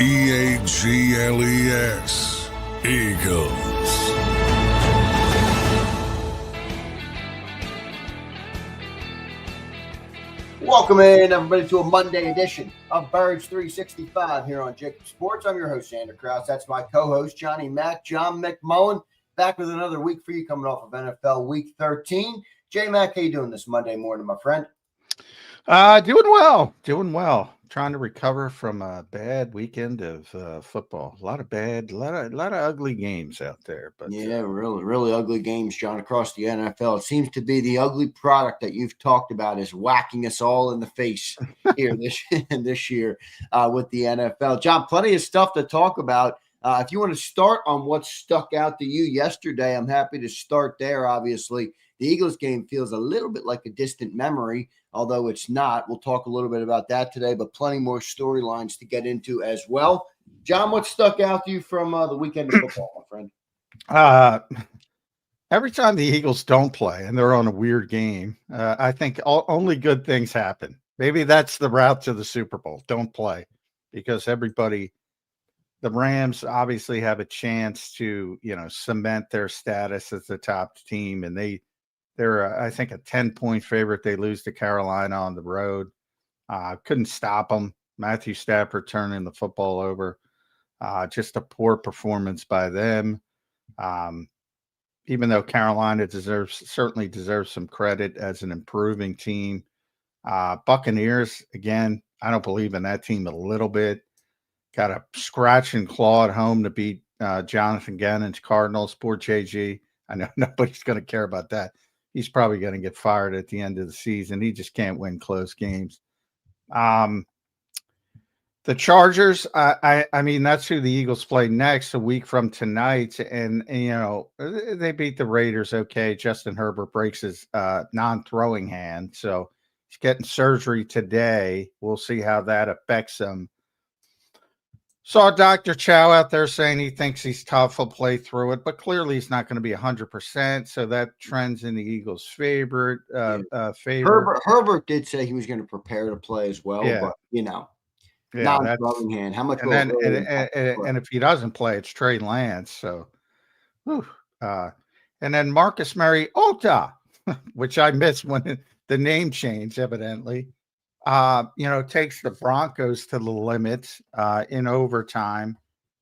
Eagles. Eagles. Welcome in, everybody, to a Monday edition of Birds 365 here on JAKIB Sports. I'm your host, Zander Krause. That's my co-host, John McMullen, back with another week for you coming off of NFL Week 13. J-Mac, how you doing this Monday morning, my friend? Doing well. Trying to recover from a bad weekend of football. A lot of ugly games out there. But yeah, really ugly games, John, across the NFL. It seems to be the ugly product that you've talked about is whacking us all in the face here this year with the NFL. John, plenty of stuff to talk about. If you want to start on what stuck out to you yesterday, I'm happy to start there. Obviously, the Eagles game feels a little bit like a distant memory, although it's not. We'll talk a little bit about that today, but plenty more storylines to get into as well. John, what stuck out to you from the weekend of football, my friend? Every time the Eagles don't play and they're on a weird game, I think only good things happen. Maybe that's the route to the Super Bowl. Don't play, because the Rams obviously have a chance to, cement their status as the top team, and they're, I think, a 10-point favorite. They lose to Carolina on the road. Couldn't stop them. Matthew Stafford turning the football over. Just a poor performance by them. Even though Carolina certainly deserves some credit as an improving team. Buccaneers, again, I don't believe in that team a little bit. Got a scratch and claw at home to beat Jonathan Gannon's Cardinals. Poor JG. I know nobody's going to care about that. He's probably going to get fired at the end of the season. He just can't win close games. The Chargers, I mean, that's who the Eagles play next, a week from tonight. And they beat the Raiders. Okay. Justin Herbert breaks his non-throwing hand. So he's getting surgery today. We'll see how that affects him. Saw Dr. Chow out there saying he thinks he's tough. He'll play through it, but clearly he's not going to be 100%. So that trends in the Eagles' favor. Herbert did say he was going to prepare to play as well, but non-throwing hand. How much? And if he doesn't play, it's Trey Lance. So, and then Marcus Mariota, which I missed when the name changed, evidently. Takes the Broncos to the limit in overtime,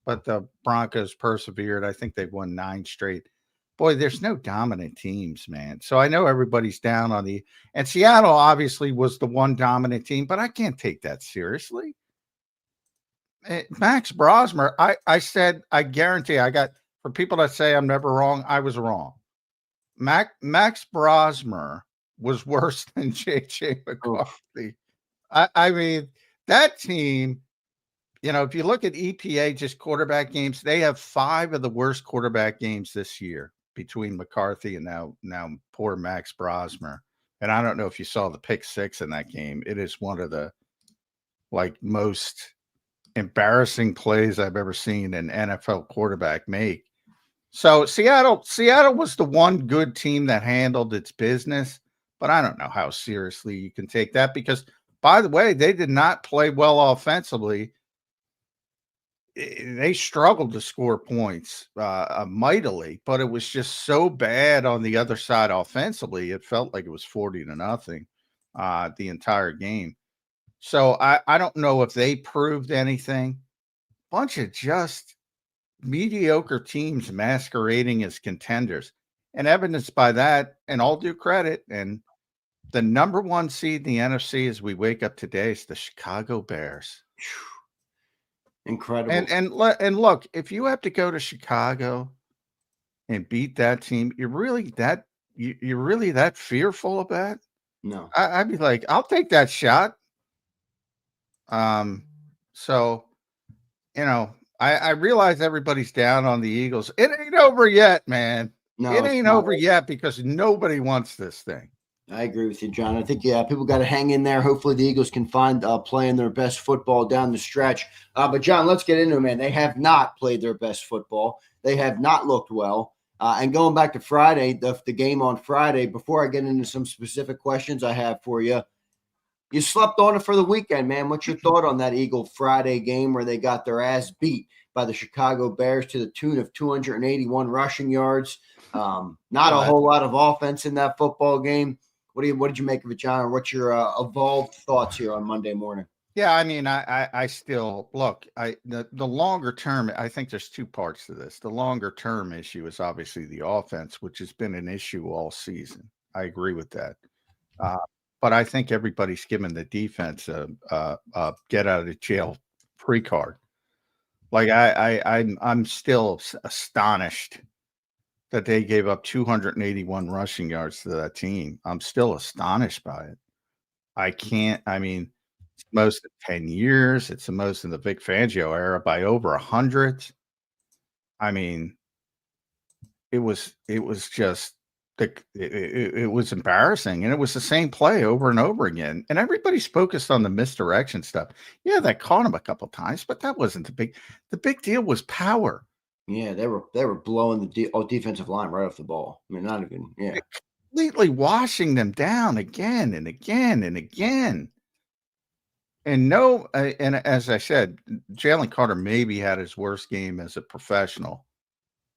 but the Broncos persevered. I think they've won 9 straight. Boy, there's no dominant teams, man. So I know everybody's down on and Seattle obviously was the one dominant team, but I can't take that seriously. Max Brosmer, I said, I guarantee for people that say I'm never wrong, I was wrong. Max Brosmer was worse than J.J. McCarthy. I mean, that team, if you look at EPA, just quarterback games, they have 5 of the worst quarterback games this year between McCarthy and now poor Max Brosmer. And I don't know if you saw the pick 6 in that game. It is one of the most embarrassing plays I've ever seen an NFL quarterback make. So Seattle was the one good team that handled its business, but I don't know how seriously you can take that, because by the way, they did not play well offensively. They struggled to score points mightily, but it was just so bad on the other side offensively. It felt like it was 40-0 the entire game. So I don't know if they proved anything. Bunch of just mediocre teams masquerading as contenders. And evidenced by that, and all due credit, and the number 1 seed in the NFC as we wake up today is the Chicago Bears. Incredible. And look, if you have to go to Chicago and beat that team, you're really that fearful of that? No. I'd be like, I'll take that shot. So, I realize everybody's down on the Eagles. It ain't over yet, man. No, it ain't over yet, because nobody wants this thing. I agree with you, John. I think, people got to hang in there. Hopefully the Eagles can find playing their best football down the stretch. But, John, let's get into it, man. They have not played their best football. They have not looked well. And going back to Friday, the game on Friday, before I get into some specific questions I have for you, You slept on it for the weekend, man. What's your thought on that Eagle Friday game where they got their ass beat by the Chicago Bears to the tune of 281 rushing yards? Not a whole lot of offense in that football game. What did you make of it, John? What's your evolved thoughts here on Monday morning? Yeah, I mean, I still look. The longer term, I think there's two parts to this. The longer term issue is obviously the offense, which has been an issue all season. I agree with that. But I think everybody's given the defense a get out of jail free card. Like I'm still astonished that they gave up 281 rushing yards to that team. I'm still astonished by it. I can't. I mean, it's the most in 10 years. It's the most in the Vic Fangio era by over 100. I mean, it was just it was embarrassing, and it was the same play over and over again. And everybody's focused on the misdirection stuff. Yeah, that caught him a couple times, but that wasn't the big. The big deal was power. Yeah, they were blowing the defensive line right off the ball. I mean, not even Completely washing them down again and again and again. And and as I said, Jalen Carter maybe had his worst game as a professional,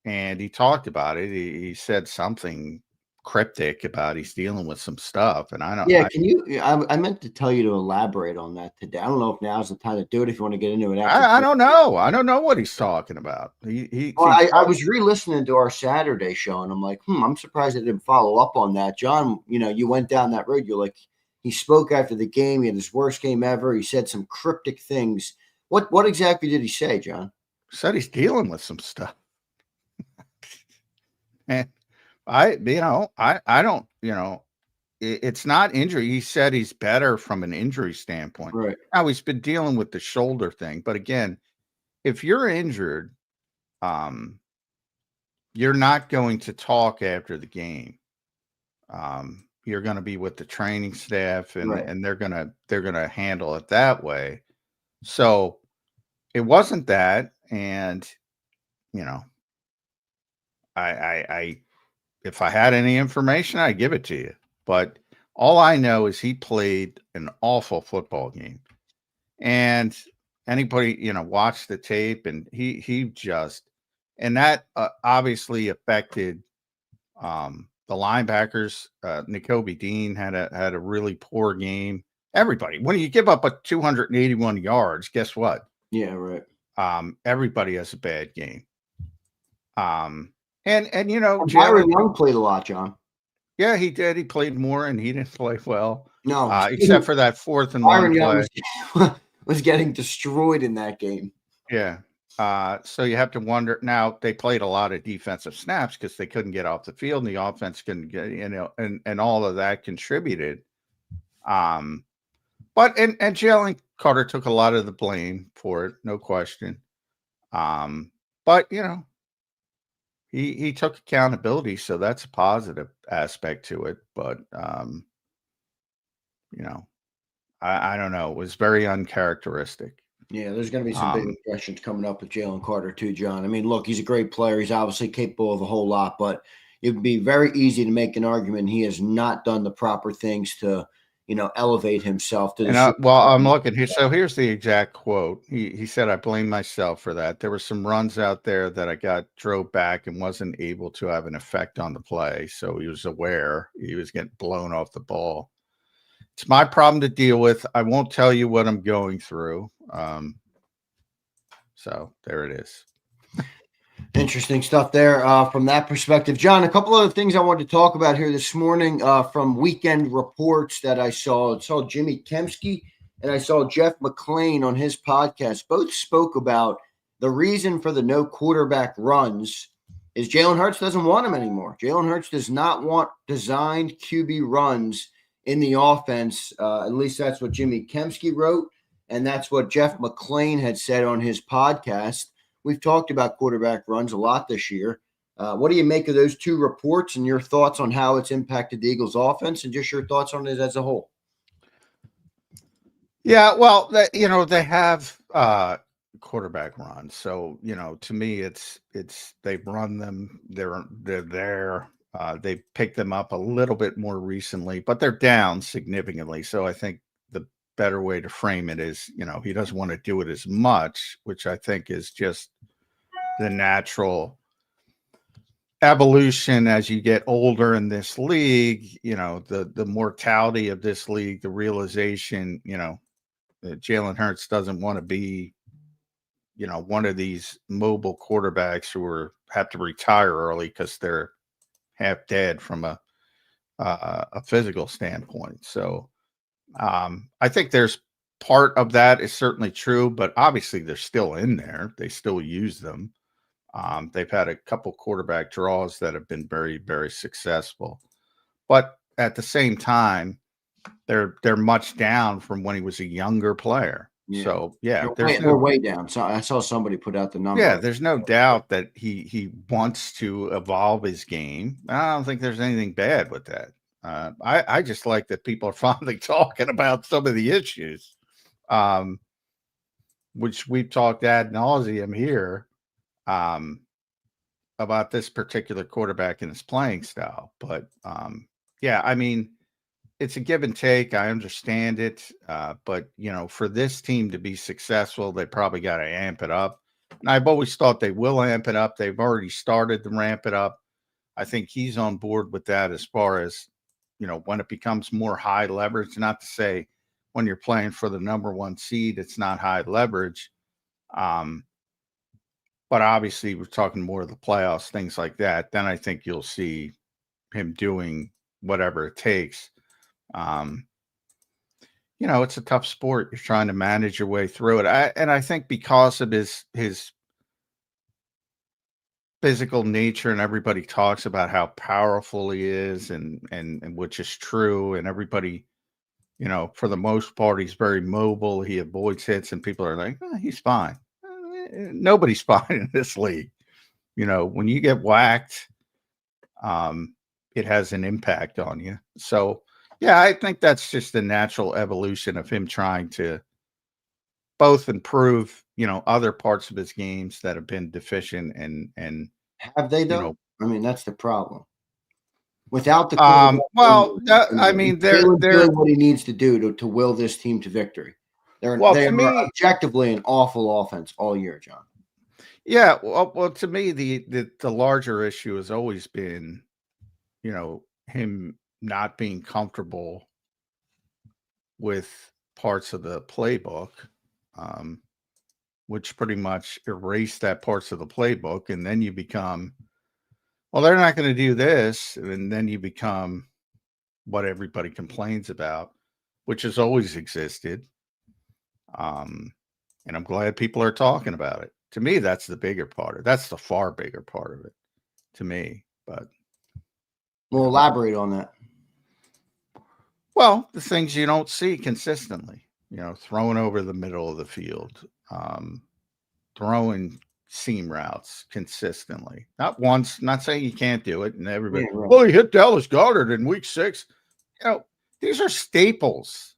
and he talked about it. He said something cryptic about he's dealing with some stuff, and I don't. Yeah, can you? I meant to tell you to elaborate on that today. I don't know if now's the time to do it. If you want to get into it, I don't know. I don't know what he's talking about. I was re-listening to our Saturday show, and I'm like, I'm surprised I didn't follow up on that, John. You went down that road. You're like, he spoke after the game. He had his worst game ever. He said some cryptic things. What exactly did he say, John? Said he's dealing with some stuff. And I don't, it's not injury. He said he's better from an injury standpoint. Right. Now he's been dealing with the shoulder thing. But again, if you're injured, you're not going to talk after the game. You're going to be with the training staff and they're going to handle it that way. So it wasn't that. And, I if I had any information, I'd give it to you. But all I know is he played an awful football game. And anybody, watched the tape, and he just, and that obviously affected the linebackers. N'Kobe Dean had a really poor game. Everybody, when you give up 281 yards, guess what? Yeah, right. Everybody has a bad game. And Byron Young played a lot, John. Yeah, he did. He played more, and he didn't play well. No, except for that 4th and 1 Byron play. Young was getting destroyed in that game. Yeah. So you have to wonder. Now they played a lot of defensive snaps because they couldn't get off the field, and the offense couldn't get, and all of that contributed. But Jalen Carter took a lot of the blame for it, no question. But he took accountability, so that's a positive aspect to it. But I don't know. It was very uncharacteristic. Yeah, there's going to be some big questions coming up with Jalen Carter too, John. I mean, look, he's a great player. He's obviously capable of a whole lot, but it would be very easy to make an argument he has not done the proper things to, elevate himself to the. I'm looking here. So here's the exact quote. He said, "I blame myself for that. There were some runs out there that I drove back and wasn't able to have an effect on the play." So he was aware he was getting blown off the ball. It's my problem to deal with. I won't tell you what I'm going through. So there it is. Interesting stuff there from that perspective. John, a couple other things I wanted to talk about here this morning from weekend reports that I saw. I saw Jimmy Kempski and I saw Jeff McLean on his podcast. Both spoke about the reason for the no quarterback runs is Jalen Hurts doesn't want them anymore. Jalen Hurts does not want designed QB runs in the offense. At least that's what Jimmy Kempski wrote, and that's what Jeff McLean had said on his podcast. We've talked about quarterback runs a lot this year. What do you make of those two reports and your thoughts on how it's impacted the Eagles' offense and just your thoughts on it as a whole? Yeah, well, they have quarterback runs. So, to me, it's they've run them. They're there. They picked them up a little bit more recently, but they're down significantly. So I think the better way to frame it is, he doesn't want to do it as much, which I think is just the natural evolution as you get older in this league. The mortality of this league, the realization, that Jalen Hurts doesn't want to be, one of these mobile quarterbacks who have to retire early because they're half dead from a physical standpoint. So I think there's part of that is certainly true, but obviously they're still in there. They still use them. They've had a couple quarterback draws that have been very, very successful, but at the same time, they're much down from when he was a younger player. Yeah. So they're way down. So I saw somebody put out the number. Yeah, there's no doubt that he wants to evolve his game. I don't think there's anything bad with that. I just like that people are finally talking about some of the issues, which we've talked ad nauseum here about this particular quarterback and his playing style. But I mean, it's a give and take. I understand it. But, for this team to be successful, they probably got to amp it up. And I've always thought they will amp it up. They've already started to ramp it up. I think he's on board with that as far as, when it becomes more high leverage, not to say when you're playing for the number one seed, it's not high leverage. But obviously we're talking more of the playoffs, things like that. Then I think you'll see him doing whatever it takes. It's a tough sport. You're trying to manage your way through it. I think because of his physical nature, and everybody talks about how powerful he is, and which is true. And everybody, for the most part, he's very mobile. He avoids hits, and people are like, he's fine. Nobody's fine in this league. When you get whacked, it has an impact on you. So, I think that's just the natural evolution of him trying to both improve, other parts of his games that have been deficient and have they though? I mean, that's the problem. Without the they're doing what he needs to do to will this team to victory. They are objectively an awful offense all year, John. Yeah, well, to me, the larger issue has always been, him not being comfortable with parts of the playbook, which pretty much erase that parts of the playbook, and then you become, well, they're not going to do this, and then you become what everybody complains about, which has always existed. And I'm glad people are talking about it. To me, that's the bigger part of it. That's the far bigger part of it to me. But we'll elaborate on that. Well, the things you don't see consistently, throwing over the middle of the field, throwing seam routes consistently. Not once, not saying you can't do it. And everybody, well, he hit Dallas Goedert in week 6. These are staples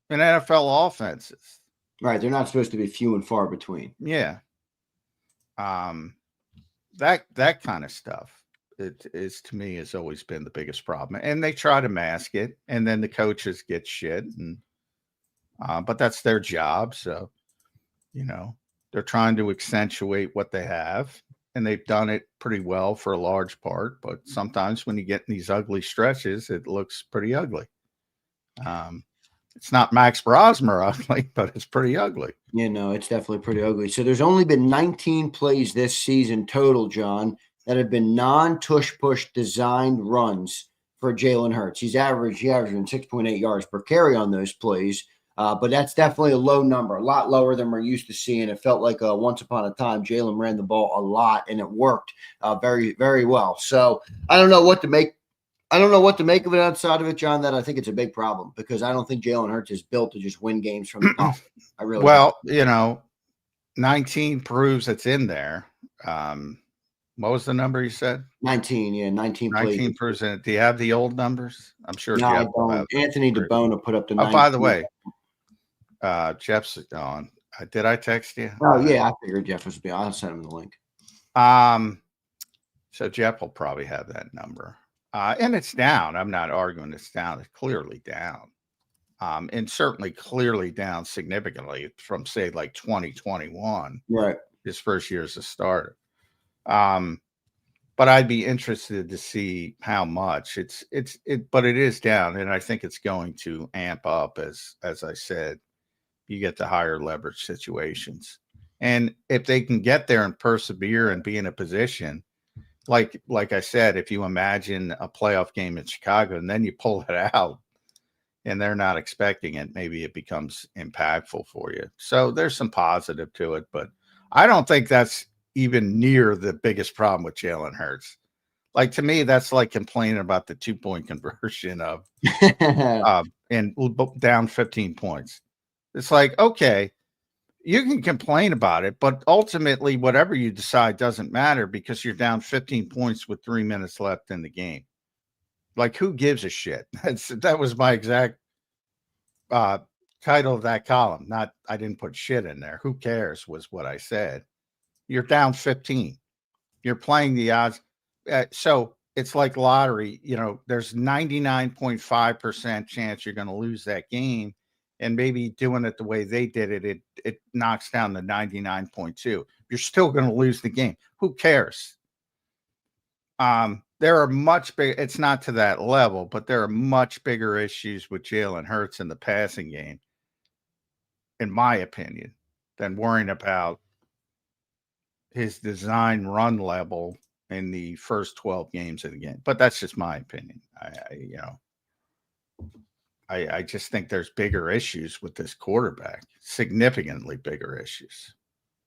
in NFL offenses. Right. They're not supposed to be few and far between. Yeah. That kind of stuff. It is, to me, has always been the biggest problem, and they try to mask it, and then the coaches get shit, and but that's their job. So, they're trying to accentuate what they have, and they've done it pretty well for a large part. But sometimes when you get in these ugly stretches, it looks pretty ugly. It's not Max Brosmer ugly, but it's pretty ugly. Yeah, no, it's definitely pretty ugly. So there's only been 19 plays this season total, John, that have been non-tush-push designed runs for Jalen Hurts. He's averaging 6.8 yards per carry on those plays, but that's definitely a low number, a lot lower than we're used to seeing. It felt like once upon a time Jalen ran the ball a lot, and it worked very, very well. So I don't know what to make. I don't know what to make of it outside of it, John, that I think it's a big problem because I don't think Jalen Hurts is built to just win games from the top. I really don't. 19 proves it's in there. What was the number you said? 19, yeah, 19 plays. 19%. Do you have the old numbers? I'm sure no, Jeff I don't. Anthony DeBona put up the 19. By the way, Jeff's on. Did I text you? Oh, yeah, I figured Jeff was. I'll send him the link. So Jeff will probably have that number. And it's down. I'm not arguing it's down. It's clearly down. and certainly clearly down significantly from, say, like 2021, Right. his first year as a starter. But I'd be interested to see how much but it is down, and I think it's going to amp up as I said, you get the higher leverage situations. And if they can get there and persevere and be in a position, like I said, if you imagine a playoff game in Chicago and then you pull it out and they're not expecting it, maybe it becomes impactful for you. So there's some positive to it, but I don't think that's even near the biggest problem with Jalen Hurts. Like, to me, that's like complaining about the 2-point conversion of and down 15 points. It's like, okay, you can complain about it, but ultimately, whatever you decide doesn't matter because you're down 15 points with 3 minutes left in the game. Like, who gives a shit? That was my exact title of that column. Not, I didn't put shit in there. Who cares was what I said. You're down 15. You're playing the odds. So it's like lottery. There's 99.5% chance you're going to lose that game. And maybe doing it the way they did it, it knocks down the 99.2. You're still going to lose the game. Who cares? There are much big. It's not to that level, but there are much bigger issues with Jalen Hurts in the passing game, in my opinion, than worrying about his design run level in the first 12 games of the game. But that's just my opinion. I just think there's bigger issues with this quarterback, significantly bigger issues.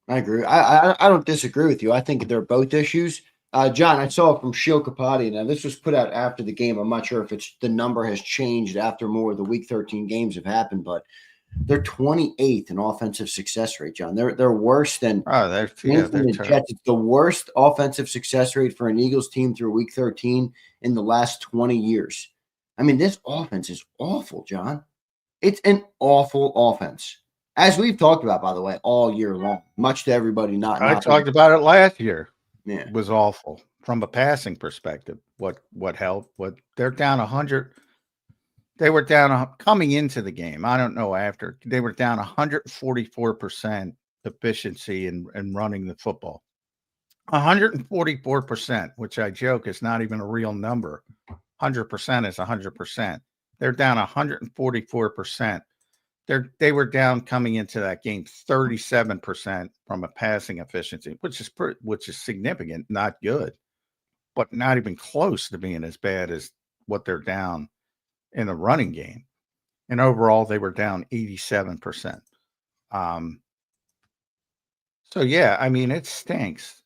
I agree. I don't disagree with you. I think they're both issues. John, I saw from Shil Kapadi. Now, this was put out after the game. I'm not sure if the number has changed after more of the Week 13 games have happened, but they're 28th in offensive success rate, John. They're worse than they're the Jets. It's the worst offensive success rate for an Eagles team through Week 13 in the last 20 years. I mean, this offense is awful, John. It's an awful offense. As we've talked about, by the way, all year long, much to everybody I talked about it last year. Yeah. It was awful from a passing perspective. What helped? What they're down 100. They were down coming into the game. I don't know after. They were down 144% efficiency in running the football. 144%, which I joke is not even a real number. 100% is 100%. They're down 144%. They were down coming into that game 37% from a passing efficiency, which is significant, not good, but not even close to being as bad as what they're down in the running game. And overall, they were down 87%. So yeah, I mean, it stinks.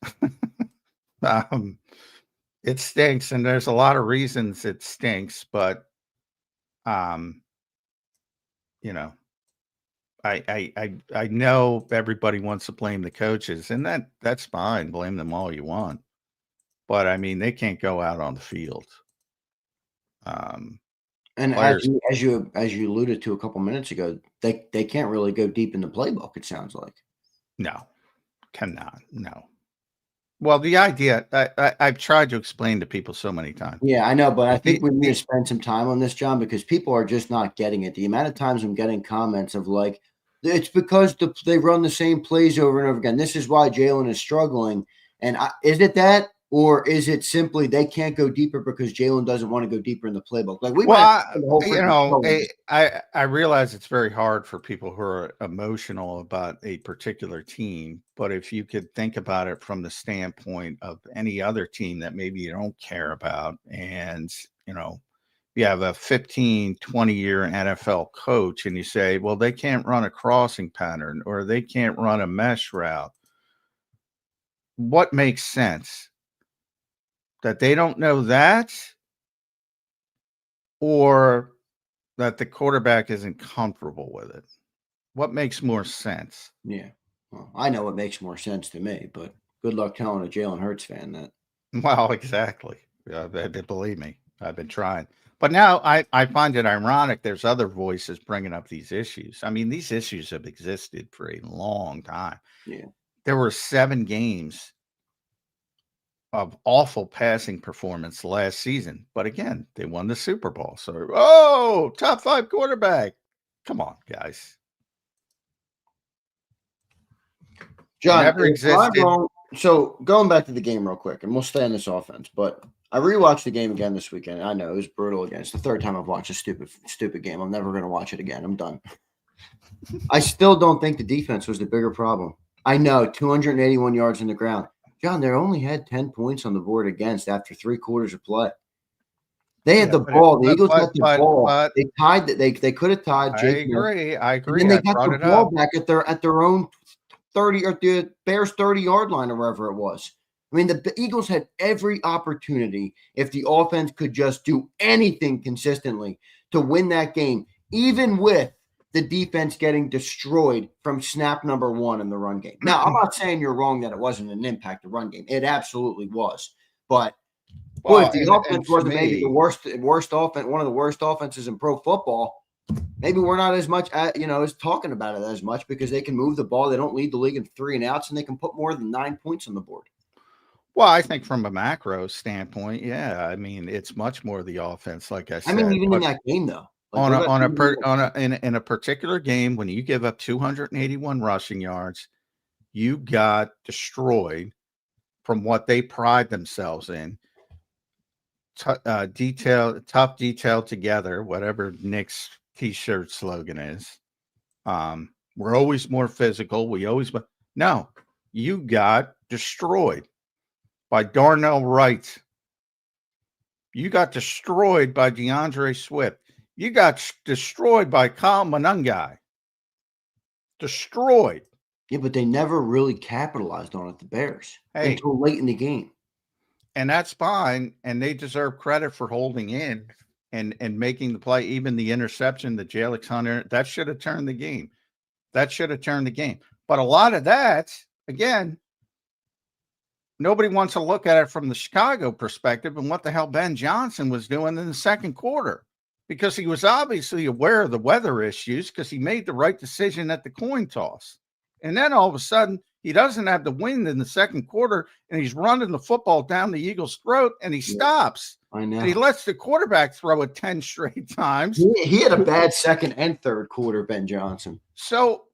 It stinks, and there's a lot of reasons it stinks, but I know everybody wants to blame the coaches, and that's fine. Blame them all you want, but I mean, they can't go out on the field. And players, as you alluded to a couple minutes ago, they can't really go deep in the playbook. It sounds like cannot. Well, the idea I've tried to explain to people so many times. Yeah, I know, but I think we need to spend some time on this, John, because people are just not getting it. The amount of times I'm getting comments of like, it's because they run the same plays over and over again. This is why Jalen is struggling. And is it that, or is it simply they can't go deeper because Jalen doesn't want to go deeper in the playbook? Like I realize it's very hard for people who are emotional about a particular team, but if you could think about it from the standpoint of any other team that maybe you don't care about, and you have a 15, 20-year NFL coach and you say, well, they can't run a crossing pattern or they can't run a mesh route. What makes sense? That they don't know that, or that the quarterback isn't comfortable with it? What makes more sense? Yeah. Well, I know what makes more sense to me, but good luck telling a Jalen Hurts fan that. Well, exactly. Believe me, I've been trying. But now I find it ironic there's other voices bringing up these issues. I mean, these issues have existed for a long time. Yeah. There were 7 games of awful passing performance last season. But again, they won the Super Bowl. So, top 5 quarterback. Come on, guys. John, Never if I'm existed. wrong, so going back to the game real quick, and we'll stay on this offense, but I rewatched the game again this weekend. I know it was brutal again. It's the third time I've watched a stupid game. I'm never going to watch it again. I'm done. I still don't think the defense was the bigger problem. I know 281 yards in the ground. John, they only had 10 points on the board against after 3 quarters of play. They had the ball. The Eagles had the ball. They tied. They could have tied. I agree. And then they got the ball back at their own 30 or the Bears 30-yard line or wherever it was. I mean, the Eagles had every opportunity if the offense could just do anything consistently to win that game, even with the defense getting destroyed from snap number 1 in the run game. Now, I'm not saying you're wrong that it wasn't an impact, the run game. It absolutely was. But if the offense wasn't maybe the worst offense, one of the worst offenses in pro football, maybe we're not as much, as talking about it as much because they can move the ball. They don't lead the league in 3 and outs, and they can put more than 9 points on the board. Well, I think from a macro standpoint, yeah. I mean, it's much more the offense, like I said. I mean, even in that game, though. Like in a particular game, when you give up 281 rushing yards, you got destroyed from what they pride themselves in. Tough detail together, whatever Nick's t-shirt slogan is. We're always more physical. No, you got destroyed by Darnell Wright. You got destroyed by DeAndre Swift. You got destroyed by Kyle Monangai. Destroyed. Yeah, but they never really capitalized on it, the Bears, until late in the game. And that's fine. And they deserve credit for holding in and making the play. Even the interception, the Jalen Carter, that should have turned the game. But a lot of that, again, nobody wants to look at it from the Chicago perspective and what the hell Ben Johnson was doing in the second quarter, because he was obviously aware of the weather issues because he made the right decision at the coin toss. And then all of a sudden, he doesn't have the wind in the second quarter, and he's running the football down the Eagles' throat, and he stops. I know. And he lets the quarterback throw it 10 straight times. He had a bad second and third quarter, Ben Johnson. So,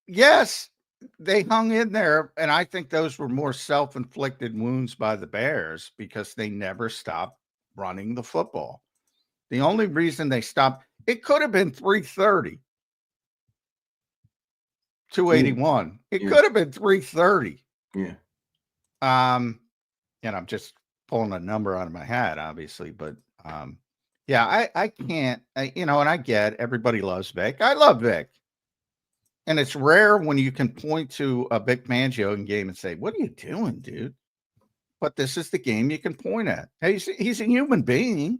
yes, they hung in there, and I think those were more self-inflicted wounds by the Bears because they never stopped running the football. The only reason they stopped, it could have been 330. 281. It could have been 330. Yeah. And I'm just pulling a number out of my hat, obviously, but I can't, and I get everybody loves Vic. I love Vic. And it's rare when you can point to a Vic Fangio game and say, "What are you doing, dude?" But this is the game you can point at. Hey, he's a human being.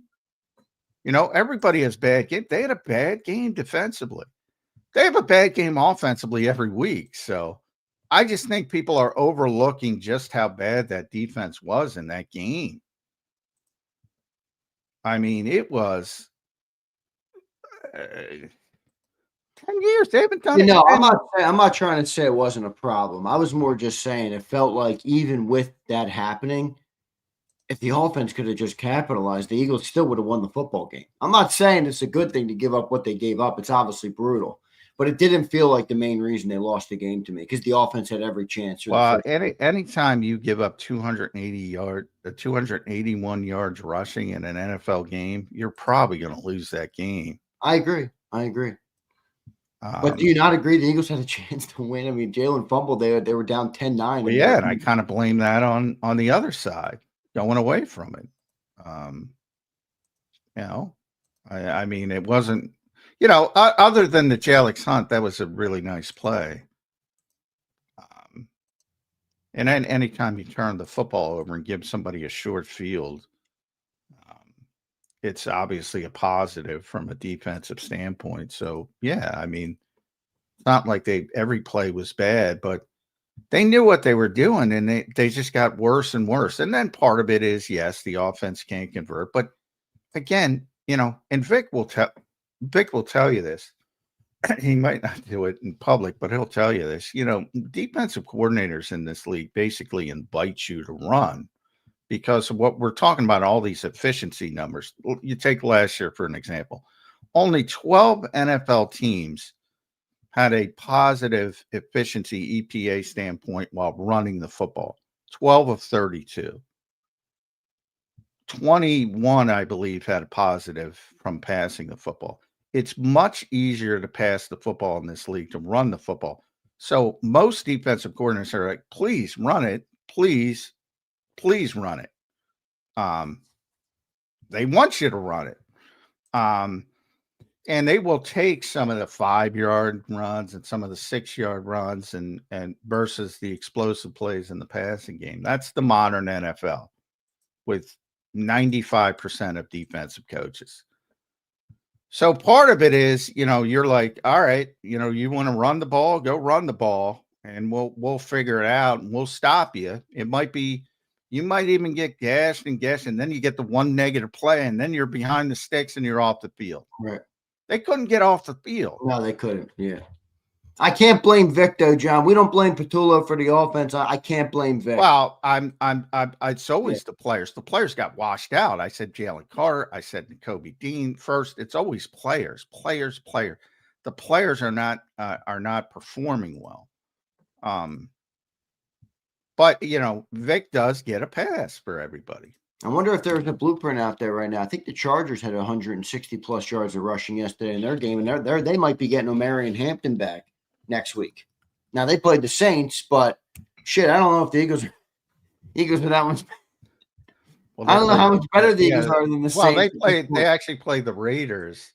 Everybody has bad games. They had a bad game defensively. They have a bad game offensively every week. So I just think people are overlooking just how bad that defense was in that game. I mean, it was 10 years. They haven't done it. I'm not trying to say it wasn't a problem. I was more just saying it felt like even with that happening, if the offense could have just capitalized, the Eagles still would have won the football game. I'm not saying it's a good thing to give up what they gave up. It's obviously brutal. But it didn't feel like the main reason they lost the game to me because the offense had every chance. Well, anytime you give up 281 yards rushing in an NFL game, you're probably going to lose that game. I agree. But do you not agree the Eagles had a chance to win? I mean, Jalen fumbled. They were down 10-9. Well, yeah, and I kind of blame that on the other side, going away from it. I mean, it wasn't. Other than the Jalix Hunt, that was a really nice play. And then anytime you turn the football over and give somebody a short field, it's obviously a positive from a defensive standpoint. So, yeah, I mean, it's not like every play was bad, but they knew what they were doing, and they just got worse and worse. And then part of it is, yes, the offense can't convert. But, again, and Vic will tell you this. He might not do it in public, but he'll tell you this. Defensive coordinators in this league basically invite you to run because of what we're talking about, all these efficiency numbers. You take last year, for an example. only 12 NFL teams had a positive efficiency EPA standpoint while running the football. 12 of 32. 21, I believe, had a positive from passing the football. It's much easier to pass the football in this league to run the football. So most defensive coordinators are like, please run it. Please run it. They want you to run it. And they will take some of the 5-yard runs and some of the 6-yard runs and versus the explosive plays in the passing game. That's the modern NFL with 95% of defensive coaches. So part of it is, you're like, all right, you want to run the ball, go run the ball, and we'll figure it out and we'll stop you. It might be, you might even get gashed, and then you get the one negative play, and then you're behind the sticks and you're off the field. Right. They couldn't get off the field. No, they couldn't. Yeah. I can't blame Vic though, John. We don't blame Patullo for the offense. I can't blame Vic. Well, it's always the players. The players got washed out. I said Jalen Carter. I said Kobe Dean first. It's always players. The players are not performing well. But Vic does get a pass for everybody. I wonder if there's a blueprint out there right now. I think the Chargers had 160 plus yards of rushing yesterday in their game, and they might be getting Omarion Hampton back next week. Now they played the Saints, but shit, I don't know if the Eagles are that much. Well, I don't know how much better the Eagles are than the Saints. Well, they actually played the Raiders.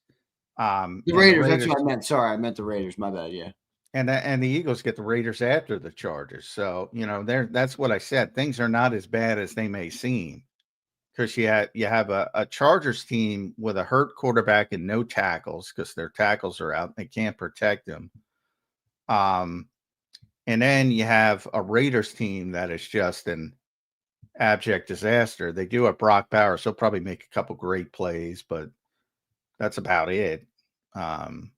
The Raiders. That's what I meant. Sorry, I meant the Raiders. My bad. Yeah. And the Eagles get the Raiders after the Chargers. So that's what I said. Things are not as bad as they may seem. Because you have a Chargers team with a hurt quarterback and no tackles because their tackles are out. They can't protect them. And then you have a Raiders team that is just an abject disaster. They do have Brock Bowers. He'll probably make a couple great plays, but that's about it. They're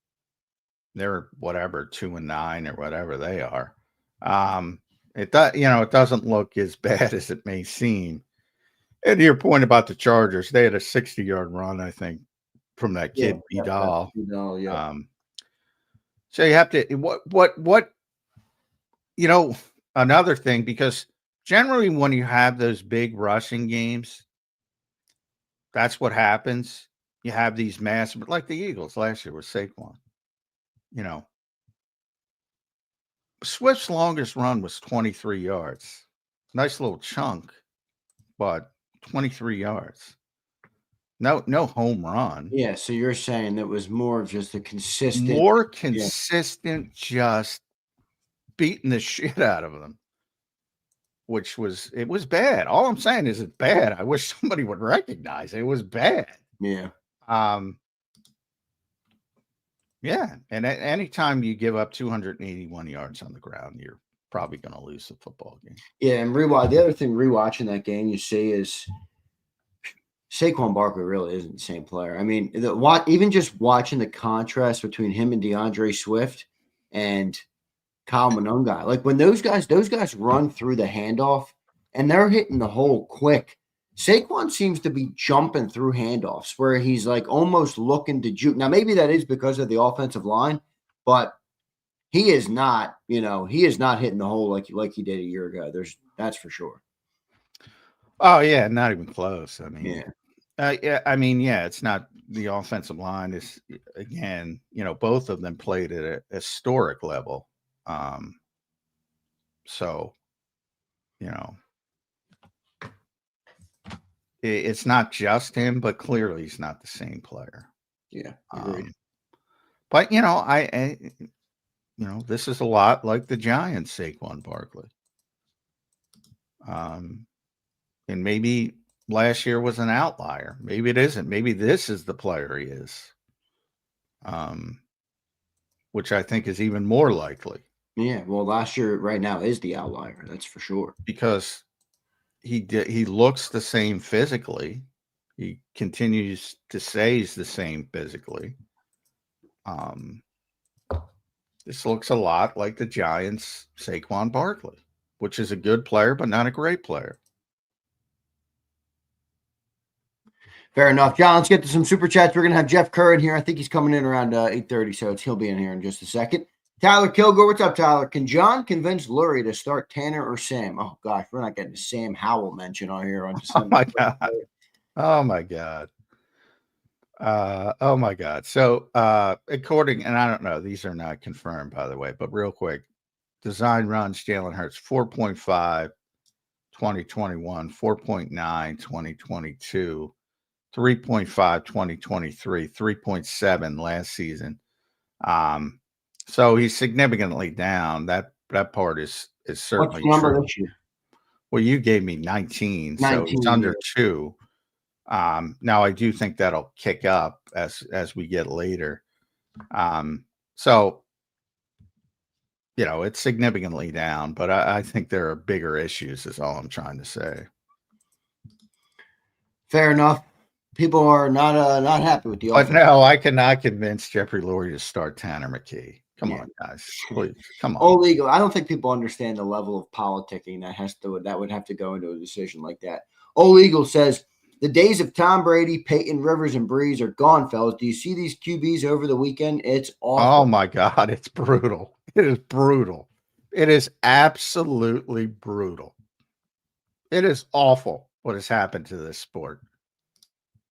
2-9 or whatever they are. It doesn't look as bad as it may seem. And to your point about the Chargers, they had a 60-yard run, I think, from that kid Vidal. Yeah. So you have to another thing, because generally when you have those big rushing games, that's what happens. You have these massive, like the Eagles last year with Saquon. Swift's longest run was 23 yards. Nice little chunk, but 23 yards. No home run. Yeah, so you're saying that was more of just a consistent. Just beating the shit out of them. It was bad. All I'm saying is it's bad. I wish somebody would recognize it. It was bad. Yeah. Yeah, and anytime you give up 281 yards on the ground, you're probably going to lose the football game. Yeah, and the other thing rewatching that game you see is Saquon Barkley really isn't the same player. I mean, even just watching the contrast between him and DeAndre Swift and Kyle Monongai, like when those guys run through the handoff and they're hitting the hole quick. Saquon seems to be jumping through handoffs where he's like almost looking to juke. Now, maybe that is because of the offensive line, but he is not hitting the hole like he did a year ago. That's for sure. Oh yeah, not even close. I mean, yeah. It's not the offensive line is, again, both of them played at a historic level. So, it's not just him, but clearly he's not the same player. Yeah. Agreed. But this is a lot like the Giants, Saquon Barkley. And maybe last year was an outlier. Maybe it isn't. Maybe this is the player he is. Which I think is even more likely. Yeah, well, last year right now is the outlier. That's for sure. Because he looks the same physically. He continues to say he's the same physically. This looks a lot like the Giants' Saquon Barkley, which is a good player, but not a great player. Fair enough. John, let's get to some super chats. We're going to have Jeff Kerr in here. I think he's coming in around 8:30, so he'll be in here in just a second. Tyler Kilgore, what's up, Tyler? Can John convince Lurie to start Tanner or Sam? Oh, gosh, we're not getting the Sam Howell mention on here on December. Oh, my God. Oh, my God. Oh, my God. So, according, and I don't know, these are not confirmed, by the way, but real quick, design runs, Jalen Hurts, 4.5, 2021, 4.9, 2022, 3.5, 2023, 3.7 last season. So he's significantly down. That part is certainly true. This year? Well, you gave me 19, so he's under 2. Now I do think that'll kick up as we get later. So it's significantly down, but I think there are bigger issues is all I'm trying to say. Fair enough. People are not happy with the offense. But no, I cannot convince Jeffrey Lurie to start Tanner McKee. Come on, guys. Please. Come on. Old Eagle. I don't think people understand the level of politicking that would have to go into a decision like that. Old Eagle says, the days of Tom Brady, Peyton, Rivers, and Breeze are gone, fellas. Do you see these QBs over the weekend? It's awful. Oh, my God. It's brutal. It is brutal. It is absolutely brutal. It is awful what has happened to this sport.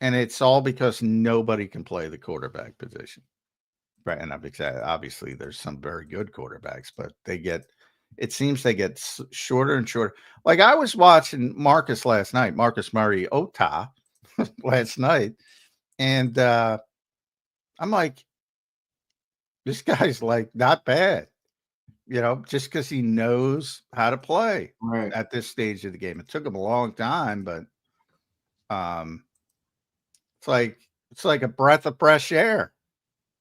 And it's all because nobody can play the quarterback position. Right. And obviously there's some very good quarterbacks, but it seems they get shorter and shorter. Like I was watching Marcus Murray Ota last night. And I'm like, this guy's like not bad, just because he knows how to play at this stage of the game. It took him a long time, but it's like a breath of fresh air.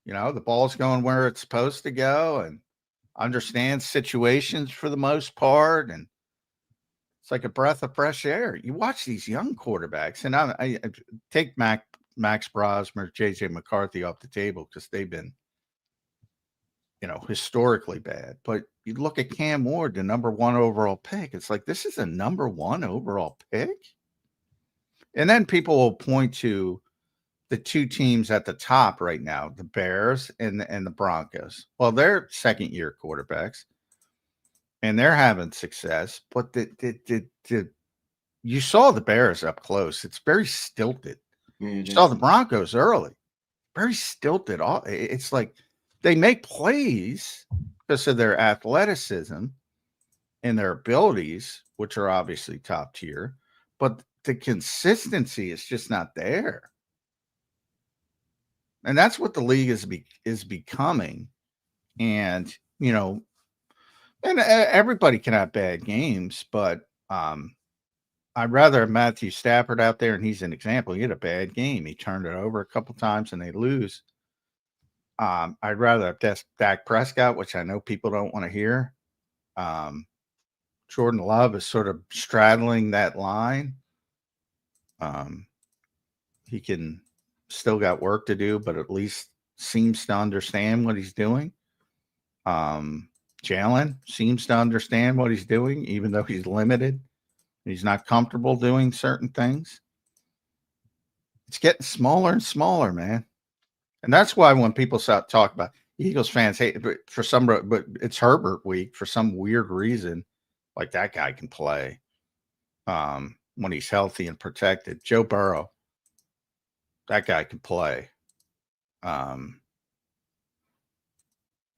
The ball's going where it's supposed to go and understands situations for the most part. And it's like a breath of fresh air. You watch these young quarterbacks, and I take Max Brosmer, JJ McCarthy off the table because they've been, historically bad. But you look at Cam Ward, the number 1 overall pick. It's like, this is a number 1 overall pick. And then people will point to the 2 teams at the top right now, the Bears and the Broncos. Well, they're second-year quarterbacks, and they're having success. But you saw the Bears up close. It's very stilted. You saw the Broncos early. Very stilted. It's like they make plays because of their athleticism and their abilities, which are obviously top tier, but the consistency is just not there. And that's what the league is becoming. And, and everybody can have bad games, but I'd rather have Matthew Stafford out there, and he's an example. He had a bad game. He turned it over a couple times and they lose. I'd rather have Dak Prescott, which I know people don't want to hear. Jordan Love is sort of straddling that line. He can still got work to do, but at least seems to understand what he's doing. Jalen seems to understand what he's doing, even though he's limited. He's not comfortable doing certain things. It's getting smaller and smaller, man. And that's why when people start talking about Eagles fans hate, but it's Herbert week for some weird reason. Like that guy can play when he's healthy and protected. Joe Burrow, that guy can play.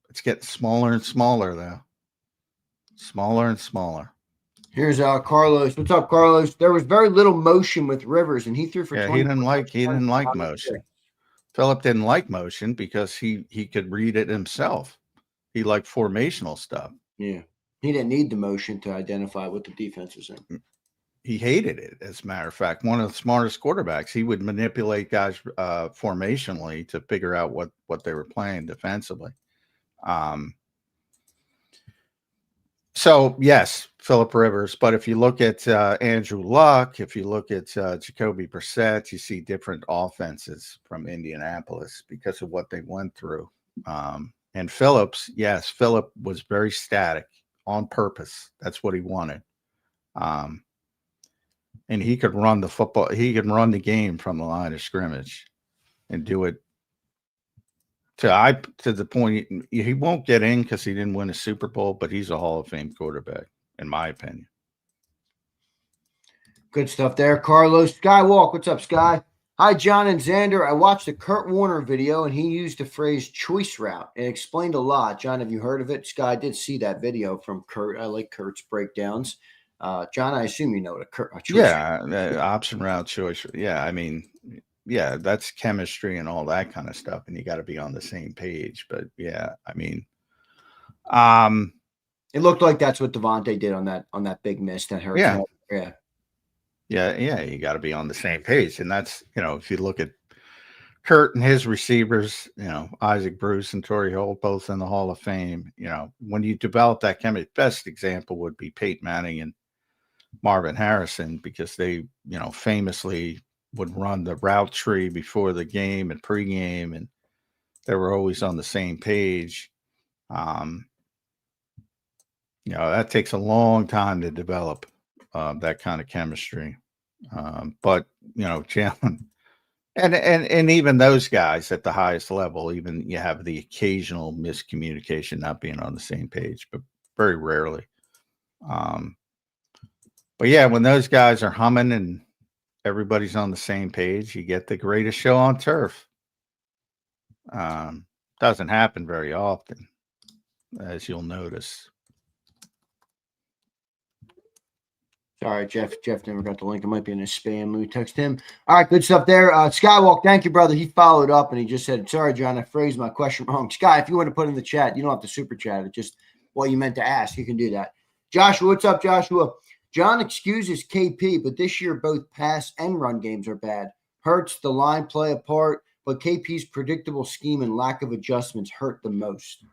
It's getting smaller and smaller, though. Smaller and smaller. Here's Carlos. What's up, Carlos? There was very little motion with Rivers, and he threw for 20. He didn't like motion. Phillip didn't like motion because he could read it himself. He liked formational stuff. Yeah. He didn't need the motion to identify what the defense was in. He hated it, as a matter of fact. One of the smartest quarterbacks. He would manipulate guys formationally to figure out what they were playing defensively. So, yes, Phillip Rivers. But if you look at Andrew Luck, if you look at Jacoby Brissett, you see different offenses from Indianapolis because of what they went through. And Phillip was very static on purpose. That's what he wanted. and he could run the football. He could run the game from the line of scrimmage and do it to the point he won't get in because he didn't win a Super Bowl, but he's a Hall of Fame quarterback, in my opinion. Good stuff there. Carlos Skywalk. What's up, Sky? Hi, John and Xander. I watched the Kurt Warner video, and he used the phrase choice route and explained a lot. John, have you heard of it? Sky, I did see that video from Kurt. I like Kurt's breakdowns. John, I assume you know what a choice route. Option route choice. Yeah, I mean, yeah, that's chemistry and all that kind of stuff, and you got to be on the same page. But yeah, I mean, it looked like that's what Devontae did on that big miss that hurt. Yeah, you got to be on the same page. And that's, if you look at Kurt and his receivers, Isaac Bruce and Torrey Holt, both in the Hall of Fame, when you develop that chemistry, best example would be Peyton Manning and Marvin Harrison, because they, famously would run the route tree before the game and pregame, and they were always on the same page. That takes a long time to develop that kind of chemistry. But Jalen and even those guys at the highest level, even you have the occasional miscommunication, not being on the same page, but very rarely. But yeah, when those guys are humming and everybody's on the same page, you get the greatest show on turf. Doesn't happen very often, as you'll notice. Sorry, Jeff never got the link. It might be in his spam. Let me text him. All right, good stuff there. Skywalk, thank you, brother. He followed up, and he just said, sorry, John, I phrased my question wrong. Sky, if you want to put in the chat, you don't have to super chat it. Just what you meant to ask. You can do that. Joshua, what's up, Joshua? John excuses KP, but this year both pass and run games are bad. Hurts the line play apart, but KP's predictable scheme and lack of adjustments hurt the most.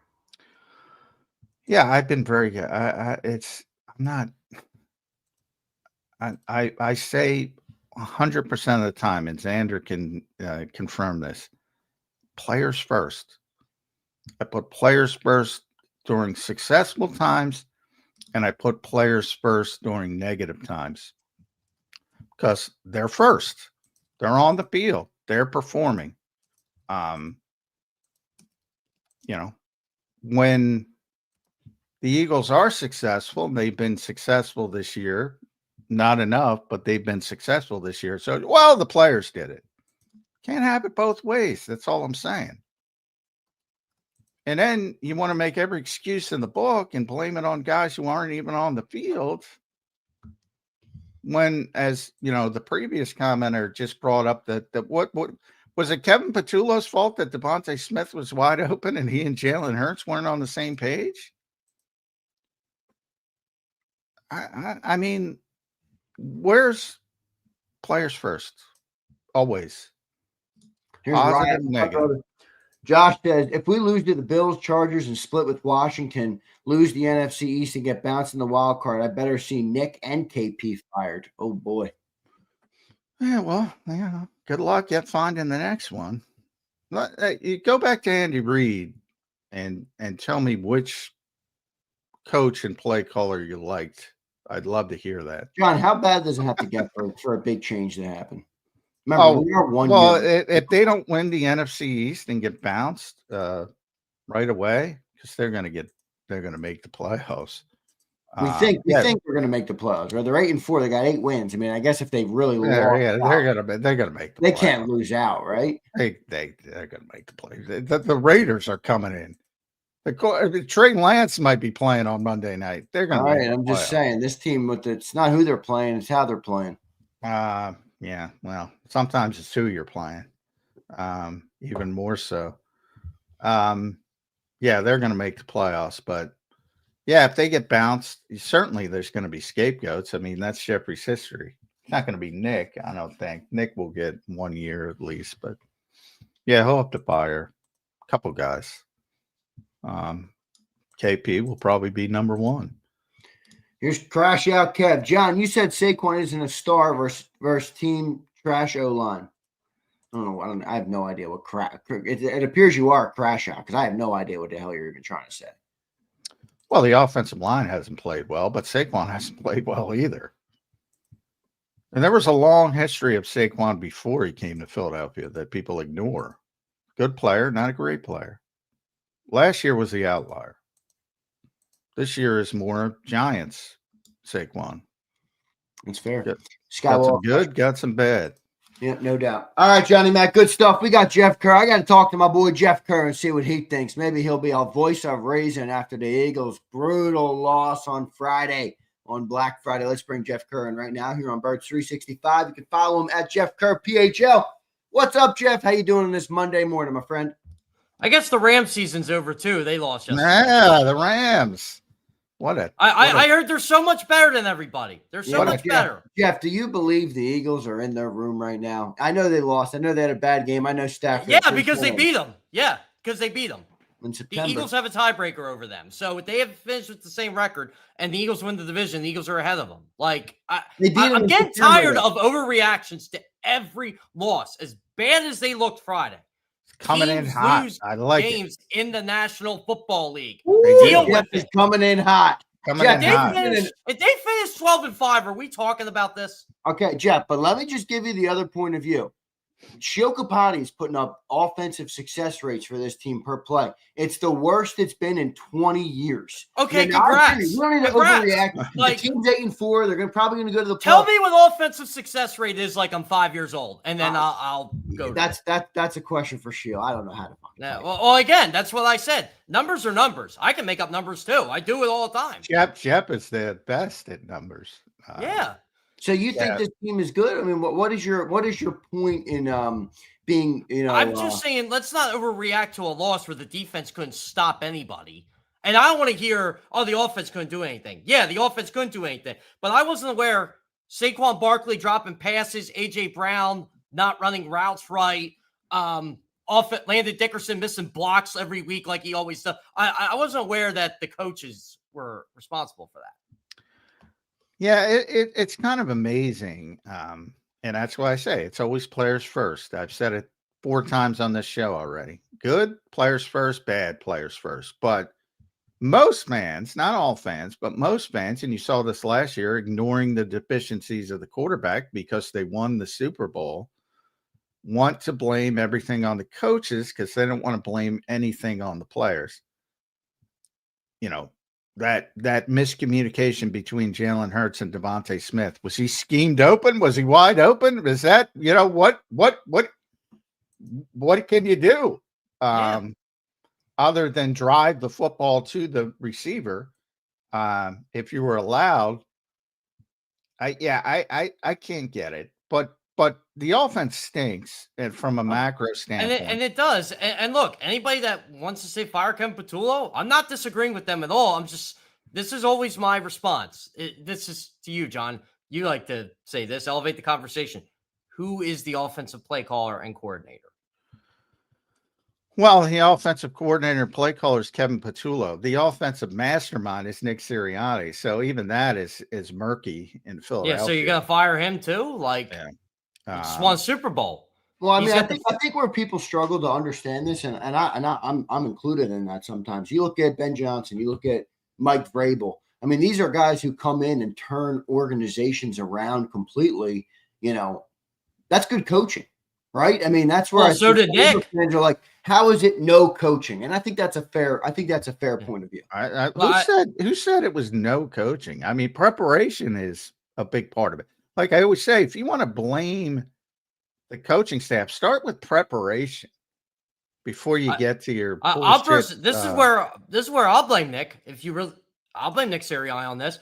Yeah, I've been very good. I say 100% of the time, and Xander can confirm this, players first. I put players first during successful times, and I put players first during negative times, because they're first. They're on the field. They're performing. When the Eagles are successful, they've been successful this year. Not enough, but they've been successful this year. So, the players did it. Can't have it both ways. That's all I'm saying. And then you want to make every excuse in the book and blame it on guys who aren't even on the field. When, as the previous commenter just brought up that what was it Kevin Patullo's fault that Devontae Smith was wide open and he and Jalen Hurts weren't on the same page? I mean, where's players first? Always. Here's positive and negative. Josh says, if we lose to the Bills, Chargers, and split with Washington, lose the NFC East and get bounced in the wild card, I better see Nick and KP fired. Oh, boy. Yeah, well, good luck yet finding the next one. You go back to Andy Reid and tell me which coach and play caller you liked. I'd love to hear that. John, how bad does it have to get for a big change to happen? Remember, we are 1 year. If they don't win the NFC East and get bounced right away, because they're going to make the playoffs. We think we're going to make the playoffs. Right? They're 8-4. They got 8 wins. I mean, I guess if they really lose, they're going to make the playoffs. They can't lose out, right? They're going to make the playoffs. The Raiders are coming in. Trey Lance might be playing on Monday night. They're going to. All right, I'm just saying this team it's not who they're playing, it's how they're playing. Yeah. Well, sometimes it's who you're playing. Even more so. Yeah, they're going to make the playoffs, but yeah, if they get bounced, certainly there's going to be scapegoats. I mean, that's Jeffrey's history. It's not going to be Nick, I don't think. Nick will get 1 year at least, but yeah, he'll have to fire a couple guys. KP will probably be number 1. Here's Crash Out Kev. John, you said Saquon isn't a star versus team trash O-line. I don't know. I have no idea what it appears you are a crash out, because I have no idea what the hell you're even trying to say. Well, the offensive line hasn't played well, but Saquon hasn't played well either. And there was a long history of Saquon before he came to Philadelphia that people ignore. Good player, not a great player. Last year was the outlier. This year is more Giants, Saquon. That's fair. Got some good, got some bad. Yeah, no doubt. All right, Johnny Mac, good stuff. We got Jeff Kerr. I got to talk to my boy Jeff Kerr and see what he thinks. Maybe he'll be our voice of reason after the Eagles' brutal loss on Friday, on Black Friday. Let's bring Jeff Kerr in right now here on Birds 365. You can follow him at Jeff Kerr PHL. What's up, Jeff? How you doing this Monday morning, my friend? I guess the Rams season's over too. They lost yesterday. Yeah, the Rams. I heard they're so much better than everybody. They're so much better. Jeff, do you believe the Eagles are in their room right now? I know they lost. I know they had a bad game. I know Stafford. Yeah, because they beat them. Yeah, because they beat them. In September. The Eagles have a tiebreaker over them. So they have finished with the same record, and the Eagles win the division. The Eagles are ahead of them. Like, I'm getting tired of overreactions to every loss. As bad as they looked Friday. Coming in hot. I like games in the National Football League. Deal with it. Coming in hot. If they finish 12-5, are we talking about this? Okay, Jeff, but let me just give you the other point of view. Shiokapati is putting up offensive success rates for this team per play. It's the worst it's been in 20 years. Okay, congrats. We don't need to overreact. Like, the team's 8-4. They're probably going to go to the playoffs. Tell me what offensive success rate is like I'm 5 years old, and then I'll go. That's a question for Shio. I don't know how to find it. Well, again, that's what I said. Numbers are numbers. I can make up numbers too. I do it all the time. Jeff is the best at numbers. Yeah. So you think this team is good? I mean, what is your point in being, I'm just saying, let's not overreact to a loss where the defense couldn't stop anybody. And I don't want to hear, the offense couldn't do anything. Yeah, the offense couldn't do anything. But I wasn't aware Saquon Barkley dropping passes, A.J. Brown not running routes right, Landon Dickerson missing blocks every week like he always does. I wasn't aware that the coaches were responsible for that. Yeah, it's kind of amazing. And that's why I say it's always players first. I've said it 4 times on this show already. Good players first, bad players first. But most fans, not all fans, but most fans, and you saw this last year, ignoring the deficiencies of the quarterback because they won the Super Bowl, want to blame everything on the coaches because they don't want to blame anything on the players. That miscommunication between Jalen Hurts and Devontae Smith, was he schemed open? Was he wide open? Is that, what can you do other than drive the football to the receiver? If you were allowed, I can't get it, but the offense stinks, and from a macro standpoint, and it does. And look, anybody that wants to say fire Kevin Patullo, I'm not disagreeing with them at all. This is always my response. This is to you, John. You like to say this, elevate the conversation. Who is the offensive play caller and coordinator? Well, the offensive coordinator and play caller is Kevin Patullo. The offensive mastermind is Nick Sirianni. So even that is murky in Philadelphia. Yeah, so you're gonna fire him too? Like, just won a Super Bowl. Well, I mean, I think where people struggle to understand this, and I'm included in that sometimes. You look at Ben Johnson, you look at Mike Vrabel. I mean, these are guys who come in and turn organizations around completely. That's good coaching, right? I mean, that's where so did Nick. Fans are like, how is it no coaching? And I think that's a fair point of view. Who said it was no coaching? I mean, preparation is a big part of it. Like I always say, if you want to blame the coaching staff, start with preparation before you get to your. This is where I'll blame Nick. I'll blame Nick Sirianni on this.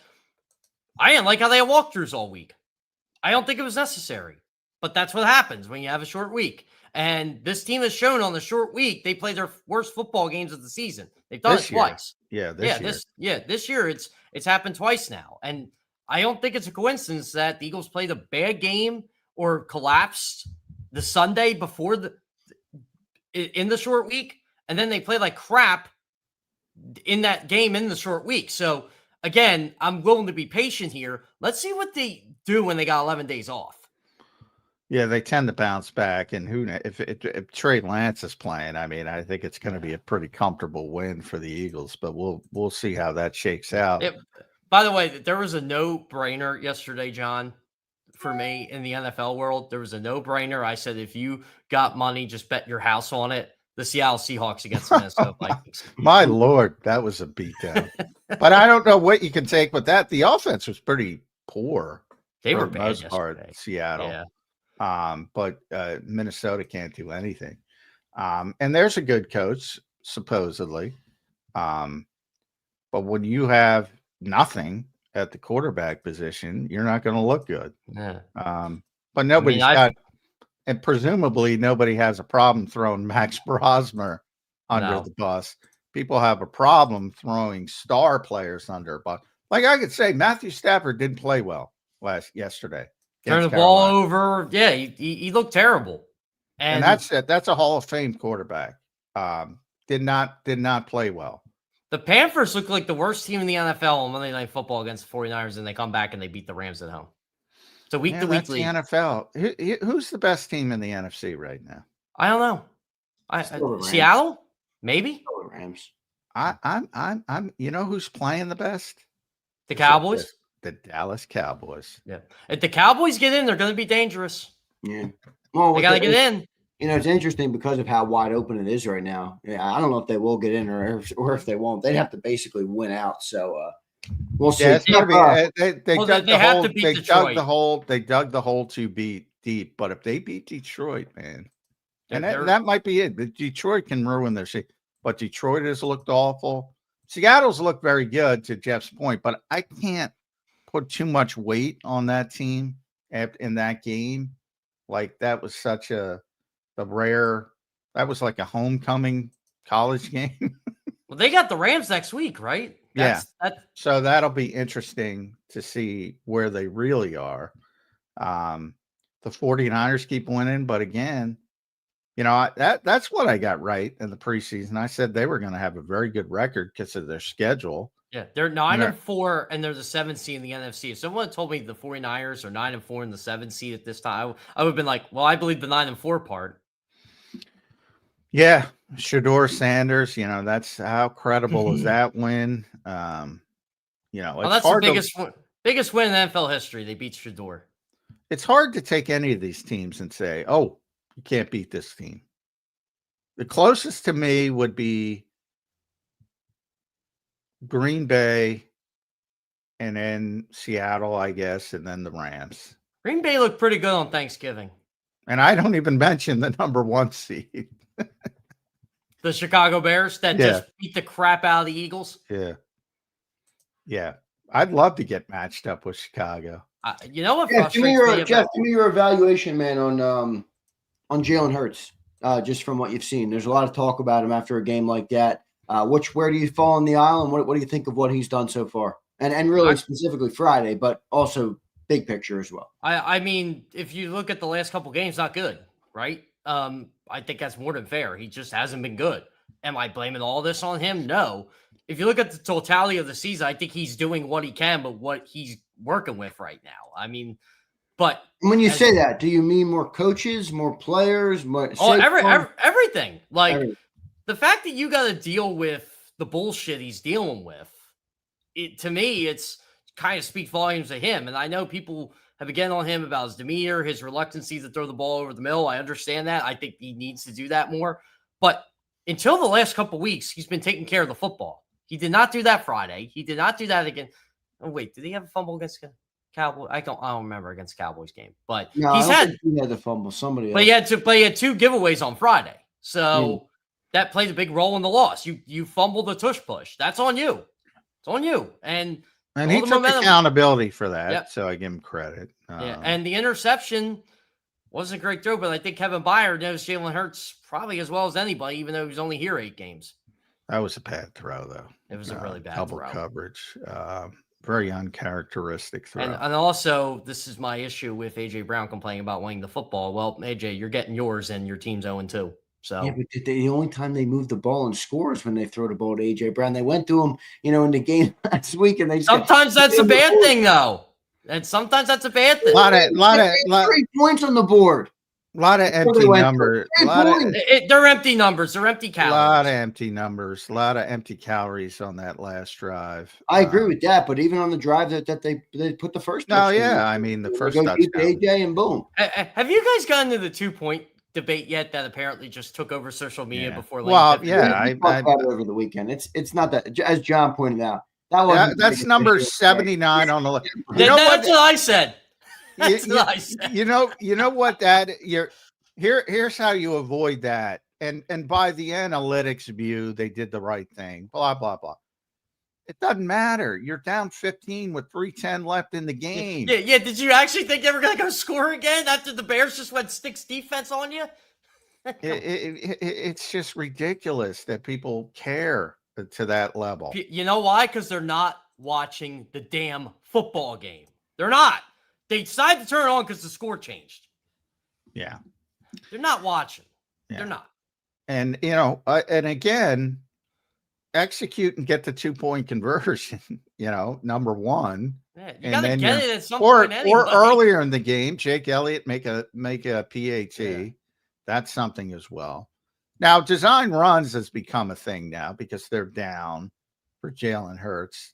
I didn't like how they had walkthroughs all week. I don't think it was necessary, but that's what happens when you have a short week. And this team has shown on the short week they play their worst football games of the season. They've done it twice. This year it's happened twice now, and I don't think it's a coincidence that the Eagles played a bad game or collapsed the Sunday before in the short week, and then they play like crap in that game in the short week. So again, I'm willing to be patient here. Let's see what they do when they got 11 days off. Yeah, they tend to bounce back, and who knows if Trey Lance is playing? I mean, I think it's going to be a pretty comfortable win for the Eagles, but we'll see how that shakes out. By the way, there was a no-brainer yesterday, John. for me in the NFL world. There was a no-brainer. I said, if you got money, just bet your house on it. The Seattle Seahawks against the Minnesota Vikings. My Lord, that was a beatdown. But I don't know what you can take with that. The offense was pretty poor. They for were the bad most part, yesterday. Seattle. Yeah. But Minnesota can't do anything. And there's a good coach, supposedly. But when you have nothing at the quarterback position, you're not going to look good. Yeah. But nobody's got, and presumably nobody has a problem throwing Max Brosmer under the bus. People have a problem throwing star players under a bus. Like I could say, Matthew Stafford didn't play well yesterday. Turned the ball over. Yeah, he looked terrible. And that's it. That's a Hall of Fame quarterback. Did not play well. The Panthers look like the worst team in the NFL on Monday Night Football against the 49ers, and they come back and they beat the Rams at home. So week to week league. The NFL. Who's the best team in the NFC right now? I don't know. Seattle, maybe. Rams. I'm. You know who's playing the best? The Cowboys. The Dallas Cowboys. Yeah. If the Cowboys get in, they're going to be dangerous. Yeah. Well, they got to get in. You know, it's interesting because of how wide open it is right now. Yeah, I don't know if they will get in or if they won't. They'd have to basically win out. So we'll see. Yeah, it's gonna be, they dug the hole too deep. But if they beat Detroit, man, and that might be it. But Detroit can ruin their season. But Detroit has looked awful. Seattle's looked very good, to Jeff's point. But I can't put too much weight on that team in that game. Like that was such that was like a homecoming college game. Well, they got the Rams next week, right? So that'll be interesting to see where they really are. The 49ers keep winning, but again, you know, that's what I got right in the preseason. I said they were going to have a very good record because of their schedule. Yeah, they're 9-4, and they're the 7th seed in the NFC. If someone told me the 49ers are 9-4 and the 7th seed at this time, I would have been like, well, I believe the 9-4 part. Yeah, Shedeur Sanders, you know, that's how credible is that win? You know, that's the biggest win in NFL history. They beat Shedeur. It's hard to take any of these teams and say, oh, you can't beat this team. The closest to me would be Green Bay and then Seattle, I guess, and then the Rams. Green Bay looked pretty good on Thanksgiving. And I don't even mention the number 1 seed. The Chicago Bears that just beat the crap out of the Eagles. Yeah. I'd love to get matched up with Chicago. You know what? Jeff, give me your evaluation, man, on Jalen Hurts. Just from what you've seen, there's a lot of talk about him after a game like that. Where do you fall on the aisle, and what do you think of what he's done so far? And really specifically Friday, but also big picture as well. I mean, if you look at the last couple games, not good, right? I think that's more than fair. He just hasn't been good. Am I blaming all this on him? No. If you look at the totality of the season, I think he's doing what he can, but what he's working with right now. I mean, but when you say that, do you mean more coaches, more players, more everything? Like the fact that you got to deal with the bullshit he's dealing with, to me, it's kind of speaks volumes to him. And I know people have again on him about his demeanor, his reluctancy to throw the ball over the middle. I understand that. I think he needs to do that more. But until the last couple of weeks, he's been taking care of the football. He did not do that Friday. He did not do that again. Oh, wait, did he have a fumble against the Cowboys? I don't remember against the Cowboys game. But he had the fumble. Somebody else. But he had 2 giveaways on Friday. So that played a big role in the loss. You fumbled the tush push. That's on you. It's on you. And he took accountability for that, so I give him credit. And the interception wasn't a great throw, but I think Kevin Byard knows Jalen Hurts probably as well as anybody, even though he was only here 8 games. That was a bad throw, though. It was a really bad double throw. Coverage. Very uncharacteristic throw. And also, this is my issue with A.J. Brown complaining about winning the football. Well, A.J., you're getting yours, and your team's 0-2. So yeah, but the only time they move the ball and score is when they throw the ball to A.J. Brown. They went to him, in the game last week, and they sometimes that's a bad thing, though. And sometimes that's a bad thing. Lot of 3 points on the board. A lot of Before they empty went numbers. for A lot of, They're empty numbers. They're empty a lot of calories. empty numbers. A lot of empty calories on that last drive. I agree with that, but even on the drive that they put the first No, touchdown, yeah, I mean the they first go deep to touchdown. AJ and boom. Have you guys gotten to the 2-point debate yet that apparently just took over social media Yeah. before? Well, Lane yeah, We talked about it over the weekend. It's not that, as John pointed out. That wasn't that's number 79 on the list. You know That's what I said. You, That's what I said. you know what that here's how you avoid that. And by the analytics view, they did the right thing. Blah blah blah. It doesn't matter. You're down 15 with 3:10 left in the game. Yeah. Did you actually think they were going to go score again after the Bears just went sticks defense on you? It's just ridiculous that people care to that level. You know why? Because they're not watching the damn football game. They're not. They decided to turn it on because the score changed. Yeah. They're not watching. Yeah. They're not. And, and again, execute and get the 2-point conversion, number one. Yeah, you got to get it at some or, point anyway. Or earlier in the game, Jake Elliott make a PAT. Yeah. That's something as well. Now, design runs has become a thing now because they're down for Jalen Hurts.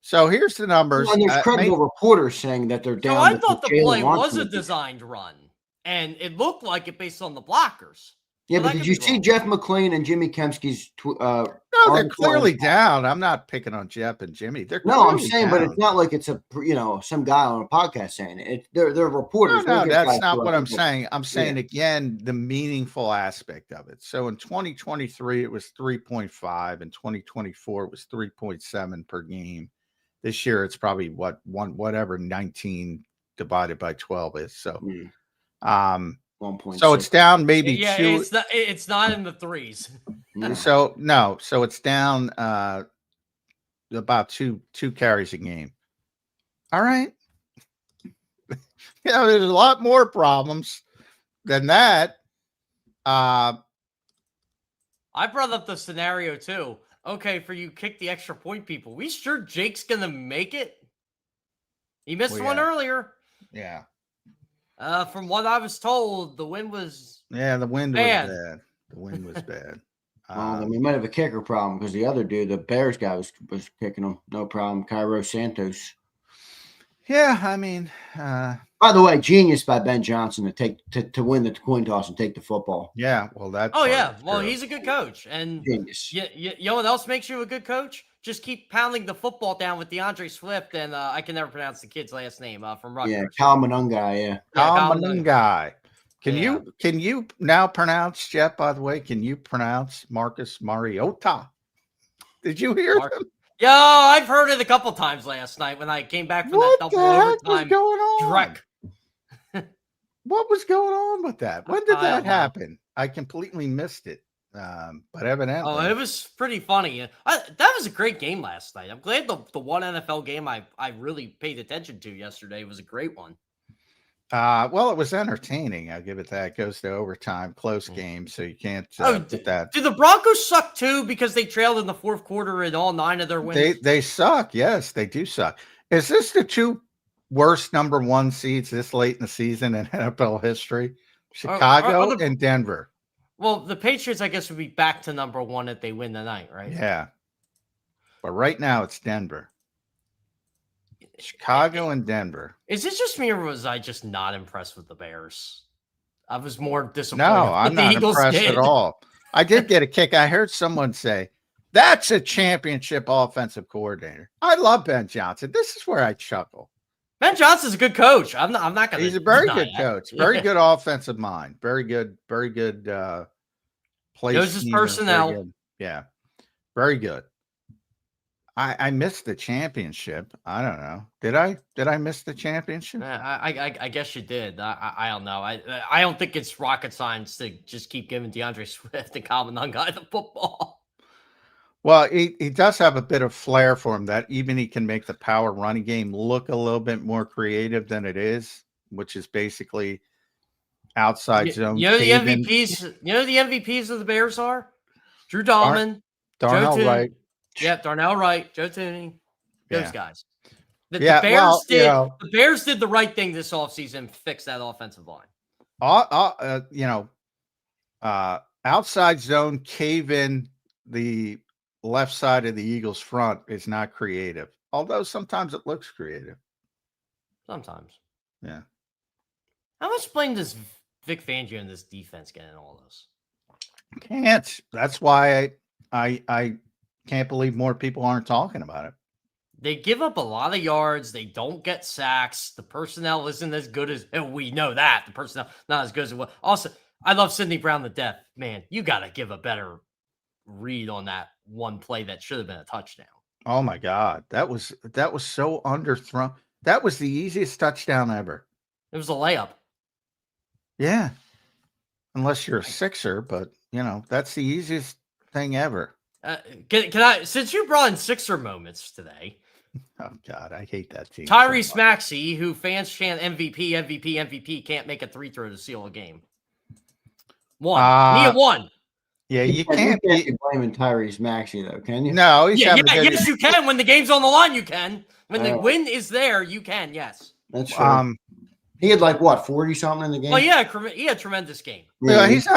So here's the numbers. Well, and there's credible reporters saying that they're down. So I thought the play was a designed run, and it looked like it based on the blockers. Yeah, but did you see Jeff McLean and Jimmy Kempski's? No, they're clearly down. I'm not picking on Jeff and Jimmy. I'm saying, but it's not like it's some guy on a podcast saying it. They're reporters. No, that's not what I'm saying. I'm saying again the meaningful aspect of it. So in 2023 it was 3.5, in 2024 it was 3.7 per game. This year it's probably whatever 19 divided by 12 is. So 1.6. So it's down maybe 2. It's not in the threes. No. So it's down about two carries a game. All right. There's a lot more problems than that. I brought up the scenario too. Okay, for you kick the extra point people. We sure Jake's gonna make it? He missed one earlier. Yeah. From what I was told, the wind was the wind bad. was bad. The wind was bad. we might have a kicker problem because the other dude, the Bears guy, was kicking him. No problem. Cairo Santos. Yeah, I mean, by the way, genius by Ben Johnson to win the coin toss and take the football. Yeah, well, that. Oh yeah, well, he's a good coach, and genius. You know what else makes you a good coach? Just keep pounding the football down with DeAndre Swift, and I can never pronounce the kid's last name from Rutgers. Yeah, Kalmanungai. Yeah, Kalmanungai. Can you now pronounce, Jeff? By the way, can you pronounce Marcus Mariota? Did you hear him? Yo, I've heard it a couple times last night when I came back from that double overtime. Was going on? Dreck. What was going on with that? When did that happen? I completely missed it. But evidently, it was pretty funny. That was a great game last night. I'm glad the one NFL game I really paid attention to yesterday was a great one. Well, it was entertaining. I'll give it that. It goes to overtime, close game, so you can't put that. Do the Broncos suck too because they trailed in the fourth quarter in all 9 of their wins? They suck. Yes, they do suck. Is this the 2 worst number 1 seeds this late in the season in NFL history? Chicago and Denver. Well, the Patriots, I guess, would be back to number 1 if they win tonight, right? Yeah. But right now it's Denver. Chicago and Denver. Is it just me or was I just not impressed with the Bears? I was more disappointed. No, I'm not impressed at all. I did get a kick. I heard someone say, that's a championship offensive coordinator. I love Ben Johnson. This is where I chuckle. Ben Johnson's a good coach. I'm not going to. He's a very good coach. Very good offensive mind. Very good play. Knows his personnel. Yeah. Very good. I missed the championship. I don't know. Did I miss the championship? I guess you did. I don't know. I don't think it's rocket science to just keep giving DeAndre Swift and Kalmanungai the football. Well, he does have a bit of flair for him that even he can make the power running game look a little bit more creative than it is, which is basically outside zone. You know the MVPs. You know the MVPs of the Bears are Drew Dahlman, Darnell Wright. Yeah, Darnell Wright, Joe Thuney, those guys. The Bears did the right thing this offseason, fix that offensive line. Outside zone cave in the left side of the Eagles front is not creative. Although sometimes it looks creative. Sometimes. Yeah. How much blame does Vic Fangio and this defense get in all this? Can't. That's why I can't believe more people aren't talking about it. They give up a lot of yards. They don't get sacks. The personnel isn't as good as we know that. The personnel not as good as it was. Also, I love Sidney Brown to death. Man, you got to give a better read on that one play that should have been a touchdown. Oh my God. That was so underthrown. That was the easiest touchdown ever. It was a layup. Yeah. Unless you're a Sixer, but that's the easiest thing ever. Can I, since you brought in Sixer moments today? Oh God, I hate that team. Tyrese Maxey, who fans chant MVP, MVP, MVP, can't make a 3-throw to seal a game. Need a one. Yeah, you can't be blaming Tyrese Maxey though, can you? No, yes, you can. When the game's on the line, you can. When the win is there, you can. Yes, that's true. He had 40 something in the game. Well, yeah, he had a tremendous game. Yeah, he's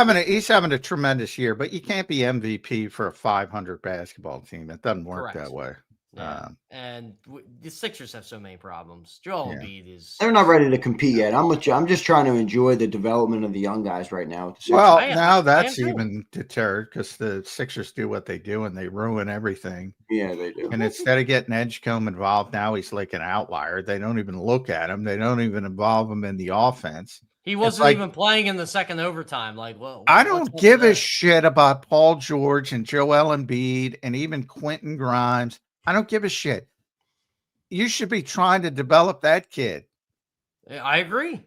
having a tremendous year, but you can't be MVP for a 500 basketball team. It doesn't work that way. Yeah. And the Sixers have so many problems. Joel Embiid is. They're not ready to compete yet. I'm just trying to enjoy the development of the young guys right now. Well, now that's even deterred because the Sixers do what they do and they ruin everything. Yeah, they do. And instead of getting Edgecombe involved, now he's like an outlier. They don't even look at him. They don't even involve him in the offense. He wasn't even playing in the second overtime. I don't give a shit about Paul George and Joel Embiid and even Quentin Grimes. I don't give a shit. You should be trying to develop that kid. I agree.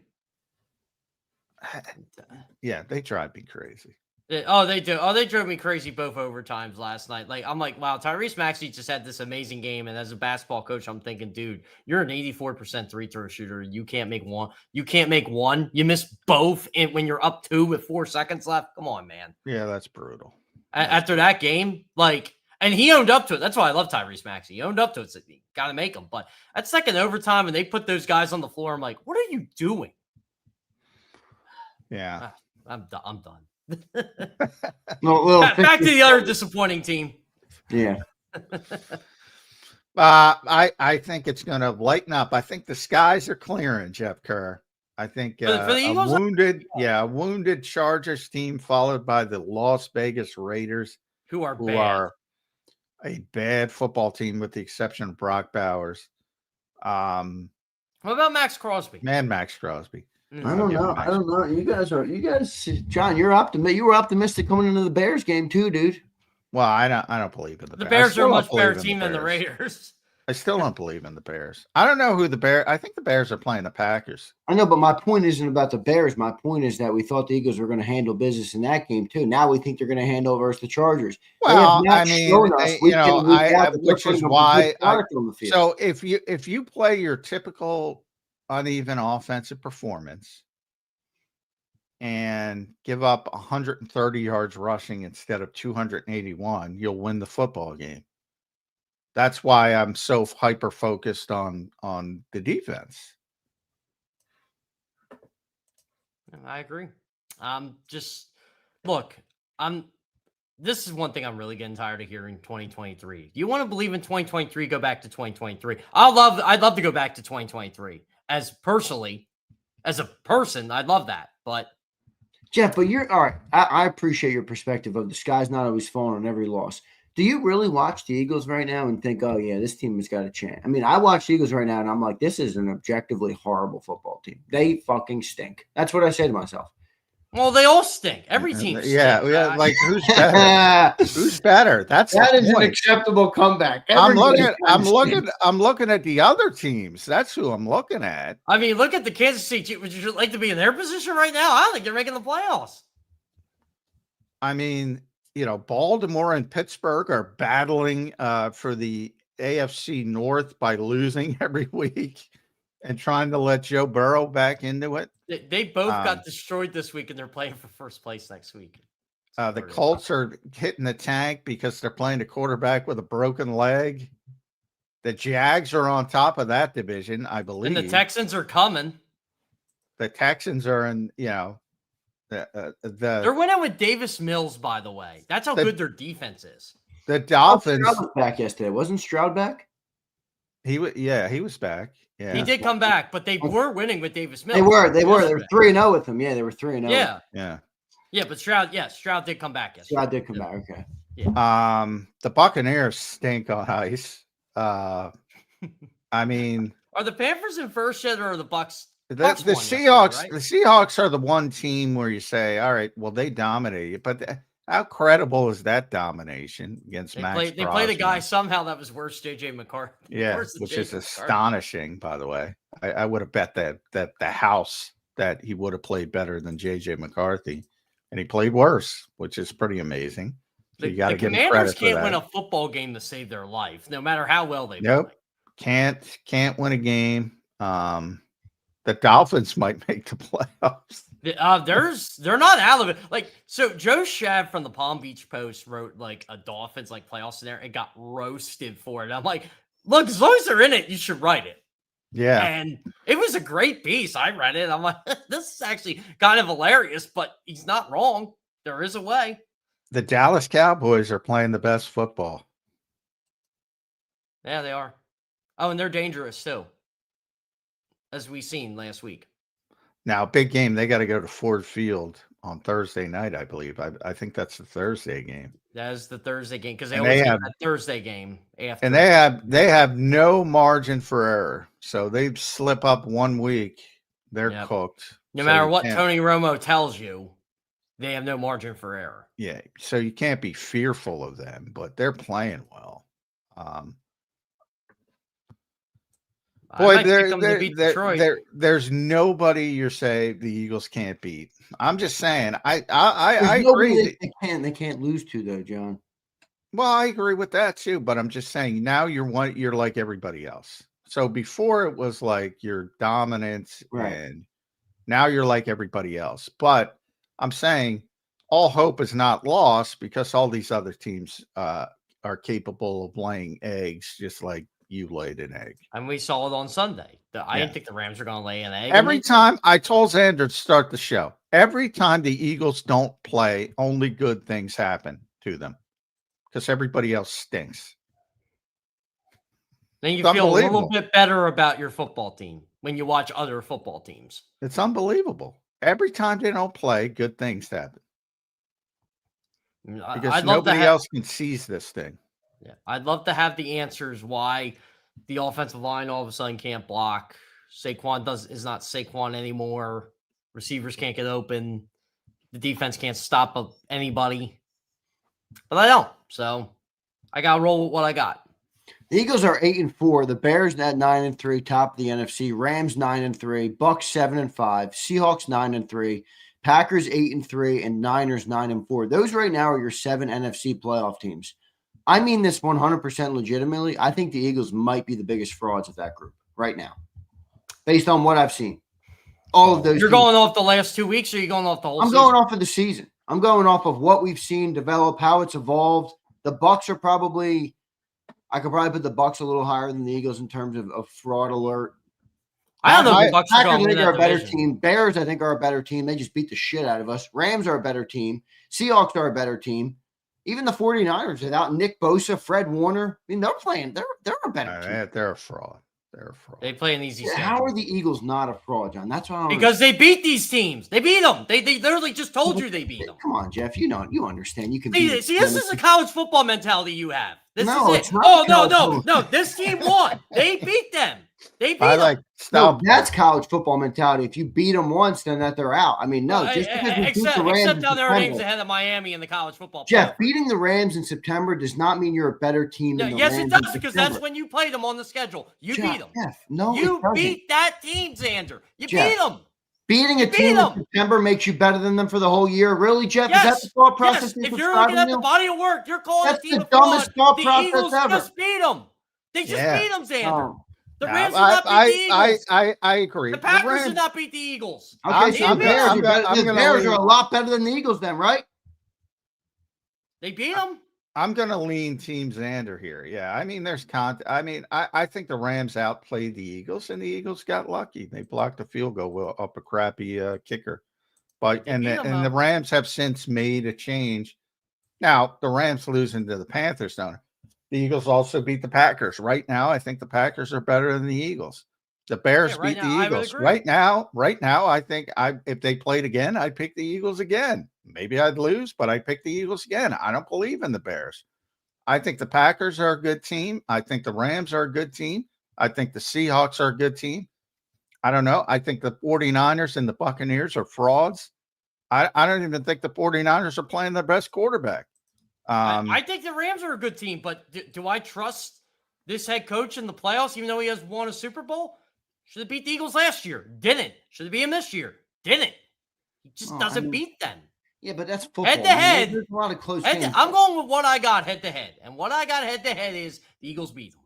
Yeah, they drive me crazy. They do. They drove me crazy both overtimes last night. I'm like, wow, Tyrese Maxey just had this amazing game. And as a basketball coach, I'm thinking, dude, you're an 84% 3-throw shooter. You can't make one. You miss both when you're up 2 with 4 seconds left. Come on, man. Yeah, that's brutal. After that game, and he owned up to it. That's why I love Tyrese Maxey. He owned up to it. So you got to make them. But at second overtime, and they put those guys on the floor, I'm like, what are you doing? Yeah. I'm done. Back to the other disappointing team. Yeah. I think it's going to lighten up. I think the skies are clearing, Jeff Kerr. I think for the Eagles, a wounded Chargers team followed by the Las Vegas Raiders, who are a bad football team with the exception of Brock Bowers. What about Max Crosby? Max Crosby. I don't know. You guys, John, you were optimistic coming into the Bears game too, dude. Well, I don't believe in the Bears. The Bears are a much better team than the Raiders. I still don't believe in the Bears. I don't know who the Bears. I think the Bears are playing the Packers. I know, but my point isn't about the Bears. My point is that we thought the Eagles were going to handle business in that game too. Now we think they're going to handle versus the Chargers. Well, I mean, which is why. So if you play your typical uneven offensive performance and give up 130 yards rushing instead of 281, you'll win the football game. That's why I'm so hyper focused on the defense. I agree. This is one thing I'm really getting tired of hearing. 2023. Do you want to believe in 2023? Go back to 2023. I'd love to go back to 2023. As a person, I'd love that. But Jeff, but you're all right. I appreciate your perspective of the sky's not always falling on every loss. Do you really watch the Eagles right now and think, oh, yeah, this team has got a chance? I mean, I watch the Eagles right now, and I'm like, this is an objectively horrible football team. They fucking stink. That's what I say to myself. Well, they all stink. Every team stinks. Yeah, like, who's better? Who's better? That is an acceptable comeback. I'm looking at the other teams. That's who I'm looking at. I mean, look at the Kansas City. Would you like to be in their position right now? I don't think they're making the playoffs. I mean, Baltimore and Pittsburgh are battling for the AFC North by losing every week and trying to let Joe Burrow back into it. They both got destroyed this week, and they're playing for first place next week. The Colts are hitting the tank because they're playing a quarterback with a broken leg. The Jags are on top of that division, I believe. And the Texans are coming. The Texans are in, They're winning with Davis Mills, by the way. That's how good their defense is. The Dolphins. Stroud was back yesterday. Wasn't Stroud back? He was back. Yeah, He did come back, but they were winning with Davis Mills. They were 3-0 with him. Yeah, they were 3-0. Yeah, but Stroud did come back yesterday. Stroud did come back. Okay. Yeah. The Buccaneers stink on ice. I mean, are the Panthers in first yet, or are the Bucks? The Seahawks. Right? The Seahawks are the one team where you say, all right, well, they dominated, but how credible is that domination against Max? They played a guy somehow that was worse, JJ McCarthy. Yeah, which is astonishing, by the way. I would have bet that the house that he would have played better than JJ McCarthy, and he played worse, which is pretty amazing. So you got to give him credit for that. Commanders can't win a football game to save their life, no matter how well they play. Can't win a game. The Dolphins might make the playoffs. They're not out of it. Like, so Joe Shav from the Palm Beach Post wrote like a Dolphins like playoff scenario and got roasted for it. I'm like, look, as long as they're in it, you should write it. Yeah. And it was a great piece. I read it. I'm like, this is actually kind of hilarious, but he's not wrong. There is a way. The Dallas Cowboys are playing the best football. Yeah, they are. Oh, and they're dangerous too, as we seen last week. Now, big game. They got to go to Ford Field on Thursday night, I believe. I think that's the Thursday game. That is the Thursday game because they always have that Thursday game after. And they have no margin for error. So they slip up 1 week, they're cooked. No matter what Tony Romo tells you, they have no margin for error. Yeah, so you can't be fearful of them, but they're playing well. Boy, there's nobody you say the Eagles can't beat. I'm just saying. I agree. They can't lose to though, John. Well, I agree with that too, but I'm just saying now you're like everybody else. So before it was like your dominance, right, and now you're like everybody else. But I'm saying all hope is not lost because all these other teams are capable of laying eggs, just like you laid an egg. And we saw it on Sunday. I didn't think the Rams were going to lay an egg. Every time I told Zander to start the show, every time the Eagles don't play, only good things happen to them because everybody else stinks. Then you feel a little bit better about your football team when you watch other football teams. It's unbelievable. Every time they don't play, good things happen. Because nobody else can seize this thing. Yeah, I'd love to have the answers why the offensive line all of a sudden can't block. Saquon is not Saquon anymore. Receivers can't get open. The defense can't stop anybody. But I don't. So I got to roll with what I got. The Eagles are 8-4. The Bears at 9-3, top of the NFC. Rams 9-3. Bucks 7-5. Seahawks 9-3. Packers 8-3, and Niners 9-4. Those right now are your 7 NFC playoff teams. I mean this 100% legitimately. I think the Eagles might be the biggest frauds of that group right now, based on what I've seen. All of those. You're going off the last 2 weeks, or are you going off the whole season? I'm going off of the season. I'm going off of what we've seen develop, how it's evolved. The Bucks are probably – I could probably put the Bucks a little higher than the Eagles in terms of fraud alert. I don't know if the Bucks are a better team. Bears, I think, are a better team. They just beat the shit out of us. Rams are a better team. Seahawks are a better team. Even the 49ers, without Nick Bosa, Fred Warner, I mean, they're playing. They're a better team. They're a fraud. They're a fraud. They play in these games. How are the Eagles not a fraud, John? That's why. Because they beat these teams. They beat them. They literally just told you they beat them. Come on, Jeff. You understand. You can see, this is a college football mentality you have. This no, is it. It's not no. This team won. They beat them. They beat them. No, that's college football mentality. If you beat them once, then they're out. I mean, no. Just because we beat the Rams except now their names ahead of Miami in the college football. Jeff, beating the Rams in September does not mean you're a better team than the Rams. Yes, it does, because that's when you played them on the schedule. You beat them. Jeff, no, you beat that team, Zander. You beat them. Beating a team in September makes you better than them for the whole year. Really, Jeff? Yes. Is that the thought process? Yes. If you're looking at the body of work, you're calling that's the team the dumbest thought the process Eagles ever. Just beat them. They just beat them, Zander. The Rams did not beat the Eagles. I agree. The Packers did not beat the Eagles. Okay, so the Bears are a lot better than the Eagles then, right? They beat them. I'm going to lean Team Zander here. Yeah, I mean, I think the Rams outplayed the Eagles, and the Eagles got lucky. They blocked a field goal up a crappy kicker. But and the Rams have since made a change. Now the Rams losing to the Panthers, don't. The Eagles also beat the Packers. Right now, I think the Packers are better than the Eagles. The Bears beat the Eagles. Right now, I think if they played again, I'd pick the Eagles again. Maybe I'd lose, but I'd pick the Eagles again. I don't believe in the Bears. I think the Packers are a good team. I think the Rams are a good team. I think the Seahawks are a good team. I don't know. I think the 49ers and the Buccaneers are frauds. I don't even think the 49ers are playing their best quarterback. I think the Rams are a good team, but do I trust this head coach in the playoffs, even though he has won a Super Bowl? Should have beat the Eagles last year. Didn't. Should have beat him this year. Didn't. He just doesn't beat them. Yeah, but that's football. Head to head. There's a lot of close games. I'm going with what I got head to head. And what I got head to head is the Eagles beat them.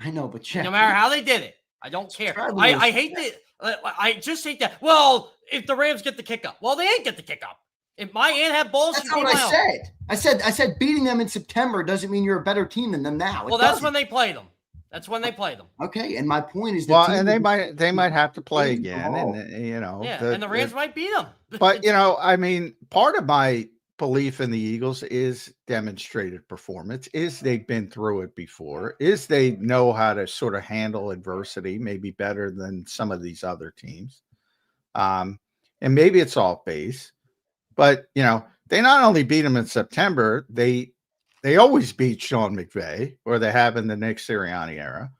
I know, but Jeff, no matter how they did it, I don't care. I hate that. I just hate that. Well, if the Rams get the kick up, well, they ain't get the kick up. If my aunt had balls, that's not what I said. I said beating them in September doesn't mean you're a better team than them now. Well, that's when they play them. That's when they play them. Okay, and my point is, and they might have to play again, and and the Rams might beat them. But I mean, part of my belief in the Eagles is demonstrated performance. Is they've been through it before. Is they know how to sort of handle adversity, maybe better than some of these other teams. And maybe it's off base, but they not only beat them in September, they always beat Sean McVay, or they have in the Nick Sirianni era.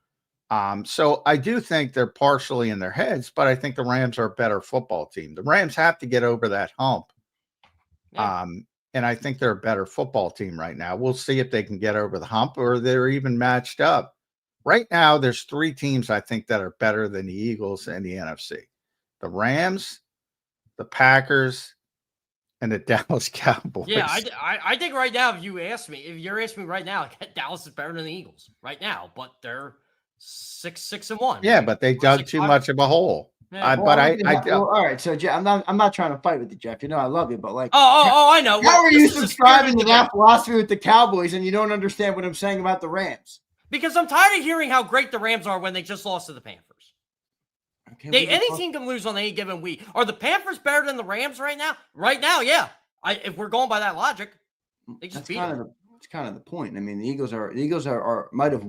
So I do think they're partially in their heads, but I think the Rams are a better football team. The Rams have to get over that hump. Yeah. And I think they're a better football team right now. We'll see if they can get over the hump or they're even matched up. Right now, there's 3 teams I think that are better than the Eagles and the NFC. The Rams, the Packers, and the Dallas Cowboys. Yeah, I think right now, if you're asking me right now, Dallas is better than the Eagles right now, but they're 6-1. Yeah, right? But they dug too much of a hole. Yeah. All right. So Jeff, I'm not trying to fight with you, Jeff. I love you, but I know. How are you subscribing to that philosophy with the Cowboys and you don't understand what I'm saying about the Rams? Because I'm tired of hearing how great the Rams are when they just lost to the Panthers. Okay, any team can lose on any given week. Are the Panthers better than the Rams right now? Right now, yeah. If we're going by that logic, they just beat them. It's kind of the point. I mean, the Eagles might have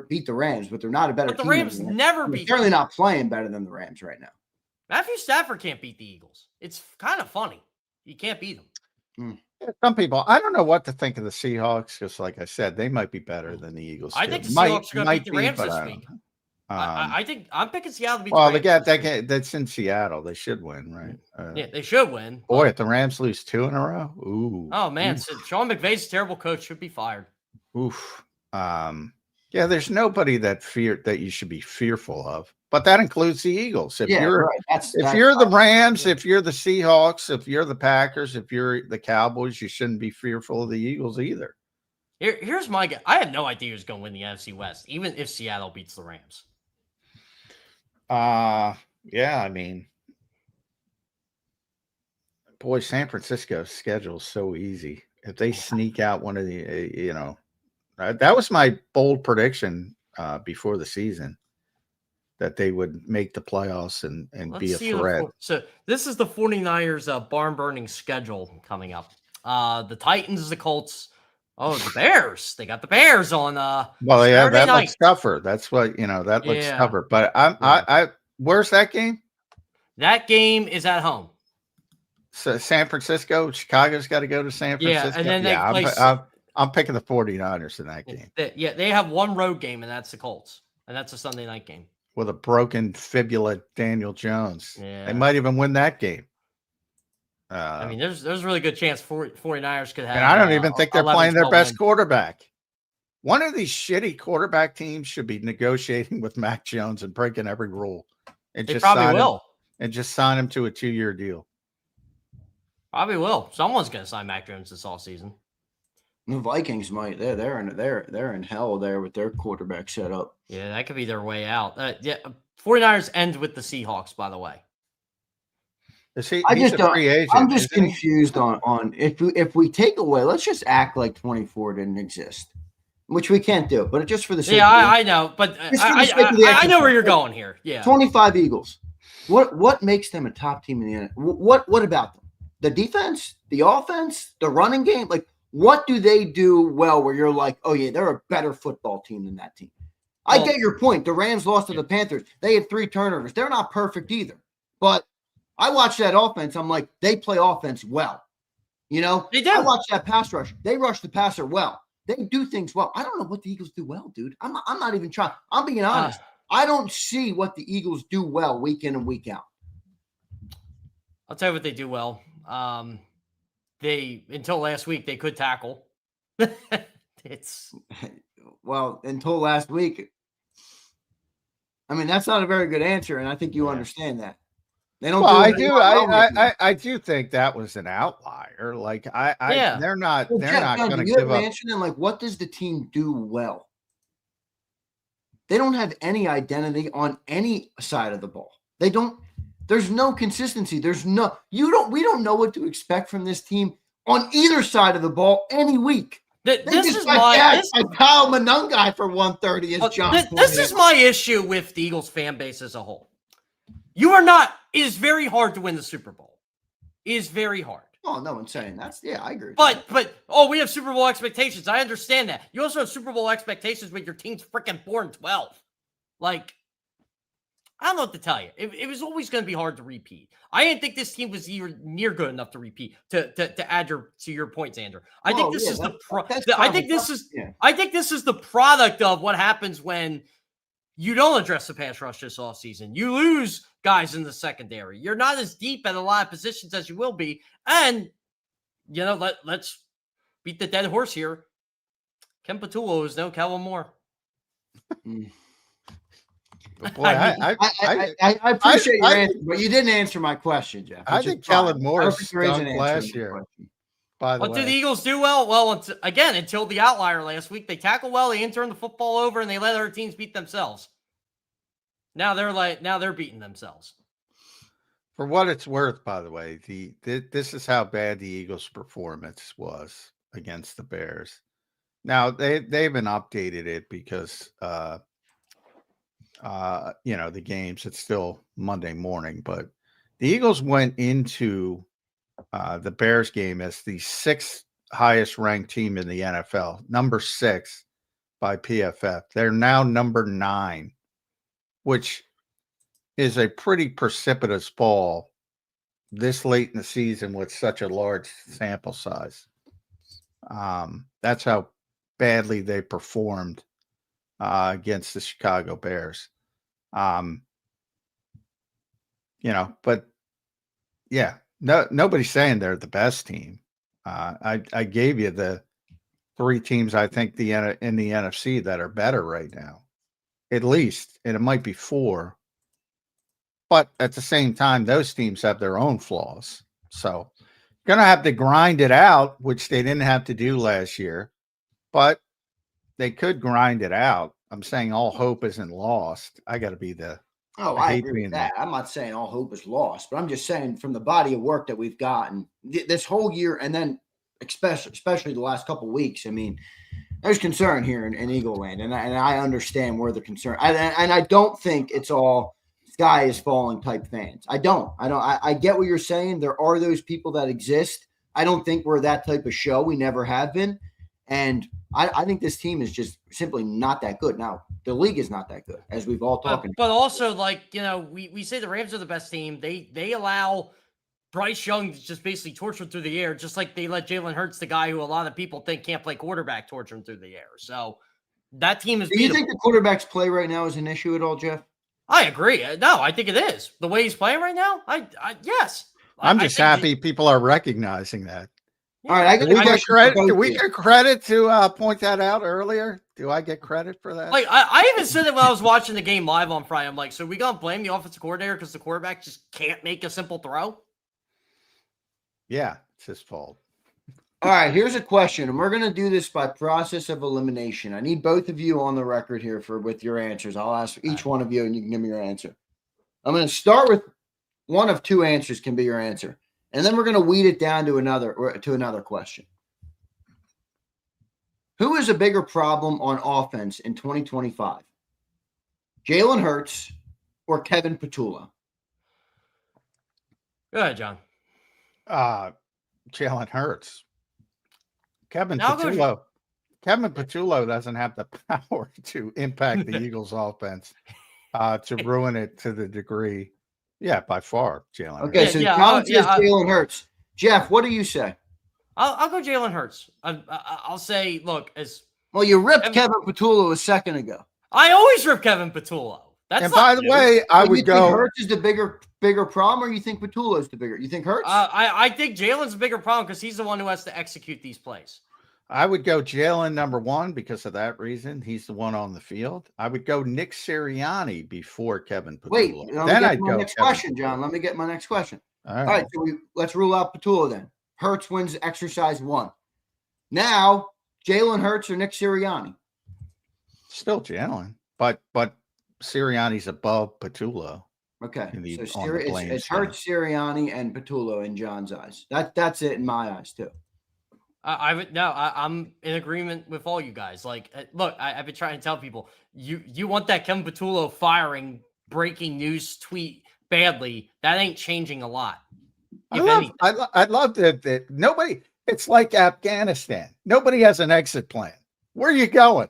beat the Rams, but they're not a better team. But the Rams never beat. They're certainly not playing better than the Rams right now. Matthew Stafford can't beat the Eagles. It's kind of funny. You can't beat them. Some people, I don't know what to think of the Seahawks because, like I said, they might be better than the Eagles. I think the Seahawks are going to beat the Rams this week. I think I'm picking Seattle to beat the Rams. That's in Seattle. They should win, right? Yeah, they should win. Boy, if the Rams lose 2 in a row, ooh. Oh man, so Sean McVay's a terrible coach. Should be fired. Oof. Yeah, there's nobody that you should be fearful of, but that includes the Eagles. If you're the Rams, if you're the Seahawks, if you're the Packers, if you're the Cowboys, you shouldn't be fearful of the Eagles either. Here's my guess. I have no idea who's going to win the NFC West, even if Seattle beats the Rams. Yeah, I mean, boy, San Francisco's schedule is so easy. If they sneak out one of the, that was my bold prediction before the season that they would make the playoffs and be a threat. So this is the 49ers barn burning schedule coming up. The Titans, the Colts. Oh, the Bears. They got the Bears on well, yeah, that looks tougher. That's what that looks tougher. But I where's that game? That game is at home. So San Francisco, Chicago's got to go to San Francisco. Yeah, and then I'm picking the 49ers in that game. They have one road game, and that's the Colts. And that's a Sunday night game. With a broken fibula, Daniel Jones. Yeah. They might even win that game. I mean, there's a really good chance 49ers could have. And I don't even think they're playing their best quarterback. One of these shitty quarterback teams should be negotiating with Mac Jones and breaking every rule. And they probably will. And just sign him to a 2-year deal. Probably will. Someone's going to sign Mac Jones this offseason. The Vikings might. They're in hell there with their quarterback set up. Yeah, that could be their way out. 49ers end with the Seahawks, by the way. I'm just confused on if we take away. Let's just act like 24 didn't exist, which we can't do. But just for the sake. Yeah, I know, but I know where you're going here. Yeah, 25 Eagles. What makes them a top team in the NFL? What about them? The defense, the offense, the running game, like what do they do well where you're like, oh yeah, they're a better football team than that team? I get your point. The Rams lost to the Panthers. They had 3 turnovers. They're not perfect either. But I watch that offense. I'm like, they play offense well. You know, They do. I watch that pass rush. They rush the passer well. They do things well. I don't know what the Eagles do well, dude. I'm not even trying. I'm being honest. I don't see what the Eagles do well week in and week out. I'll tell you what they do well. They until last week they could tackle. It's well, until last week. I mean, that's not a very good answer, and I think you understand that. They don't. Well, I do think that was an outlier. Like they're not going to give up. Answer like, what does the team do well? They don't have any identity on any side of the ball. They don't. There's no consistency. We don't know what to expect from this team on either side of the ball any week. This is my Kyle Monungai for 130 is John. This is my issue with the Eagles fan base as a whole. You are not. It is very hard to win the Super Bowl. It is very hard. Oh, no one's saying that's. Yeah, I agree. But we have Super Bowl expectations. I understand that. You also have Super Bowl expectations when your team's freaking 4-12. Like, I don't know what to tell you. It was always going to be hard to repeat. I didn't think this team was even near good enough to repeat. To add to your points, Andrew. I think this is I think this is the product of what happens when you don't address the pass rush this offseason. You lose guys in the secondary. You're not as deep at a lot of positions as you will be. And, you know, let's beat the dead horse here. Ken Patullo is no Kellen Moore. Boy, I appreciate your answer, but you didn't answer my question, Jeff. I think Kellen Moore stunk last year. By the way, what do the Eagles do well? Well, until the outlier last week, they tackle well, they turn the football over, and they let other teams beat themselves. Now they're beating themselves. For what it's worth, by the way, this is how bad the Eagles' performance was against the Bears. Now they haven't updated it because the games, it's still Monday morning, but the Eagles went into the Bears game as the 6th highest ranked team in the NFL, number 6 by PFF. They're now number 9, which is a pretty precipitous fall this late in the season with such a large sample size. That's how badly they performed against the Chicago Bears. But yeah, nobody's saying they're the best team. I gave you the 3 teams I think in the NFC that are better right now, at least, and it might be 4. But at the same time, those teams have their own flaws. So going to have to grind it out, which they didn't have to do last year, but they could grind it out. I'm saying all hope isn't lost. I got to be the. Oh, I agree with that. I'm not saying all hope is lost, but I'm just saying from the body of work that we've gotten this whole year, and then especially the last couple of weeks. I mean, there's concern here in Eagle Land, and I understand where the concern. And I don't think it's all sky is falling type fans. I get what you're saying. There are those people that exist. I don't think we're that type of show. We never have been. And I think this team is just simply not that good. Now, the league is not that good, as we've all talked about. But also, we say the Rams are the best team. They allow Bryce Young to just basically torture him through the air, just like they let Jalen Hurts, the guy who a lot of people think can't play quarterback, torture him through the air. So that team is. Do you think the quarterback's play right now is an issue at all, Jeff? I agree. No, I think it is. The way he's playing right now, yes. I'm just happy people are recognizing that. All right, do we get credit to point that out earlier? Do I get credit for that? Like I even said it when I was watching the game live on Friday. I'm like, so we gonna blame the offensive coordinator because the quarterback just can't make a simple throw? Yeah, it's his fault. All right, here's a question, and we're gonna do this by process of elimination. I need both of you on the record here with your answers. I'll ask each one of you, and you can give me your answer. I'm gonna start with one of 2 answers can be your answer. And then we're going to weed it down to another question. Who is a bigger problem on offense in 2025? Jalen Hurts or Kevin Patullo? Go ahead, John. Jalen Hurts. Kevin Now I'll go- Patullo. Kevin Patullo doesn't have the power to impact the Eagles offense to ruin it to the degree. Yeah, by far, Jalen. Okay, Hurts. so Yeah, John yeah, says Jalen Hurts. Jeff, what do you say? I'll go Jalen Hurts. I'll say, look, as Well, you ripped Kevin Patullo a second ago. I always rip Kevin Patullo. That's And not by the new. way, I You would think go. Hurts is the bigger problem, or you think Patullo's the bigger? You think Hurts? I think Jalen's a bigger problem because he's the one who has to execute these plays. I would go Jalen number one because of that reason. He's the one on the field. I would go Nick Sirianni before Kevin Patullo. Wait, let me then get I'd my go next Kevin question, Patullo. John. Let me get my next question. All All right, so let's rule out Patullo then. Hurts wins exercise 1. Now, Jalen Hurts or Nick Sirianni? Still Jalen, but Sirianni's above Patullo. Okay, so on the blame it's scale. Hurts, Sirianni, and Patullo in John's eyes. That's it in my eyes too. I'm in agreement with all you guys. Like, look, I've been trying to tell people, you want that Kevin Patullo firing breaking news tweet badly. That ain't changing a lot. I'd love that nobody. It's like Afghanistan. Nobody has an exit plan. Where are you going?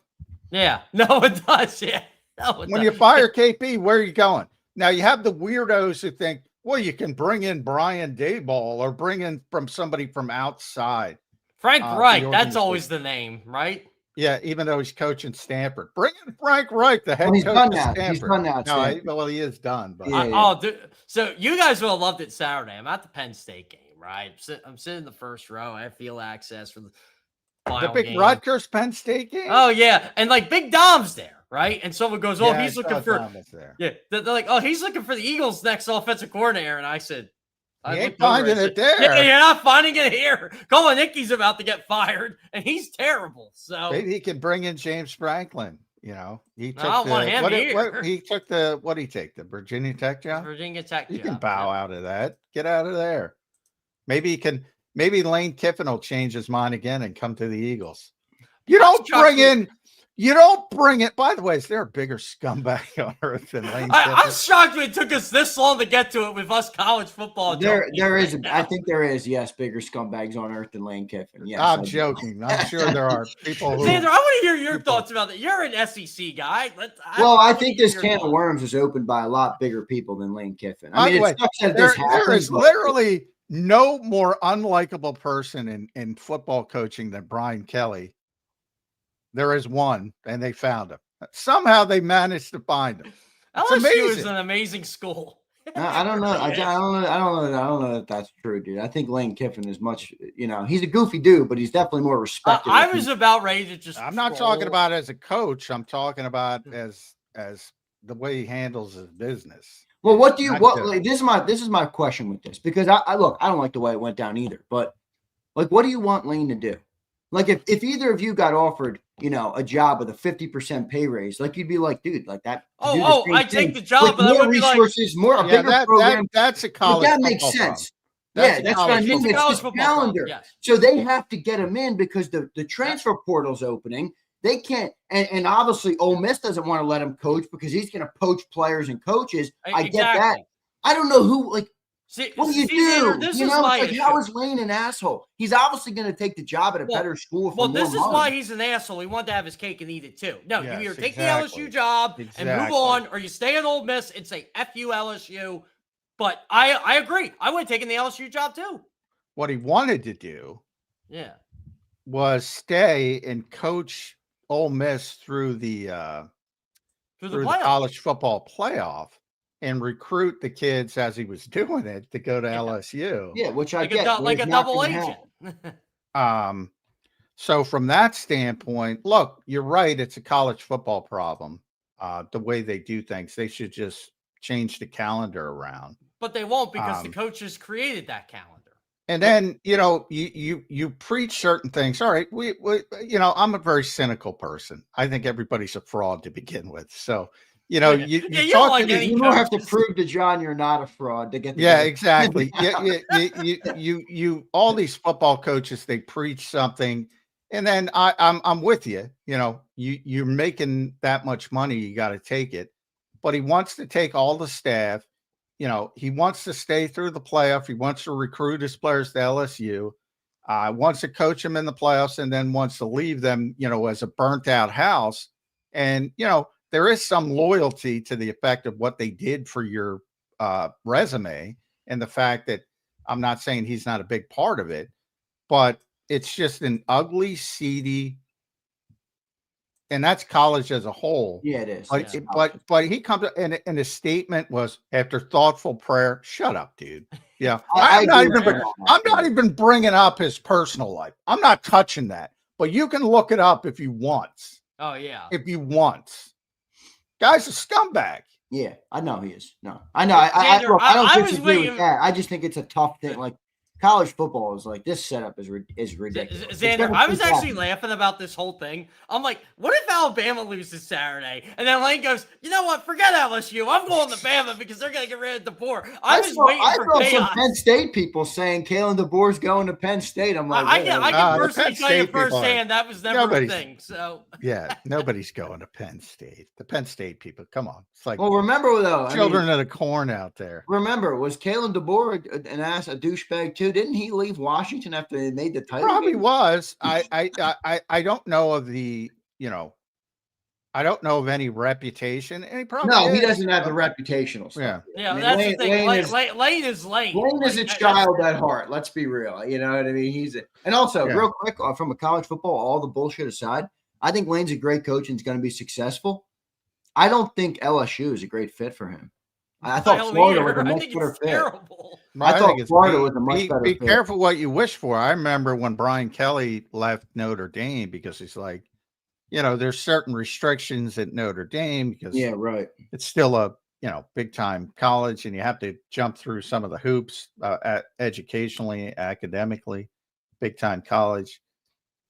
Yeah, no, it does. Yeah, no, it When does. you fire KP, where are you going? Now you have the weirdos who think, well, you can bring in Brian Daboll or bring in from somebody from outside. Frank the Reich, that's always the name, right? Yeah, even though he's coaching Stanford. Bring in Frank Reich, the head Well, he's coach done of now. Stanford. He's done now at Stanford. He is done. But Yeah. So you guys would have loved it Saturday. I'm at the Penn State game, right? I'm sitting in the first row. I have field access for the final big game. Rutgers Penn State game. Oh yeah, and like Big Dom's there, right? And someone goes, "Oh, Yeah, he's I looking saw for." Dom was there. Yeah, they're like, "Oh, he's looking for the Eagles' next offensive coordinator," and I said, He ain't looked over, I finding said, it there. Yeah, you're not finding it here. Colin Nicky's about to get fired, and he's terrible. So Maybe he can bring in James Franklin. You know, he took I don't want him here. he took the what did he take? The Virginia Tech job? Virginia Tech. You can job, bow yeah. out of that. Get out of there. Maybe Lane Kiffin will change his mind again and come to the Eagles. You don't bring it. By the way, is there a bigger scumbag on earth than Lane Kiffin? I'm shocked it took us this long to get to it with us college football. There is. I think there is. Yes, bigger scumbags on earth than Lane Kiffin. Yes, I'm joking. I'm sure there are people who. Xander, I want to hear your thoughts about that. You're an SEC guy. I think this can of worms is opened by a lot bigger people than Lane Kiffin. I mean, it sucks that this happens. There is literally no more unlikable person in football coaching than Brian Kelly. There is one, and they found him. Somehow they managed to find him. It's LSU amazing. is an amazing school. I don't know. I don't know that that's true, dude. I think Lane Kiffin is much. He's a goofy dude, but he's definitely more respected. I was about ready to just. I'm not talking about as a coach. I'm talking about as the way he handles his business. Well, this is my question with this, because I don't like the way it went down either. But like, what do you want Lane to do? Like, if either of you got offered, a job with a 50% pay raise, like, you'd be like, dude, like that. I take the job, but more resources, bigger program. That's a college. That makes sense. That's what I mean. It's the calendar. Yes. So they have to get him in because the transfer portal's opening. They can't, and obviously Ole Miss doesn't want to let him coach because he's going to poach players and coaches. I get that. I don't know who, like, what do you do? How is Lane an asshole? He's obviously going to take the job at a better school. This is why he's an asshole. He wanted to have his cake and eat it too. No, you either take the LSU job and move on, or you stay at Ole Miss and say F you LSU. But I agree. I would have taken the LSU job too. What he wanted to do, was stay and coach Ole Miss through the college football playoff and recruit the kids as he was doing it to go to LSU. Yeah, which I get. Like a double agent. So from that standpoint, look, you're right. It's a college football problem. The way they do things, they should just change the calendar around. But they won't, because the coaches created that calendar. And then, you preach certain things. All right. We I'm a very cynical person. I think everybody's a fraud to begin with. So, you don't have to prove to John you're not a fraud to get. Exactly. You all these football coaches, they preach something, and then I'm with you. You're making that much money, you got to take it. But he wants to take all the staff he wants to stay through the playoff. He wants to recruit his players to LSU. Wants to coach them in the playoffs and then wants to leave them, as a burnt out house. And, there is some loyalty to the effect of what they did for your resume and the fact that I'm not saying he's not a big part of it, but it's just an ugly, seedy, and that's college as a whole. Yeah, it is. But he comes and his statement was, after thoughtful prayer. Shut up, dude. Yeah, I'm not even bringing up his personal life. I'm not touching that. But you can look it up if you want. Oh yeah, if you want. Guy's a scumbag. Yeah, I know he is. No, I know. I don't disagree with that. I just think it's a tough thing. Like, college football is like, this setup is ridiculous. Xander, I was actually laughing about this whole thing. I'm like, what if Alabama loses Saturday? And then Lane goes, you know what? Forget LSU. I'm going to Bama because they're going to get rid of DeBoer. I saw some Penn State people saying Kalen DeBoer's going to Penn State. I'm like, I can personally tell you firsthand that was never a thing. So yeah, nobody's going to Penn State. The Penn State people, come on. It's like, well, remember though, children of the corn out there. Remember, was Kalen DeBoer an ass, a douchebag too? Didn't he leave Washington after they made the title? Probably game? Was. I don't know of the, I don't know of any reputation. And he probably he doesn't have the reputational stuff. Yeah, that's the thing. Lane is Lane. Lane is a child at heart. Let's be real. You know what I mean? And also, real quick, from a college football, all the bullshit aside, I think Lane's a great coach and is going to be successful. I don't think LSU is a great fit for him. I thought Florida was a much better fit. I thought Florida was a much better fit. Be careful what you wish for. I remember when Brian Kelly left Notre Dame because he's like, there's certain restrictions at Notre Dame because it's still a, big time college and you have to jump through some of the hoops educationally, academically, big time college.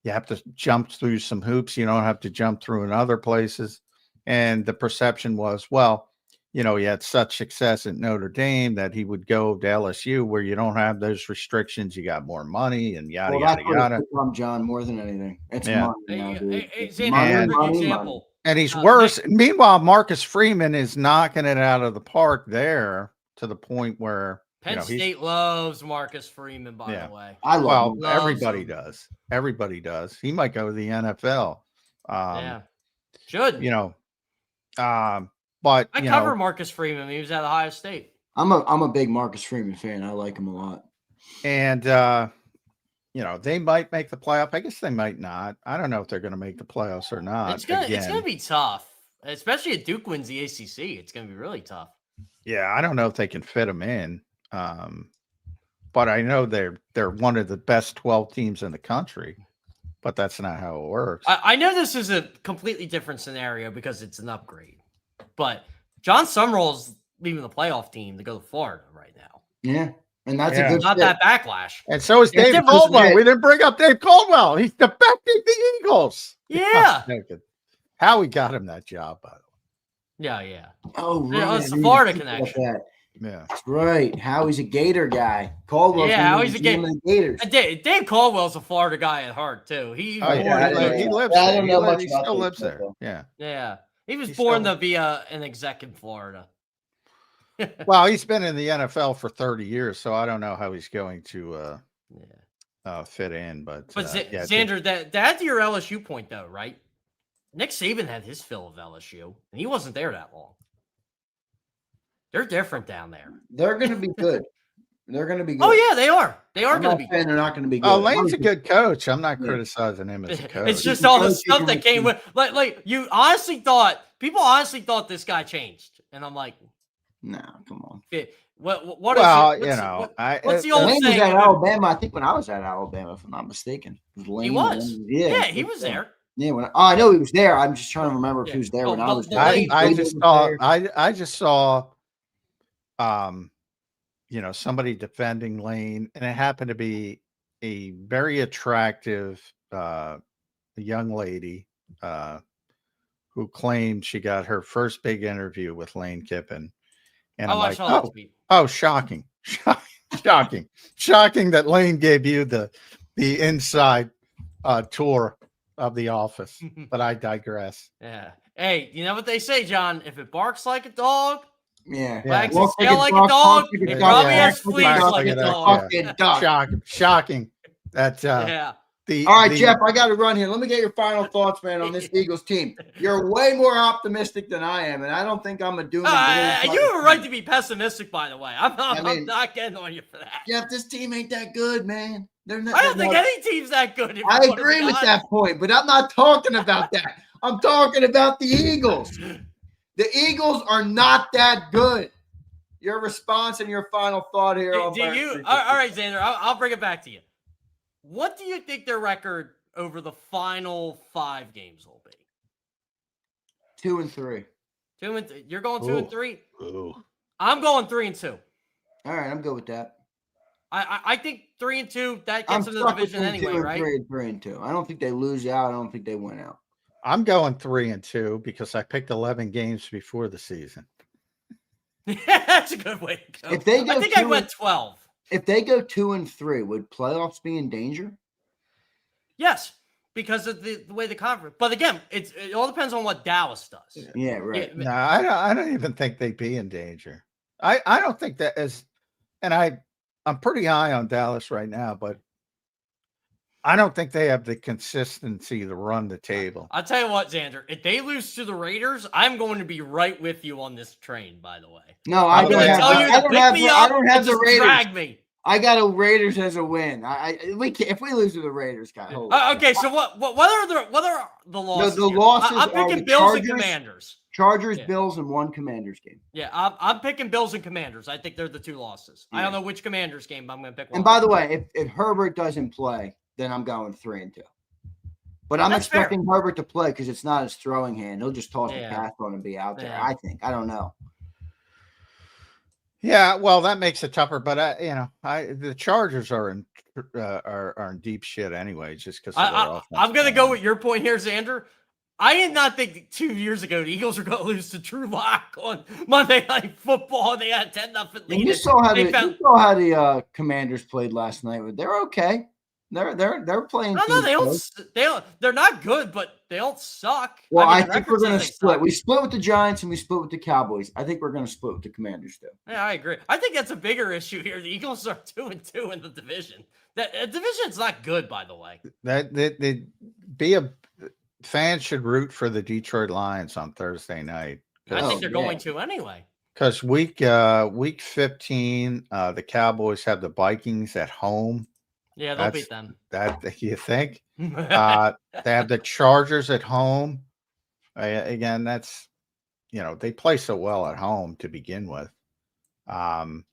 You have to jump through some hoops. You don't have to jump through in other places. And the perception was, well, he had such success at Notre Dame that he would go to LSU where you don't have those restrictions. You got more money and yada, yada, yada. John, more than anything. It's money now, dude. Example. And he's worse. Meanwhile, Marcus Freeman is knocking it out of the park there to the point where Penn State loves Marcus Freeman, by the way. I love him. Everybody does. Everybody does. He might go to the NFL. Should. But I cover Marcus Freeman. He was at Ohio State. I'm a big Marcus Freeman fan. I like him a lot. And they might make the playoff. I guess they might not. I don't know if they're going to make the playoffs or not. It's gonna be tough, especially if Duke wins the ACC. It's gonna be really tough. Yeah, I don't know if they can fit them in. But I know they're one of the best 12 teams in the country. But that's not how it works. I know this is a completely different scenario because it's an upgrade. But John Summerall's leaving the playoff team to go to Florida right now. Yeah. And that's a good not that backlash. And so is Dave Caldwell. We didn't bring up Dave Caldwell. He's defecting the Eagles. Yeah. Howie got him that job, by the way. Yeah. Oh, right. It's the Florida connection. Yeah. That's right. Howie's a Gator guy. Caldwell's Howie's a Gator. Gators. Dave Caldwell's a Florida guy at heart, too. He lives there. He still lives there. Yeah. Yeah. He was born to be an exec in Florida. Well, he's been in the NFL for 30 years, so I don't know how he's going to fit in. But Xander, to add to your LSU point, though, right? Nick Saban had his fill of LSU, and he wasn't there that long. They're different down there. They're going to be good. They're going to be good. Oh, yeah, they are. They are going to be good. They're not going to be good. Oh, Lane's a good coach. I'm not criticizing him as a coach. It's just all the stuff that came with. Like you honestly thought, people honestly thought this guy changed. And I'm like, no, come on. What's the old Lane saying? Was at Alabama, I think when I was at Alabama, if I'm not mistaken. He was. Yeah, he was there. Yeah, I know he was there. I'm just trying to remember if he was there when I was there. I just saw somebody defending Lane, and it happened to be a very attractive young lady who claimed she got her first big interview with Lane Kiffin. And I'm like, shocking. Shocking that Lane gave you the inside tour of the office. But I digress. Yeah. Hey, you know what they say, John? If it barks like a dog, Yeah. Yeah. Wags his tail like a dog. He probably has fleas like a dog. Fucking duck. Shocking. That Yeah. All right, Jeff, I got to run here. Let me get your final thoughts, man, on this Eagles team. You're way more optimistic than I am, and I don't think I'm a doom and gloom. You have a right to be pessimistic, by the way. I'm not getting on you for that. Jeff, this team ain't that good, man. I don't think any team's that good. I agree with that point, but I'm not talking about that. I'm talking about the Eagles. The Eagles are not that good. Your response and your final thought here. All right, Xander, I'll bring it back to you. What do you think their record over the final 5 games will be? 2-3. You're going 2-3? Ooh. I'm going 3-2. All right, I'm good with that. I think 3-2, that gets them to the division anyway, right? 3-2. I don't think they lose out. I don't think they win out. I'm going 3-2 because I picked 11 games before the season. That's a good way to go. If they go I went 12. If they go 2-3, would playoffs be in danger? Yes, because of the way the conference. But again, it all depends on what Dallas does. Yeah, right. No, I don't even think they'd be in danger. I don't think that is, and I'm pretty high on Dallas right now, but I don't think they have the consistency to run the table. I'll tell you what, Xander, if they lose to the Raiders, I'm going to be right with you on this train, by the way. No, I'm going to tell you to pick me up and just drag me. I got a Raiders as a win. If we lose to the Raiders, guy. Okay, so what are the losses? The losses I'm picking Bills and Commanders. Chargers, Bills, and 1 Commanders game. Yeah, I'm picking Bills and Commanders. I think they're the 2 losses. Yeah. I don't know which Commanders game, but I'm going to pick one. And by the way, if Herbert doesn't play, then I'm going 3-2. But I'm expecting Herbert to play because it's not his throwing hand. He'll just toss the pass on and be out there. I think. I don't know. Yeah, well, that makes it tougher. But the Chargers are in deep shit anyway, just because. I'm going to go with your point here, Xander. I did not think 2 years ago the Eagles were going to lose to Drew Lock on Monday Night Football. They had 10-0 lead. You saw how the Commanders played last night. But they're okay. They're playing. They're not good, but they don't suck. Well, I think we're going to split. We split with the Giants and we split with the Cowboys. I think we're going to split with the Commanders too. Yeah, I agree. I think that's a bigger issue here. The Eagles are 2-2 in the division. That division's not good, by the way. Fans should root for the Detroit Lions on Thursday night. I think they're going to anyway. Because week 15, the Cowboys have the Vikings at home. Yeah, they'll beat them. That you think? They have the Chargers at home. Again, that's they play so well at home to begin with. Then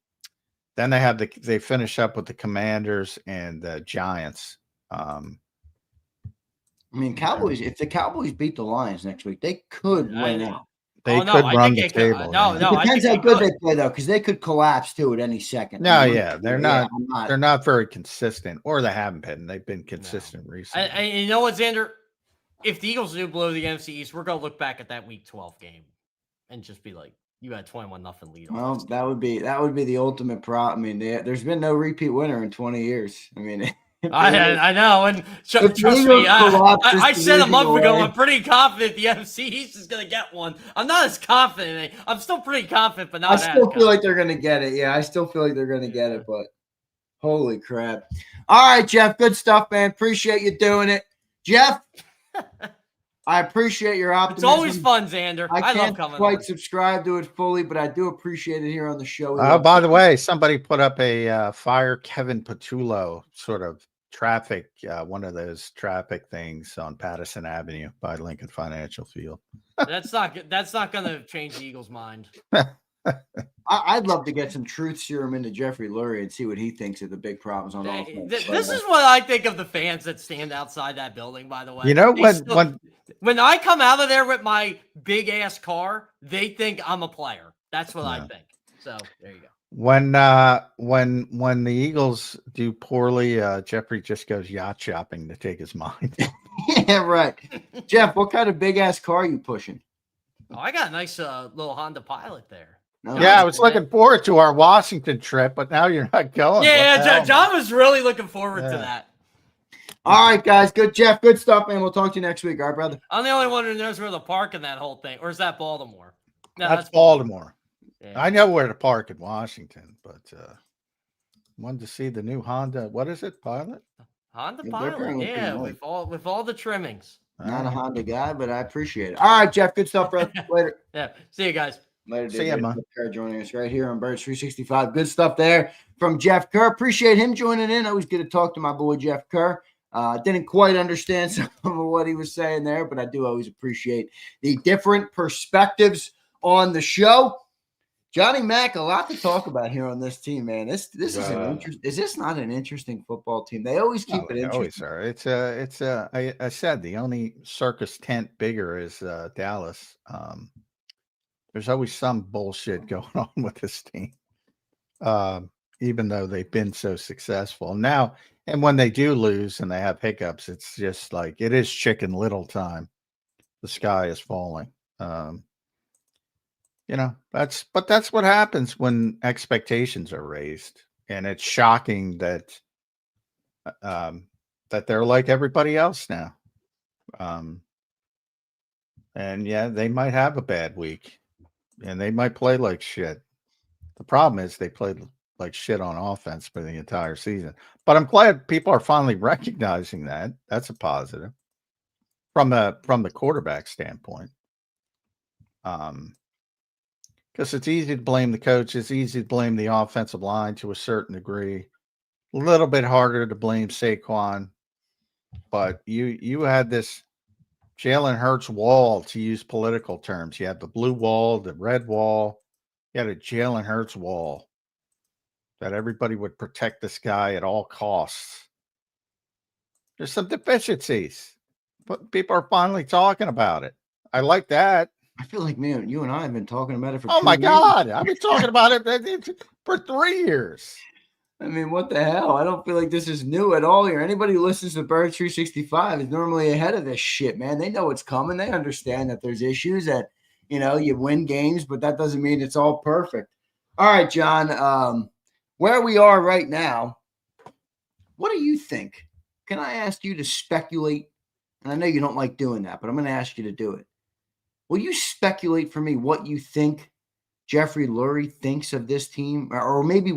they finish up with the Commanders and the Giants. Cowboys. If the Cowboys beat the Lions next week, they could win out. They could run the table. No, it depends how good they play, though, because they could collapse too at any second. No, they're not. They're not very consistent, or they haven't been. They've been consistent recently. You know what, Xander? If the Eagles do blow the NFC East, we're gonna look back at that Week 12 game and just be like, "You had 21-0 lead." Well, that would be the ultimate problem. There's been no repeat winner in 20 years. I know, and trust me, I said a month ago, I'm pretty confident the NFC East is going to get one. I'm not as confident. I'm still pretty confident, but not I still feel like they're going to get it. Yeah, I still feel like they're going to get it, but holy crap. All right, Jeff, good stuff, man. Appreciate you doing it. Jeff, I appreciate your optimism. It's always fun, Xander. I love coming quite subscribe to it fully, but I do appreciate it here on the show. By the way, somebody put up a fire Kevin Patullo sort of traffic, one of those traffic things on Patterson Avenue by Lincoln Financial Field. That's not going to change the Eagles' mind. I'd love to get some truth serum into Jeffrey Lurie and see what he thinks of the big problems on offense. This is what I think of the fans that stand outside that building, by the way. When I come out of there with my big ass car, they think I'm a player. That's what I think. So there you go. When the Eagles do poorly, Jeffrey just goes yacht shopping to take his mind. Yeah, right. Jeff, what kind of big ass car are you pushing? Oh, I got a nice little Honda Pilot there. I was looking forward to our Washington trip, but now you're not going. Yeah, John was really looking forward to that. All right, guys. Good, Jeff. Good stuff, man. We'll talk to you next week. All right, brother. I'm the only one who knows where the park in that whole thing, or is that Baltimore? No, that's Baltimore. Yeah. I know where to park in Washington, but wanted to see the new Honda. What is it, Pilot? Honda They're Pilot, apparently pretty yeah, nice. with all the trimmings. Not a All right. Honda guy, but I appreciate it. All right, Jeff. Good stuff, bro. Later. Yeah. See you guys. Later, See ya, man. Kerr joining us right here on Birds 365. Good stuff there from Jeff Kerr. Appreciate him joining in. Always good to talk to my boy Jeff Kerr. Didn't quite understand some of what he was saying there, but I do always appreciate the different perspectives on the show. Johnny Mac, a lot to talk about here on this team, man. This is an interesting. Is this not an interesting football team? They always keep it interesting. Always are. I said the only circus tent bigger is Dallas. There's always some bullshit going on with this team, even though they've been so successful now. And when they do lose and they have hiccups, it's just like it is Chicken Little time. The sky is falling. That's what happens when expectations are raised, and it's shocking that that they're like everybody else now. And yeah, they might have a bad week, and they might play like shit. The problem is they played like shit on offense for the entire season. But I'm glad people are finally recognizing that. That's a positive from the quarterback standpoint. Because it's easy to blame the coach. It's easy to blame the offensive line to a certain degree. A little bit harder to blame Saquon. But you had this Jalen Hurts wall, to use political terms. You had the blue wall, the red wall. You had a Jalen Hurts wall that everybody would protect this guy at all costs. There's some deficiencies, but people are finally talking about it. I like that. I feel like you and I have been talking about it for 2 Oh my years. God. I've been talking about it for 3 years. I mean, what the hell? I don't feel like this is new at all here. Anybody who listens to Bird 365 is normally ahead of this shit, man. They know what's coming. They understand that there's issues, that, you win games, but that doesn't mean it's all perfect. All right, John, where we are right now, what do you think? Can I ask you to speculate? And I know you don't like doing that, but I'm going to ask you to do it. Will you speculate for me what you think Jeffrey Lurie thinks of this team? Or maybe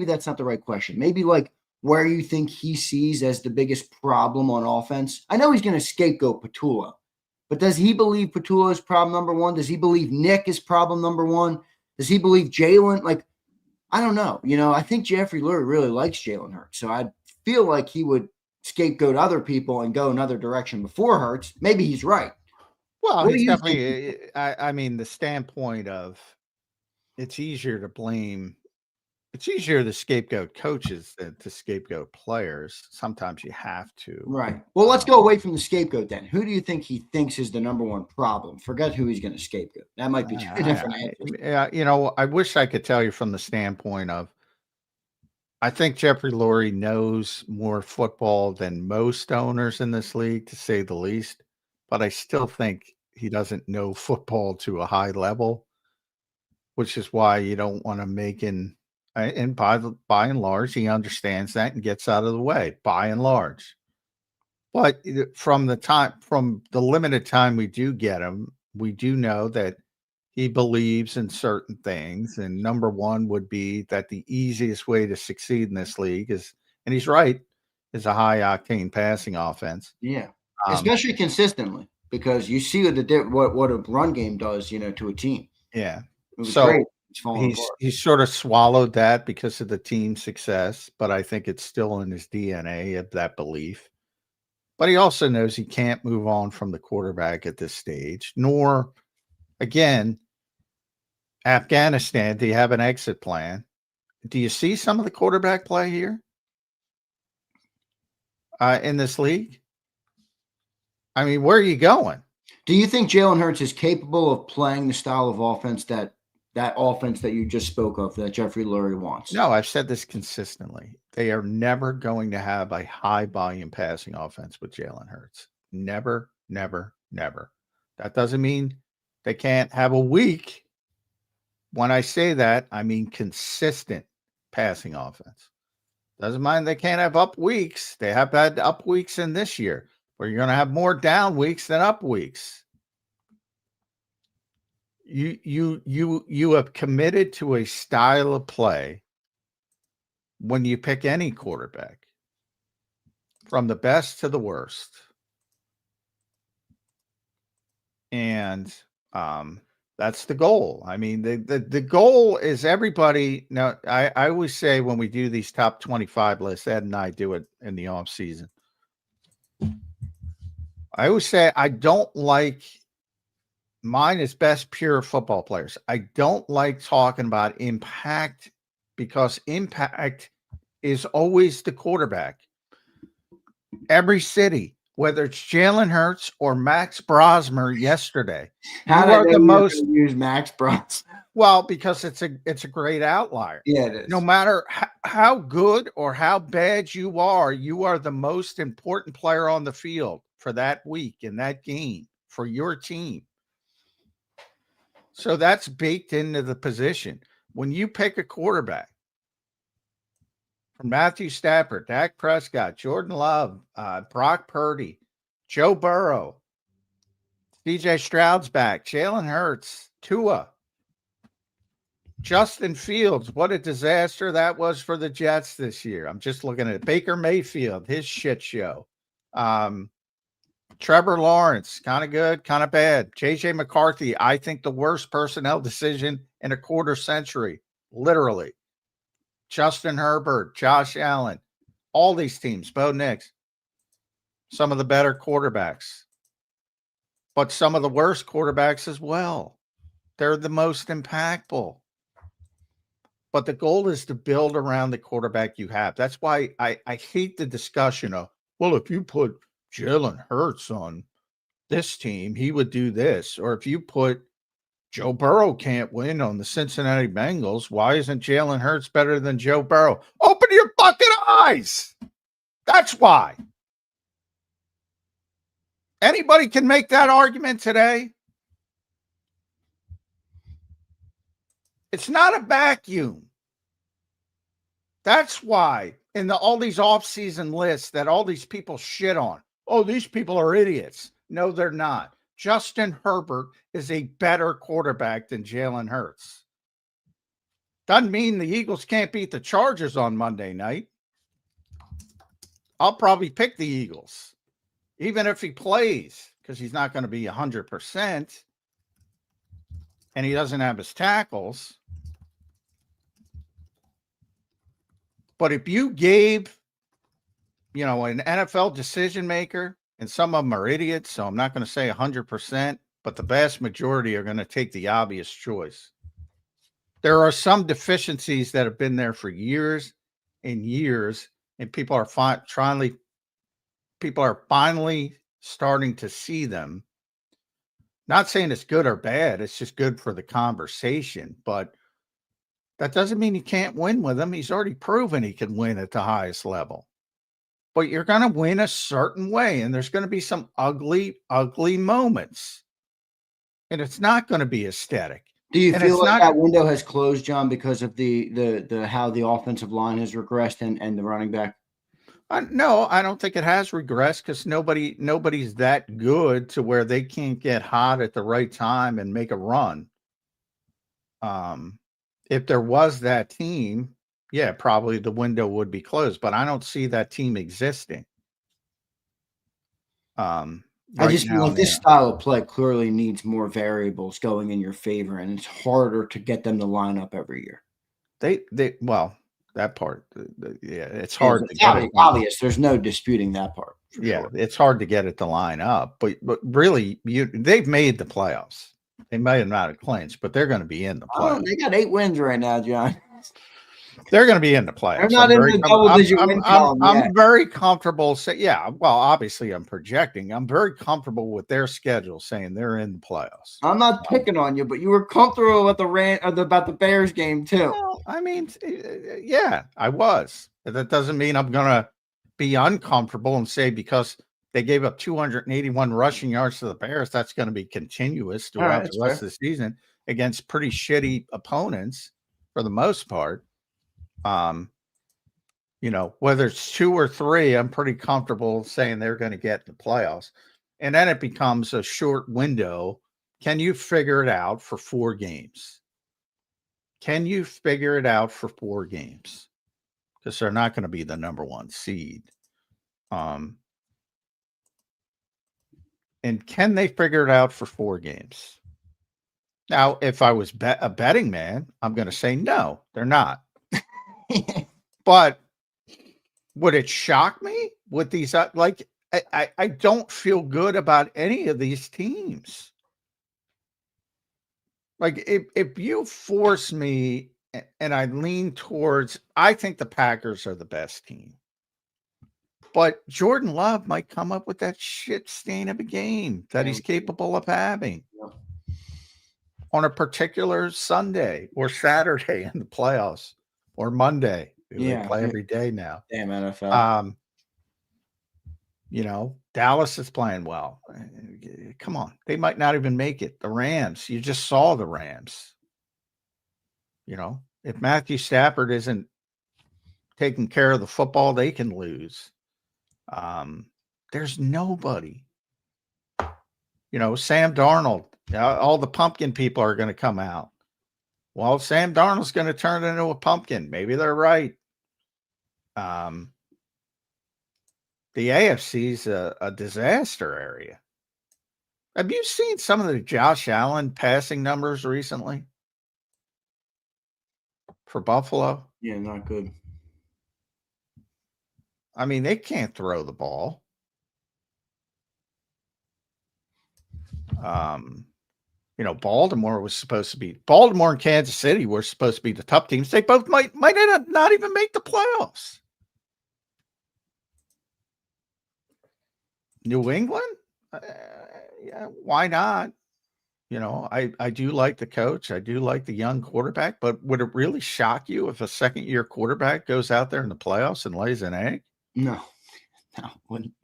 that's not the right question. Maybe like where you think he sees as the biggest problem on offense. I know he's going to scapegoat Petula, but does he believe Petula is problem number one? Does he believe Nick is problem number one? Does he believe Jalen? Like, I don't know. I think Jeffrey Lurie really likes Jalen Hurts. So I feel like he would scapegoat other people and go another direction before Hurts. Maybe he's right. Well, he's definitely, I mean, the standpoint of it's easier to scapegoat coaches than to scapegoat players. Sometimes you have to. Right. Well, let's go away from the scapegoat then. Who do you think he thinks is the number one problem? Forget who he's going to scapegoat. That might be two different answers. I wish I could tell you from the standpoint of, I think Jeffrey Lurie knows more football than most owners in this league, to say the least. But I still think he doesn't know football to a high level, which is why you don't want to make and by and large, he understands that and gets out of the way, by and large. But from the limited time we do get him, we do know that he believes in certain things. And number one would be that the easiest way to succeed in this league is, and he's right, is a high octane passing offense. Yeah. Especially consistently, because you see what a run game does, to a team. Yeah. So great. He's sort of swallowed that because of the team success, but I think it's still in his DNA of that belief. But he also knows he can't move on from the quarterback at this stage, nor, again, Afghanistan. Do you have an exit plan? Do you see some of the quarterback play here in this league? I mean, where are you going? Do you think Jalen Hurts is capable of playing the style of offense that offense that you just spoke of, that Jeffrey Lurie wants? No, I've said this consistently. They are never going to have a high volume passing offense with Jalen Hurts. Never, never, never. That doesn't mean they can't have a week. When I say that, I mean consistent passing offense. Doesn't mean they can't have up weeks. They have had up weeks in this year, where you're going to have more down weeks than up weeks. You have committed to a style of play when you pick any quarterback, from the best to the worst. And that's the goal. I mean, the goal is everybody. Now, I always say when we do these top 25 lists, Ed and I do it in the off season. I always say I don't like, mine is best pure football players. I don't like talking about impact, because impact is always the quarterback. Every city, whether it's Jalen Hurts or Max Brosmer yesterday, How you are the most use Max Brosmer? Well, because it's a great outlier. Yeah, it is. No matter how good or how bad you are the most important player on the field for that week in that game for your team. So that's baked into the position. When you pick a quarterback, from Matthew Stafford, Dak Prescott, Jordan Love, Brock Purdy, Joe Burrow, DJ Stroud's back, Jalen Hurts, Tua, Justin Fields. What a disaster that was for the Jets this year. I'm just looking at Baker Mayfield, his shit show. Trevor Lawrence, kind of good, kind of bad. JJ McCarthy, I think the worst personnel decision in a quarter century, literally. Justin Herbert, Josh Allen, all these teams, Bo Nix, some of the better quarterbacks, but some of the worst quarterbacks as well. They're the most impactful. But the goal is to build around the quarterback you have. That's why I hate the discussion of, well, if you put Jalen Hurts on this team, he would do this. Or if you put Joe Burrow can't win on the Cincinnati Bengals, why isn't Jalen Hurts better than Joe Burrow? Open your fucking eyes. That's why. Anybody can make that argument today. It's not a vacuum. That's why in all these off-season lists that all these people shit on, oh, these people are idiots. No, they're not. Justin Herbert is a better quarterback than Jalen Hurts. Doesn't mean the Eagles can't beat the Chargers on Monday night. I'll probably pick the Eagles, even if he plays, because he's not going to be 100%, and he doesn't have his tackles. But if you gave, an NFL decision maker, and some of them are idiots, so I'm not going to say 100%, but the vast majority are going to take the obvious choice. There are some deficiencies that have been there for years and years, and people are finally starting to see them. Not saying it's good or bad, it's just good for the conversation, but that doesn't mean you can't win with him. He's already proven he can win at the highest level. But you're going to win a certain way, and there's going to be some ugly, ugly moments. And it's not going to be aesthetic. Do you feel like that window has closed, John, because of the how the offensive line has regressed and the running back? No, I don't think it has regressed, because nobody's that good to where they can't get hot at the right time and make a run. If there was that team, yeah, probably the window would be closed, but I don't see that team existing. I just feel like this style of play clearly needs more variables going in your favor, and it's harder to get them to line up every year. That part, it's hard to get it. Obvious, there's no disputing that part. Sure. It's hard to get it to line up, but really, they've made the playoffs. They may have not clinched, but they're going to be in the playoffs. They got 8 wins right now, John. They're going to be in the playoffs. They're not in the double-digit win column yet. I'm very comfortable. Obviously, I'm projecting. I'm very comfortable with their schedule, saying they're in the playoffs. I'm not picking on you, but you were comfortable with the rant about the Bears game too. Well, I mean, yeah, I was. That doesn't mean I'm going to be uncomfortable and say because they gave up 281 rushing yards to the Bears, that's going to be continuous throughout the rest of the season against pretty shitty opponents for the most part. Whether it's 2 or 3, I'm pretty comfortable saying they're going to get the playoffs. And then it becomes a short window can you figure it out for 4 games? Can you figure it out for 4 games? Because they're not going to be the number 1 seed. And can they figure it out for 4 games? Now, if I was a betting man, I'm going to say no, they're not. But would it shock me with these? Like, I don't feel good about any of these teams. Like, if you force me and I lean towards, I think the Packers are the best team. But Jordan Love might come up with that shit stain of a game that he's capable of having on a particular Sunday or Saturday in the playoffs or Monday. They play every day now. Damn NFL. You know, Dallas is playing well. Come on. They might not even make it. The Rams, you just saw the Rams. You know, if Matthew Stafford isn't taking care of the football, they can lose. There's nobody. You know, Sam Darnold, all the pumpkin people are going to come out. Well, Sam Darnold's going to turn into a pumpkin. Maybe they're right. The AFC's a disaster area. Have you seen some of the Josh Allen passing numbers recently for Buffalo? Yeah, not good. I mean, they can't throw the ball. You know, Baltimore and Kansas City were supposed to be the top teams. They both might not even make the playoffs. New England? Yeah, why not? You know, I do like the coach. I do like the young quarterback, but would it really shock you if a second-year quarterback goes out there in the playoffs and lays an egg? No, wouldn't.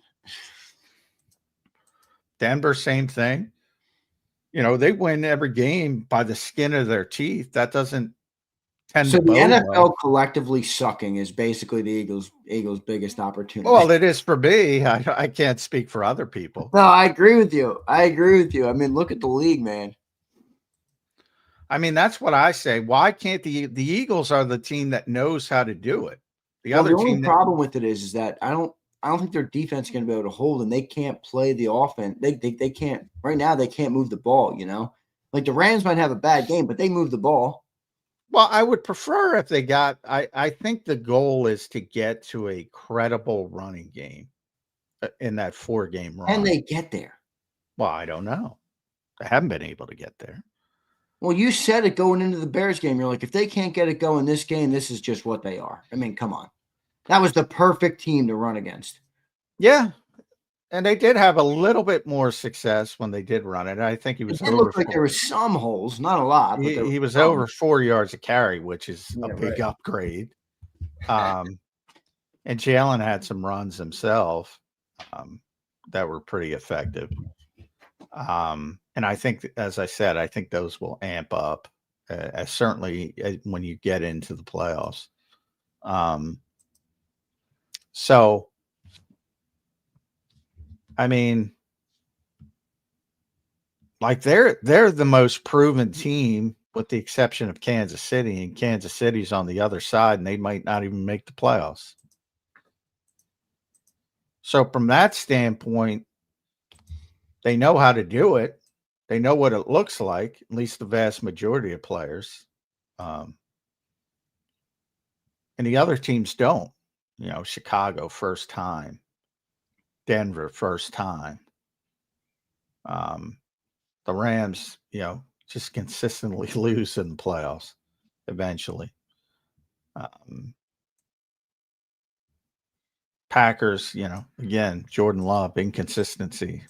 Denver, same thing. You know, they win every game by the skin of their teeth. That doesn't tend to bode the NFL well. collectively sucking is basically the Eagles' biggest opportunity. Well, it is for me. I can't speak for other people. No, I agree with you. I mean, look at the league, man. I mean, that's what I say. Why can't the Eagles are the team that knows how to do it? The only problem with it is that I don't think their defense is going to be able to hold, and they can't play the offense. They can't right now. They can't move the ball. You know, like the Rams might have a bad game, but they move the ball. Well, I would prefer if they got. I think the goal is to get to a credible running game in that 4-game run. Can they get there? Well, I don't know. They haven't been able to get there. Well, you said it going into the Bears game. You're like, if they can't get it going this game, this is just what they are. I mean, come on. That was the perfect team to run against. Yeah. And they did have a little bit more success when they did run it. I think he was It looked like there were some holes, not a lot. But he was over 4 yards a carry, which is a big right. upgrade. And Jalen had some runs himself that were pretty effective. And I think, as I said, I think those will amp up certainly when you get into the playoffs. So, I mean, like they're the most proven team with the exception of Kansas City, and Kansas City's on the other side, and they might not even make the playoffs. So from that standpoint, they know how to do it. They know what it looks like, at least the vast majority of players. And the other teams don't. You know, Chicago, first time. Denver, first time. The Rams, you know, just consistently lose in the playoffs eventually. Packers, you know, again, Jordan Love, inconsistency.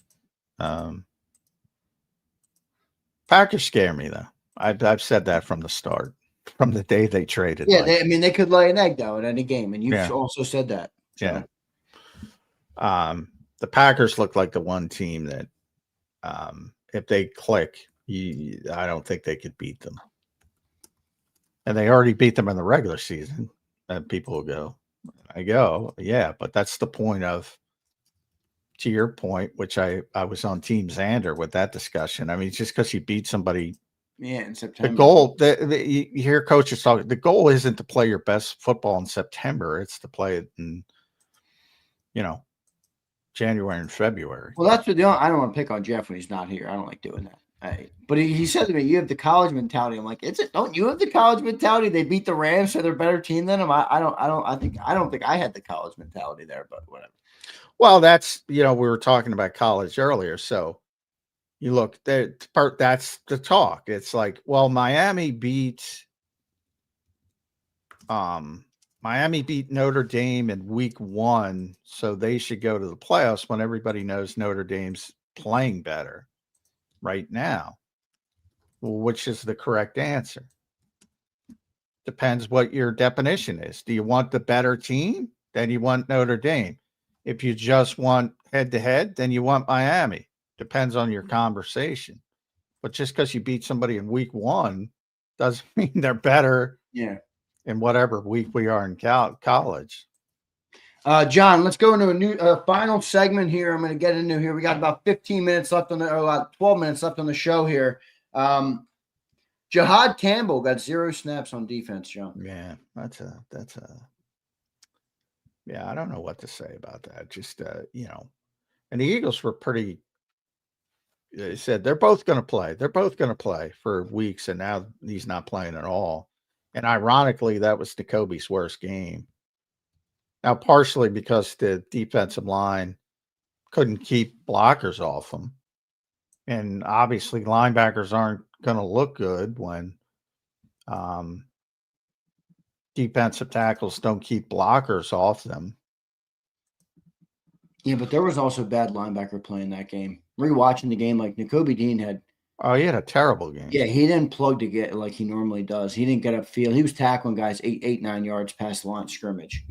Packers scare me, though. I've said that from the start, from the day they traded. Yeah, they could lay an egg, though, in any game, and you've also said that. So. Yeah. The Packers look like the one team that if they click, I don't think they could beat them. And they already beat them in the regular season. And people will go, yeah, but that's the point of to your point, which I was on Team Zander with that discussion. I mean, just because you beat somebody, in the September. goal, you hear coaches talk, the goal isn't to play your best football in September. It's to play it in, January and February. Well, that's what I don't want to pick on Jeff when he's not here. I don't like doing that. But he said to me, "You have the college mentality." I'm like, don't you have the college mentality? They beat the Rams, so they're a better team than them. I don't think I had the college mentality there, but whatever. Well, that's, we were talking about college earlier. So you look, that's the talk. It's like, well, Miami beat Notre Dame in week 1, so they should go to the playoffs when everybody knows Notre Dame's playing better right now. Well, which is the correct answer? Depends what your definition is. Do you want the better team? Then you want Notre Dame. If you just want head-to-head, then you want Miami. Depends on your conversation. But just because you beat somebody in week 1 doesn't mean they're better. Yeah. In whatever week we are in college. John, let's go into a new final segment here. I'm going to get into here. We got about 15 minutes left or about 12 minutes left on the show here. Jahad Campbell got 0 snaps on defense, John. Yeah, yeah, I don't know what to say about that. Just, and the Eagles were pretty, they said they're both going to play. They're both going to play for weeks, and now he's not playing at all. And ironically, that was Jacoby's worst game. Now, partially because the defensive line couldn't keep blockers off him. And obviously, linebackers aren't going to look good when defensive tackles don't keep blockers off them. Yeah, but there was also bad linebacker play in that game. Rewatching the game, like Nakobe Dean had. Oh, he had a terrible game. Yeah, he didn't plug to get like he normally does. He didn't get upfield. He was tackling guys 9 yards past the line of scrimmage,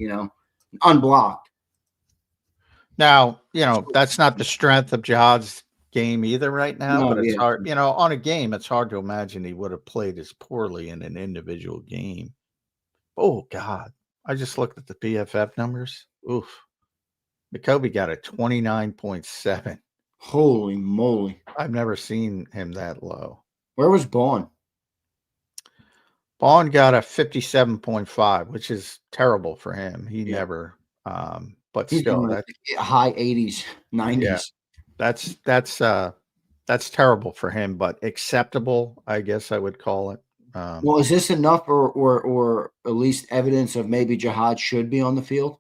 unblocked. Now, that's not the strength of Jihad's game either right now, but it's hard, on a game, it's hard to imagine he would have played as poorly in an individual game. Oh, God. I just looked at the PFF numbers. Oof. Nakobe got a 29.7. Holy moly. I've never seen him that low. Where was Bond? Bond got a 57.5, which is terrible for him. He never, but He's still, like high 80s, 90s. Yeah, that's terrible for him, but acceptable, I guess I would call it. Well, is this enough or at least evidence of maybe Jihad should be on the field?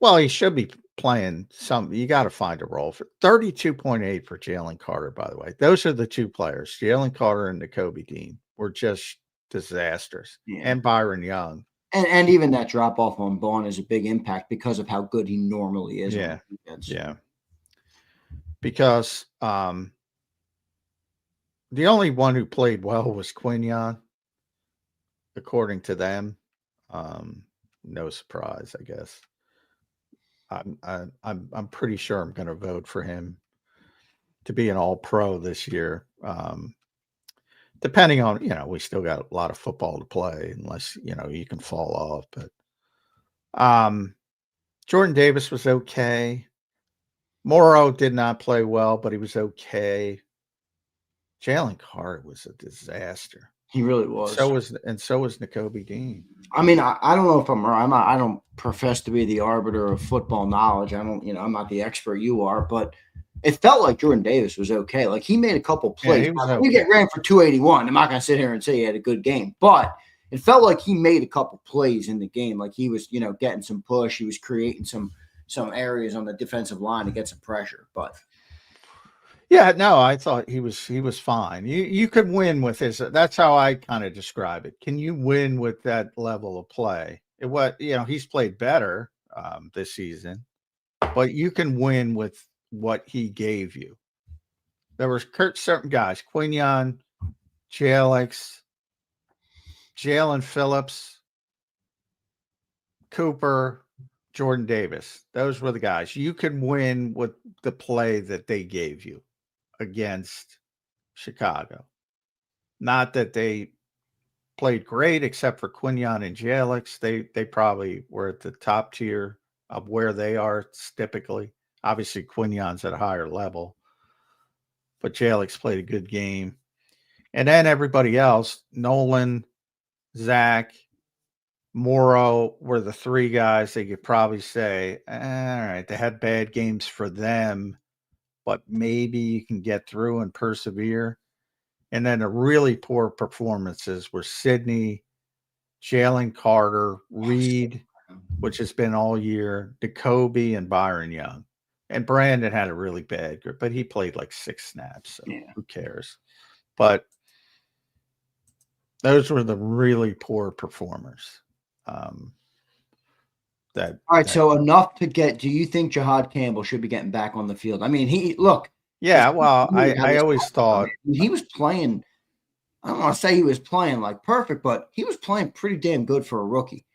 Well, he should be playing some. You got to find a role for 32.8 for Jalen Carter, by the way. Those are the two players. Jalen Carter and Nakobe Dean were just disasters. Yeah. And Byron Young. And even that drop off on Bond is a big impact because of how good he normally is. Yeah. Yeah. Because the only one who played well was Quinyon, according to them. No surprise, I guess. I'm pretty sure I'm going to vote for him to be an All-Pro this year. Depending on, we still got a lot of football to play, unless you can fall off. But Jordan Davis was okay. Morrow did not play well, but he was okay. Jalen Carter was a disaster. He really was. So was Nakobe Dean. I mean, I don't know if I'm right. I don't profess to be the arbiter of football knowledge. I'm not the expert you are, but it felt like Jordan Davis was okay. Like he made a couple plays. Yeah, we get ran for 281. I'm not going to sit here and say he had a good game, but it felt like he made a couple plays in the game. Like he was, getting some push. He was creating some areas on the defensive line to get some pressure, but. Yeah, no, I thought he was fine. You could win with his. That's how I kind of describe it. Can you win with that level of play? He's played better this season, but you can win with what he gave you. There were certain guys: Quinyon, Jalix, Jalen Phillips, Cooper, Jordan Davis. Those were the guys. You could win with the play that they gave you against Chicago. Not that they played great, except for Quinyon and Jalix. They probably were at the top tier of where they are typically. Obviously, Quignon's at a higher level, but Jalek's played a good game. And then everybody else, Nolan, Zach, Morrow were the three guys that you could probably say, all right, they had bad games for them, but maybe you can get through and persevere. And then the really poor performances were Sydney, Jalen Carter, Reed, which has been all year, Jacoby, and Byron Young. And Brandon had a really bad group, but he played like 6 snaps, so who cares? But those were the really poor performers. All right, so enough to get. Do you think Jahad Campbell should be getting back on the field? I mean, Yeah, well, I always thought he was playing. I don't want to say he was playing like perfect, but he was playing pretty damn good for a rookie.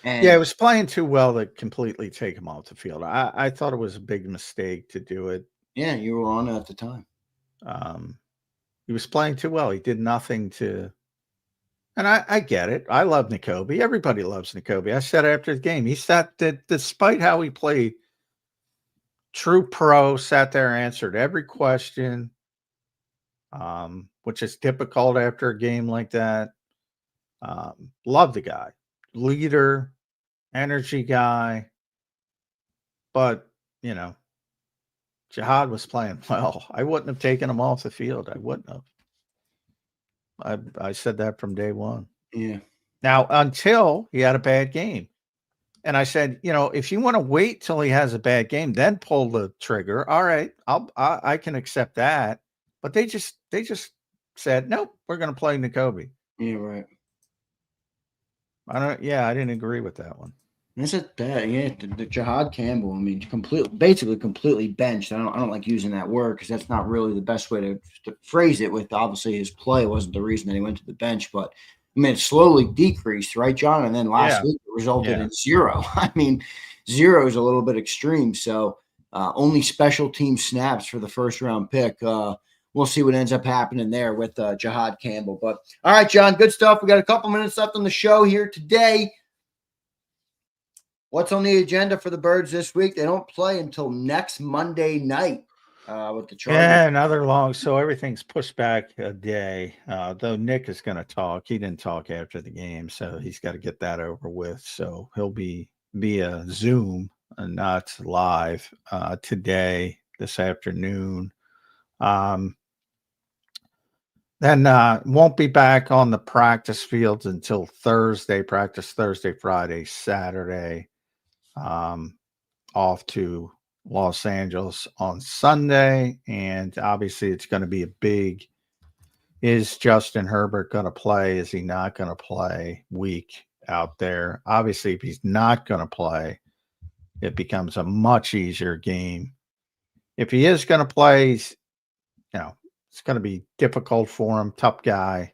And he was playing too well to completely take him off the field. I thought it was a big mistake to do it. Yeah, you were on it at the time. He was playing too well. He did nothing to. And I get it. I love Jacoby. Everybody loves Jacoby. I said after the game, he sat that despite how he played, true pro, sat there, answered every question, which is difficult after a game like that. Love the guy, leader, energy guy. But, Jahad was playing well. I wouldn't have taken him off the field. I wouldn't have. I said that from day one. Yeah. Now, until he had a bad game. And I said, if you want to wait till he has a bad game, then pull the trigger. All right, I can accept that. But they just said, nope, we're going to play Jacoby. Yeah, right. I didn't agree with that one. This is bad. Yeah, the Jahad Campbell. I mean, basically completely benched. I don't like using that word because that's not really the best way to phrase it. With obviously his play wasn't the reason that he went to the bench, but I mean it slowly decreased, right, John? And then last week it resulted in 0. I mean, 0 is a little bit extreme. So only special team snaps for the first round pick. We'll see what ends up happening there with Jahad Campbell. But all right, John, good stuff. We got a couple minutes left on the show here today. What's on the agenda for the Birds this week? They don't play until next Monday night with the Chargers. Yeah, another long. So everything's pushed back a day. Though Nick is going to talk. He didn't talk after the game, so he's got to get that over with. So he'll be via Zoom and not live today, this afternoon. Then won't be back on the practice fields until Thursday. Practice Thursday, Friday, Saturday. Off to Los Angeles on Sunday. And obviously it's going to be a big, is Justin Herbert going to play? Is he not going to play week out there? Obviously, if he's not going to play, it becomes a much easier game. If he is going to play, it's going to be difficult for him. Tough guy.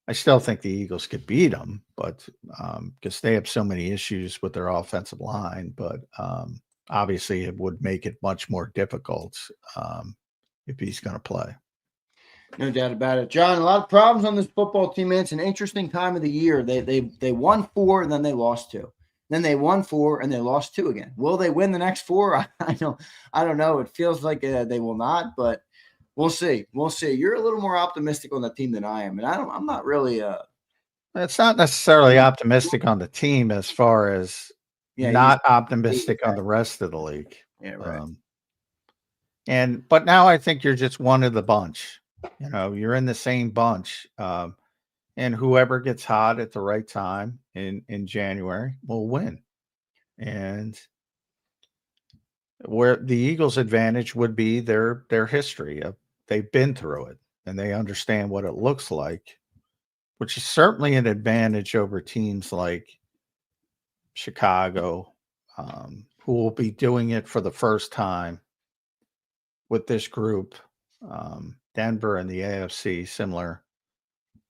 I still think the Eagles could beat them, but because they have so many issues with their offensive line. But obviously, it would make it much more difficult if he's going to play. No doubt about it, John. A lot of problems on this football team. Man. It's an interesting time of the year. They won 4 and then they lost 2. Then they won 4 and they lost 2 again. Will they win the next 4? I don't know. It feels like they will not, but. We'll see. You're a little more optimistic on the team than I am, and I'm not really. It's not necessarily optimistic on the team as far as not optimistic on the rest of the league. Yeah, right. But now I think you're just one of the bunch. You're in the same bunch, and whoever gets hot at the right time in January will win. And where the Eagles' advantage would be their history of. They've been through it and they understand what it looks like, which is certainly an advantage over teams like Chicago, who will be doing it for the first time with this group. Denver and the AFC, similar.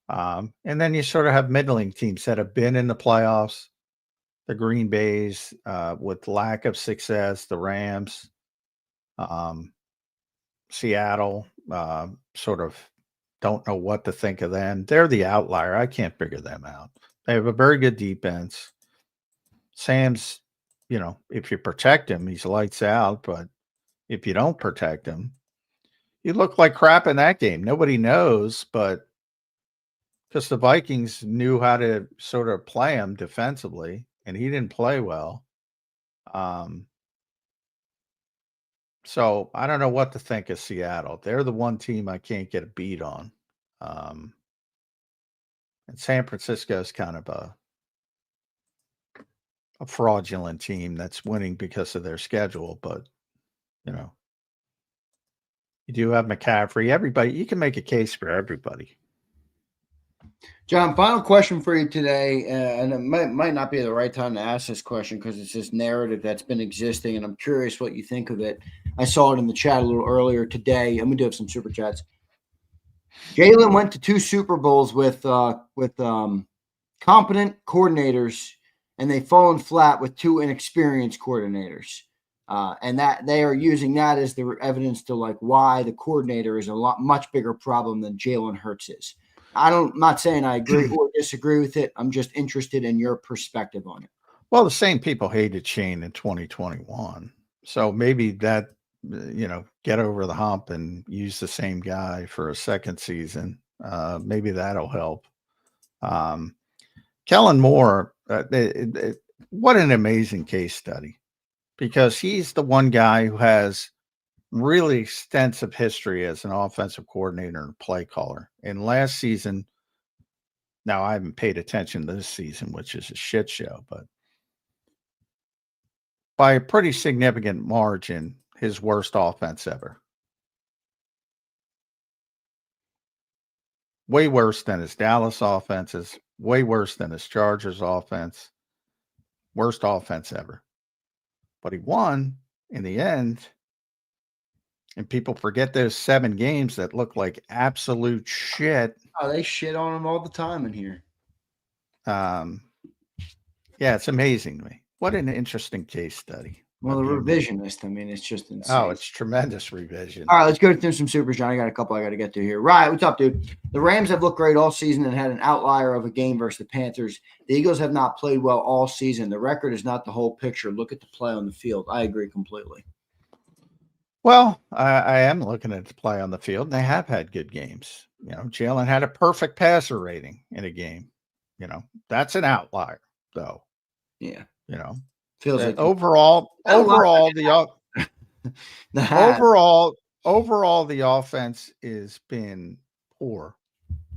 And then you sort of have middling teams that have been in the playoffs, the Green Bays, with lack of success, the Rams, Seattle, sort of don't know what to think of them. They're the outlier. I can't figure them out. They have a very good defense. Sam's, if you protect him, he's lights out. But if you don't protect him, you look like crap in that game. Nobody knows, but because the Vikings knew how to sort of play him defensively, and he didn't play well. So I don't know what to think of Seattle. They're the one team I can't get a beat on. And San Francisco is kind of a fraudulent team that's winning because of their schedule. But, you do have McCaffrey. Everybody, you can make a case for everybody. John, final question for you today, and it might not be the right time to ask this question because it's this narrative that's been existing, and I'm curious what you think of it. I saw it in the chat a little earlier today, and we do have some super chats. Jalen went to 2 Super Bowls with competent coordinators, and they've fallen flat with 2 inexperienced coordinators, and that they are using that as the evidence to why the coordinator is much bigger problem than Jalen Hurts is. I'm not saying I agree or disagree with it. I'm just interested in your perspective on it. Well, the same people hated Shane in 2021. So maybe that, get over the hump and use the same guy for a second season. Maybe that'll help. Kellen Moore, what an amazing case study, because he's the one guy who has really extensive history as an offensive coordinator and play caller. And last season, now I haven't paid attention to this season, which is a shit show, but by a pretty significant margin, his worst offense ever. Way worse than his Dallas offenses, way worse than his Chargers offense. Worst offense ever. But he won in the end. And people forget those 7 games that look like absolute shit. Oh, they shit on him all the time in here. Yeah, it's amazing to me. What an interesting case study. Well, the revisionist, it's just insane. Oh, it's tremendous revision. All right, let's go through some supers, John. I got a couple I got to get to here. Right, what's up, dude? The Rams have looked great all season and had an outlier of a game versus the Panthers. The Eagles have not played well all season. The record is not the whole picture. Look at the play on the field. I agree completely. Well, I am looking at the play on the field. They have had good games. Jalen had a perfect passer rating in a game. That's an outlier, though. Yeah. Feels like overall the offense has been poor.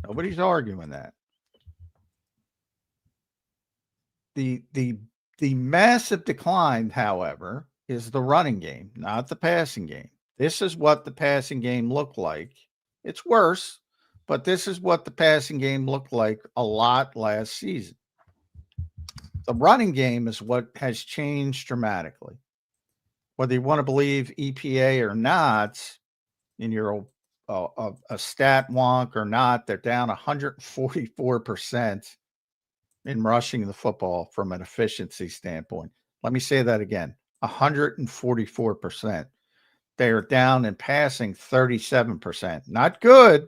Nobody's arguing that. The massive decline, however, is the running game, not the passing game. This is what the passing game looked like. It's worse, but this is what the passing game looked like a lot last season. The running game is what has changed dramatically. Whether you want to believe EPA or not, and you're a stat wonk or not, they're down 144% in rushing the football from an efficiency standpoint. Let me say that again. 144%. They are down in passing 37%. Not good.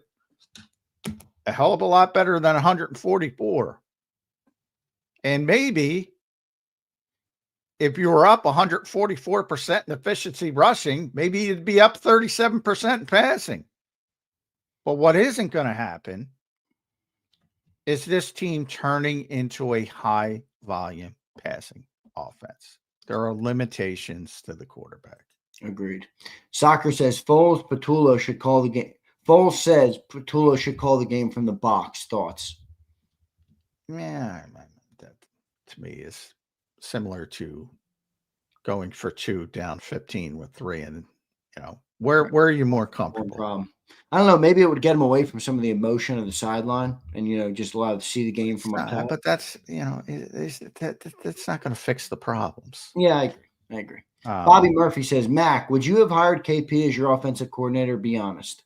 A hell of a lot better than 144. And maybe if you were up 144% in efficiency rushing, maybe you'd be up 37% in passing. But what isn't going to happen is this team turning into a high volume passing offense. There are limitations to the quarterback. Agreed. Soccer says Patullo should call the game. Foles says Patullo should call the game from the box. Thoughts? Yeah, that to me is similar to going for 2 down 15 with 3. And, where are you more comfortable? No problem. I don't know. Maybe it would get him away from some of the emotion of the sideline and, just allow him to see the game from up top. But that's, that's not going to fix the problems. Yeah, I agree. Bobby Murphy says, Mac, would you have hired KP as your offensive coordinator? Be honest.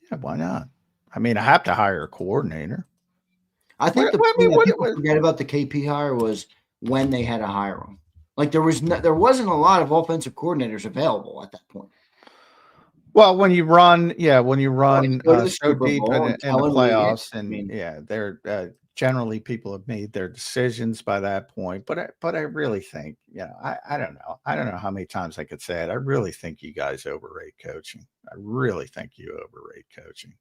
Yeah, why not? I have to hire a coordinator. I think people forget about the KP hire was when they had to hire him. There wasn't a lot of offensive coordinators available at that point. Well, when you run so deep in the playoffs, generally people have made their decisions by that point. But I really think, I don't know. I don't know how many times I could say it. I really think you guys overrate coaching. I really think you overrate coaching.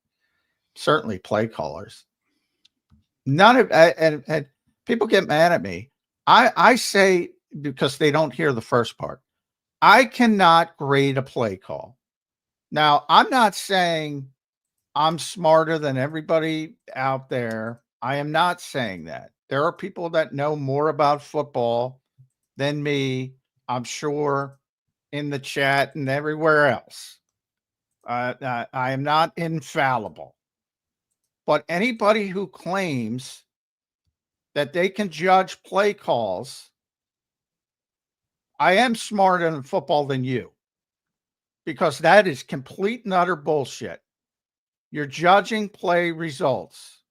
Certainly play callers. None of and people get mad at me. I say, because they don't hear the first part, I cannot grade a play call. Now, I'm not saying I'm smarter than everybody out there. I am not saying that. There are people that know more about football than me, I'm sure, in the chat and everywhere else. I am not infallible. But anybody who claims that they can judge play calls, I am smarter in football than you, because that is complete and utter bullshit. You're judging play results.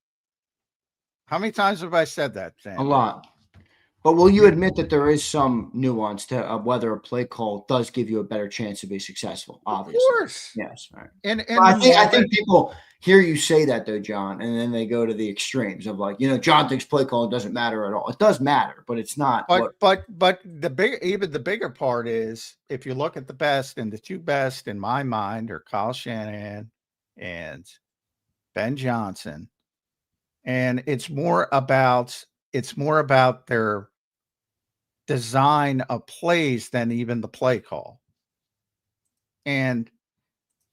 How many times have I said that, Sam? A lot. But will you admit that there is some nuance to whether a play call does give you a better chance to be successful? Obviously. Of course. Yes. All right. And I think people hear you say that, though, John, and then they go to the extremes of like, John thinks play call doesn't matter at all. It does matter, but it's not. But the bigger part is, if you look at the best, and the two best in my mind are Kyle Shanahan and Ben Johnson, and it's more about their design of plays than even the play call. And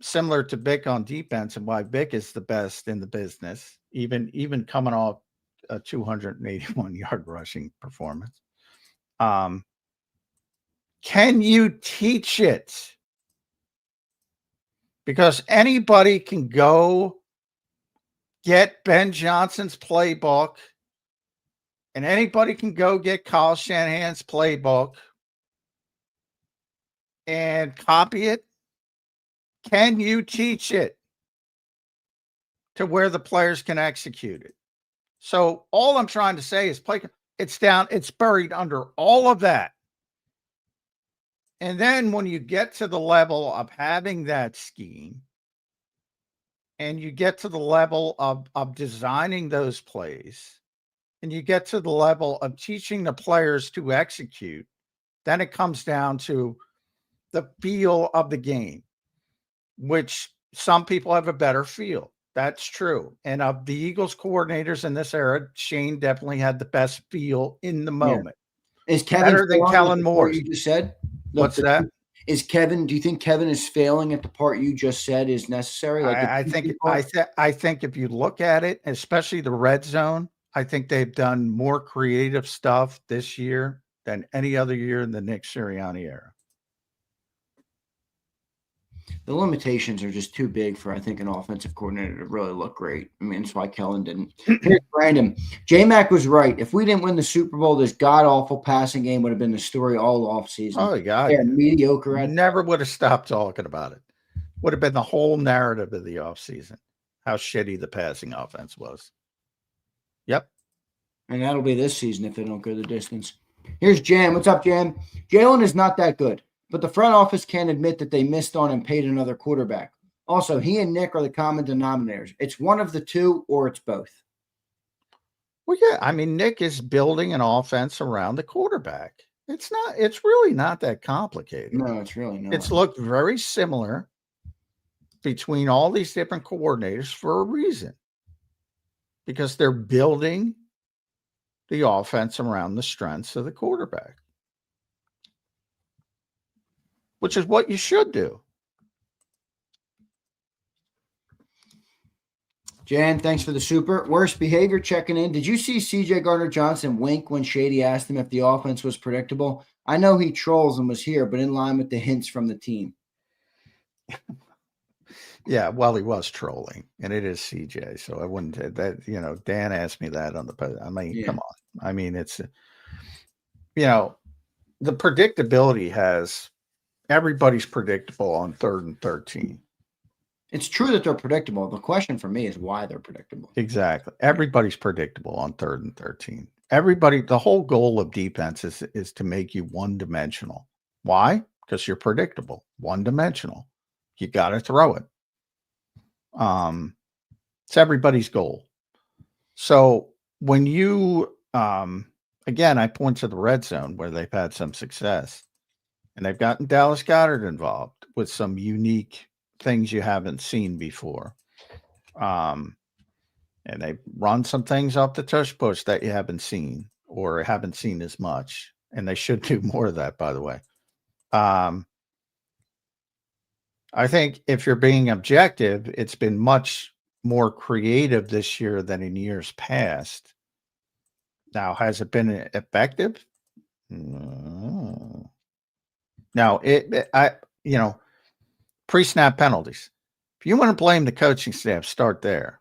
similar to Vic on defense, and why Vic is the best in the business, even coming off a 281-yard rushing performance. Can you teach it? Because anybody can go get Ben Johnson's playbook, and anybody can go get Kyle Shanahan's playbook and copy it. Can you teach it to where the players can execute it? So all I'm trying to say is it's buried under all of that. And then when you get to the level of having that scheme, and you get to the level of designing those plays, and you get to the level of teaching the players to execute, then it comes down to the feel of the game, which some people have a better feel. That's true. And of the Eagles coordinators in this era, Shane definitely had the best feel in the moment. Yeah. Is Kevin better than Kellen Moore? You just said. What's that? Is Kevin? Do you think Kevin is failing at the part you just said is necessary? Like I think if you look at it, especially the red zone, I think they've done more creative stuff this year than any other year in the Nick Sirianni era. The limitations are just too big for, I think, an offensive coordinator to really look great. I mean, that's why Kellen didn't. Here's Brandon. J-Mac was right. If we didn't win the Super Bowl, this god-awful passing game would have been the story all offseason. Oh, God. Yeah, mediocre. I never would have stopped talking about it. Would have been the whole narrative of the offseason, how shitty the passing offense was. Yep. And that'll be this season if they don't go the distance. Here's Jam. What's up, Jam? Jalen is not that good, but the front office can't admit that they missed on and paid another quarterback. Also, he and Nick are the common denominators. It's one of the two, or it's both. Well, yeah. I mean, Nick is building an offense around the quarterback. It's really not that complicated. No, it's really not. It's looked very similar between all these different coordinators for a reason. Because they're building the offense around the strengths of the quarterback, which is what you should do. Jan, thanks for the super. Worst behavior checking in. Did you see CJ Gardner-Johnson wink when Shady asked him if the offense was predictable? I know he trolls and was here, but in line with the hints from the team. Yeah, well, he was trolling, and it is CJ, so I wouldn't that. Dan asked me that on the post. I mean, Come on. I mean, it's the predictability has everybody's predictable on 3rd and 13. It's true that they're predictable. The question for me is why they're predictable. Exactly. Everybody's predictable on 3rd and 13. The whole goal of defense is to make you one-dimensional. Why? Because you're predictable, one-dimensional. You got to throw it. It's everybody's goal. So when you again, I point to the red zone where they've had some success, and they've gotten Dallas Goedert involved with some unique things you haven't seen before. And they run some things off the tush push that you haven't seen or haven't seen as much. And they should do more of that, by the way. I think if you're being objective, it's been much more creative this year than in years past. Now, has it been effective? No. Now, pre-snap penalties. If you want to blame the coaching staff, start there.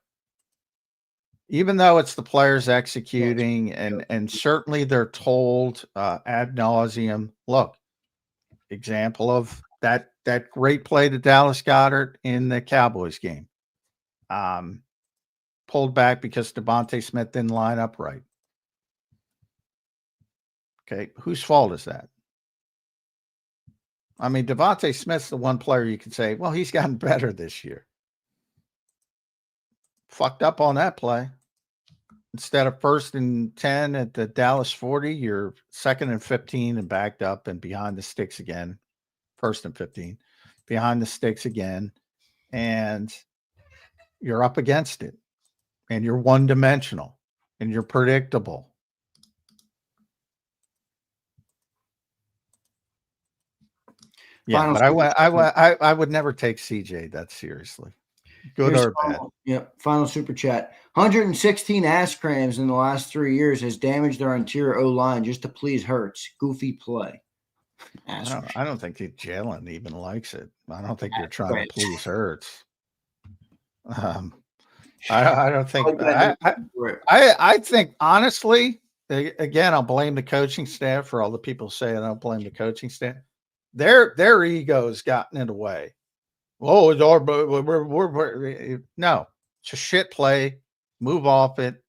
Even though it's the players executing, and certainly they're told ad nauseum. Look, example of that great play to Dallas Goedert in the Cowboys game. Pulled back because Devontae Smith didn't line up right. Okay, whose fault is that? I mean, Devontae Smith's the one player you can say, well, he's gotten better this year. Fucked up on that play. Instead of 1st and 10 at the Dallas 40, you're 2nd and 15 and backed up and behind the sticks again. 1st and 15, behind the sticks again. And you're up against it. And you're one-dimensional. And you're predictable. Yeah, but I would never take CJ that seriously. Good or bad. Yep. Final super chat. 116 ass crams in the last 3 years has damaged our interior O-line just to please Hurts. Goofy play. I don't think Jalen even likes it. I don't think you're trying to please Hurts. I don't think. I think honestly, again, I'll blame the coaching staff for all the people saying I don't blame the coaching staff. Their ego's gotten in the way. Oh, it's our, no, it's a shit play. Move off it.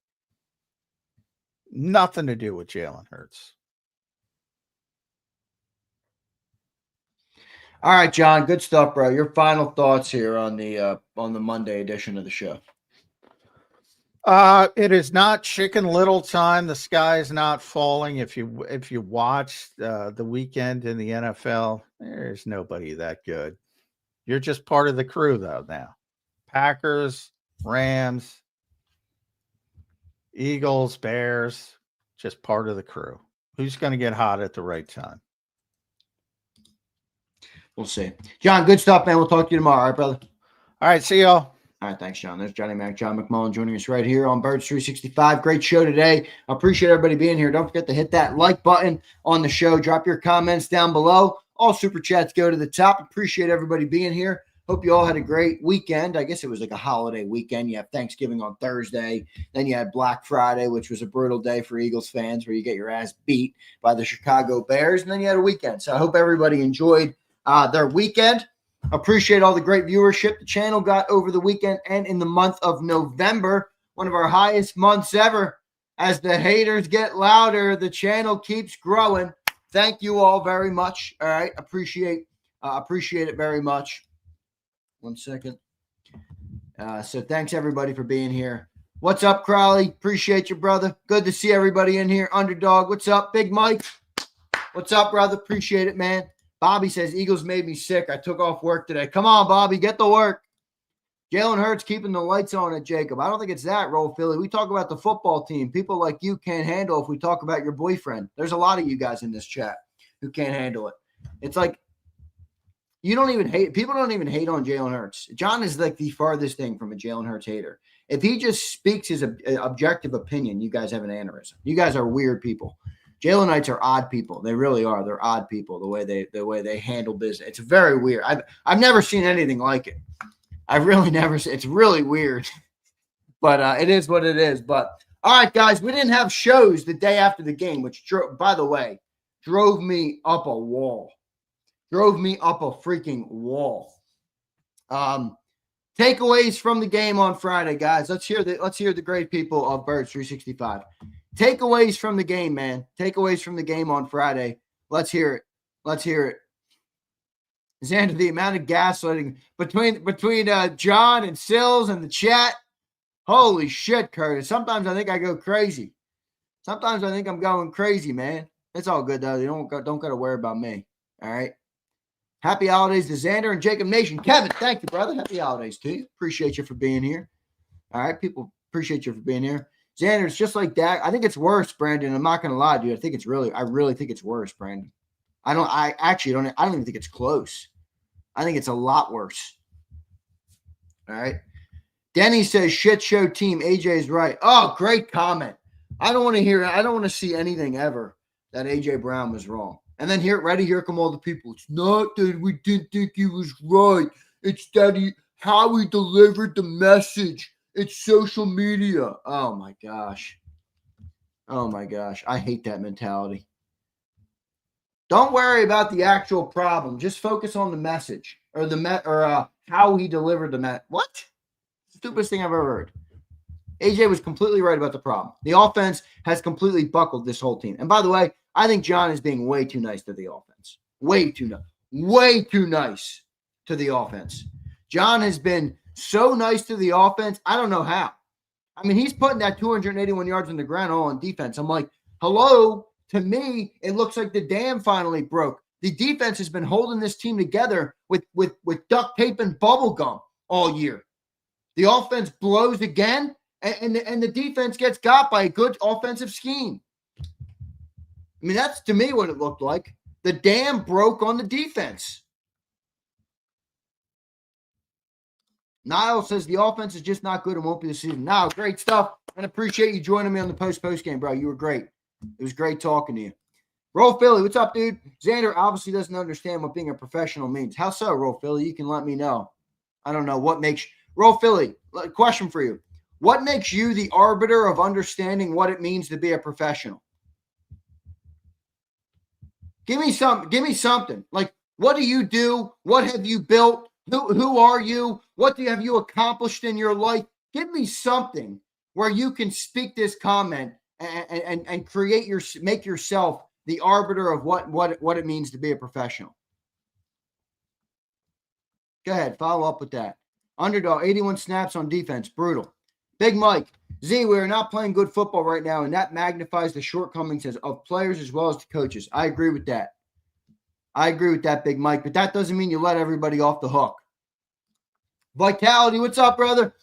Nothing to do with Jalen Hurts. All right, John, good stuff, bro. Your final thoughts here on the Monday edition of the show. It is not Chicken Little time. The sky is not falling. If you watch the weekend in the NFL, there's nobody that good. You're just part of the crew, though, now. Packers, Rams, Eagles, Bears, just part of the crew. Who's going to get hot at the right time? We'll see. John, good stuff, man. We'll talk to you tomorrow. All right, brother? All right, see y'all. All right, thanks, John. There's Johnny Mac, John McMullen joining us right here on Birds 365. Great show today. I appreciate everybody being here. Don't forget to hit that like button on the show. Drop your comments down below. All super chats go to the top. Appreciate everybody being here. Hope you all had a great weekend. I guess it was like a holiday weekend. You have Thanksgiving on Thursday. Then you had Black Friday, which was a brutal day for Eagles fans where you get your ass beat by the Chicago Bears. And then you had a weekend. So I hope everybody enjoyed their weekend. Appreciate all the great viewership the channel got over the weekend and in the month of November, one of our highest months ever. As the haters get louder, the channel keeps growing. Thank you all very much. All right, appreciate it very much. 1 second. So thanks everybody for being here. What's up, Crowley? Appreciate you, brother. Good to see everybody in here. Underdog, what's up? Big Mike, what's up, brother? Appreciate it, man. Bobby says, Eagles made me sick. I took off work today. Come on, Bobby, get to work. Jalen Hurts keeping the lights on at JAKIB. I don't think it's that, Roll Philly. We talk about the football team. People like you can't handle if we talk about your boyfriend. There's a lot of you guys in this chat who can't handle it. It's like you don't even hate. People don't even hate on Jalen Hurts. John is like the farthest thing from a Jalen Hurts hater. If he just speaks his objective opinion, you guys have an aneurysm. You guys are weird people. Jalenites are odd people. They really are. They're odd people. The way they handle business. It's very weird. I've never seen anything like it. I've really never seen. It's really weird, but it is what it is. But all right, guys, we didn't have shows the day after the game, which, by the way, drove me up a wall. Drove me up a freaking wall. Takeaways from the game on Friday, guys. Let's hear the great people of Birds 365. Takeaways from the game, man. Takeaways from the game on Friday. Let's hear it. Let's hear it. Zander, the amount of gaslighting between John and Sills and the chat. Holy shit, Curtis. Sometimes I think I go crazy. Sometimes I think I'm going crazy, man. It's all good, though. You don't got to worry about me. All right? Happy holidays to Zander and JAKIB Nation. Kevin, thank you, brother. Happy holidays to you. Appreciate you for being here. All right, people, appreciate you for being here. Zander, it's just like that. I think it's worse, Brandon. I'm not going to lie, dude. I really think it's worse, Brandon. I don't even think it's close. I think it's a lot worse. All right. Denny says, shit show team. AJ is right. Oh, great comment. I don't want to see anything ever that AJ Brown was wrong. And then here come all the people. It's not that we didn't think he was right. It's that how he delivered the message. It's social media. Oh my gosh. I hate that mentality. Don't worry about the actual problem. Just focus on the message or how he delivered the message. What? Stupidest thing I've ever heard. AJ was completely right about the problem. The offense has completely buckled this whole team. And by the way, I think John is being way too nice to the offense. Way too nice to the offense. John has been so nice to the offense. I don't know how. I mean, he's putting that 281 yards on the ground all on defense. I'm like, hello. To me, it looks like the dam finally broke. The defense has been holding this team together with duct tape and bubble gum all year. The offense blows again, and the defense gets got by a good offensive scheme. I mean, that's to me what it looked like. The dam broke on the defense. Niall says the offense is just not good and won't be this season. Niall, great stuff. And appreciate you joining me on the post game, bro. You were great. It was great talking to you. Roll Philly, what's up, dude? Zander obviously doesn't understand what being a professional means. How so, Roll Philly? You can let me know. I don't know what makes Roll Philly. Question for you: what makes you the arbiter of understanding what it means to be a professional? Give me something. Like, what do you do? What have you built? Who are you? What have you accomplished in your life? Give me something where you can speak this comment and make yourself the arbiter of what it means to be a professional. Go ahead, follow up with that. Underdog, 81 snaps on defense, brutal. Big Mike, Z, we are not playing good football right now, and that magnifies the shortcomings of players as well as the coaches. I agree with that. Big Mike, but that doesn't mean you let everybody off the hook. Vitality, what's up, brother?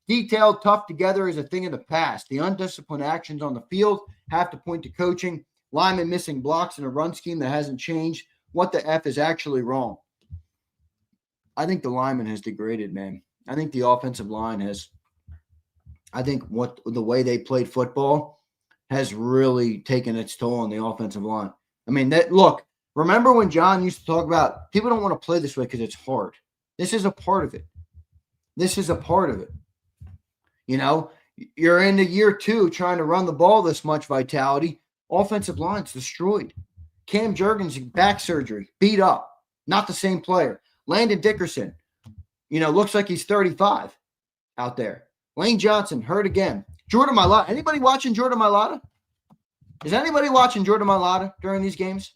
Detailed, tough together is a thing of the past. The undisciplined actions on the field have to point to coaching. Linemen missing blocks in a run scheme that hasn't changed. What the F is actually wrong? I think the lineman has degraded, man. I think the offensive line has. I think the way they played football has really taken its toll on the offensive line. I mean, remember when John used to talk about people don't want to play this way because it's hard. This is a part of it. You know, you're into year 2 trying to run the ball this much, Vitality. Offensive line's destroyed. Cam Jurgens, back surgery, beat up. Not the same player. Landon Dickerson, looks like he's 35 out there. Lane Johnson, hurt again. Jordan Mailata. Anybody watching Jordan Mailata? Is anybody watching Jordan Mailata during these games?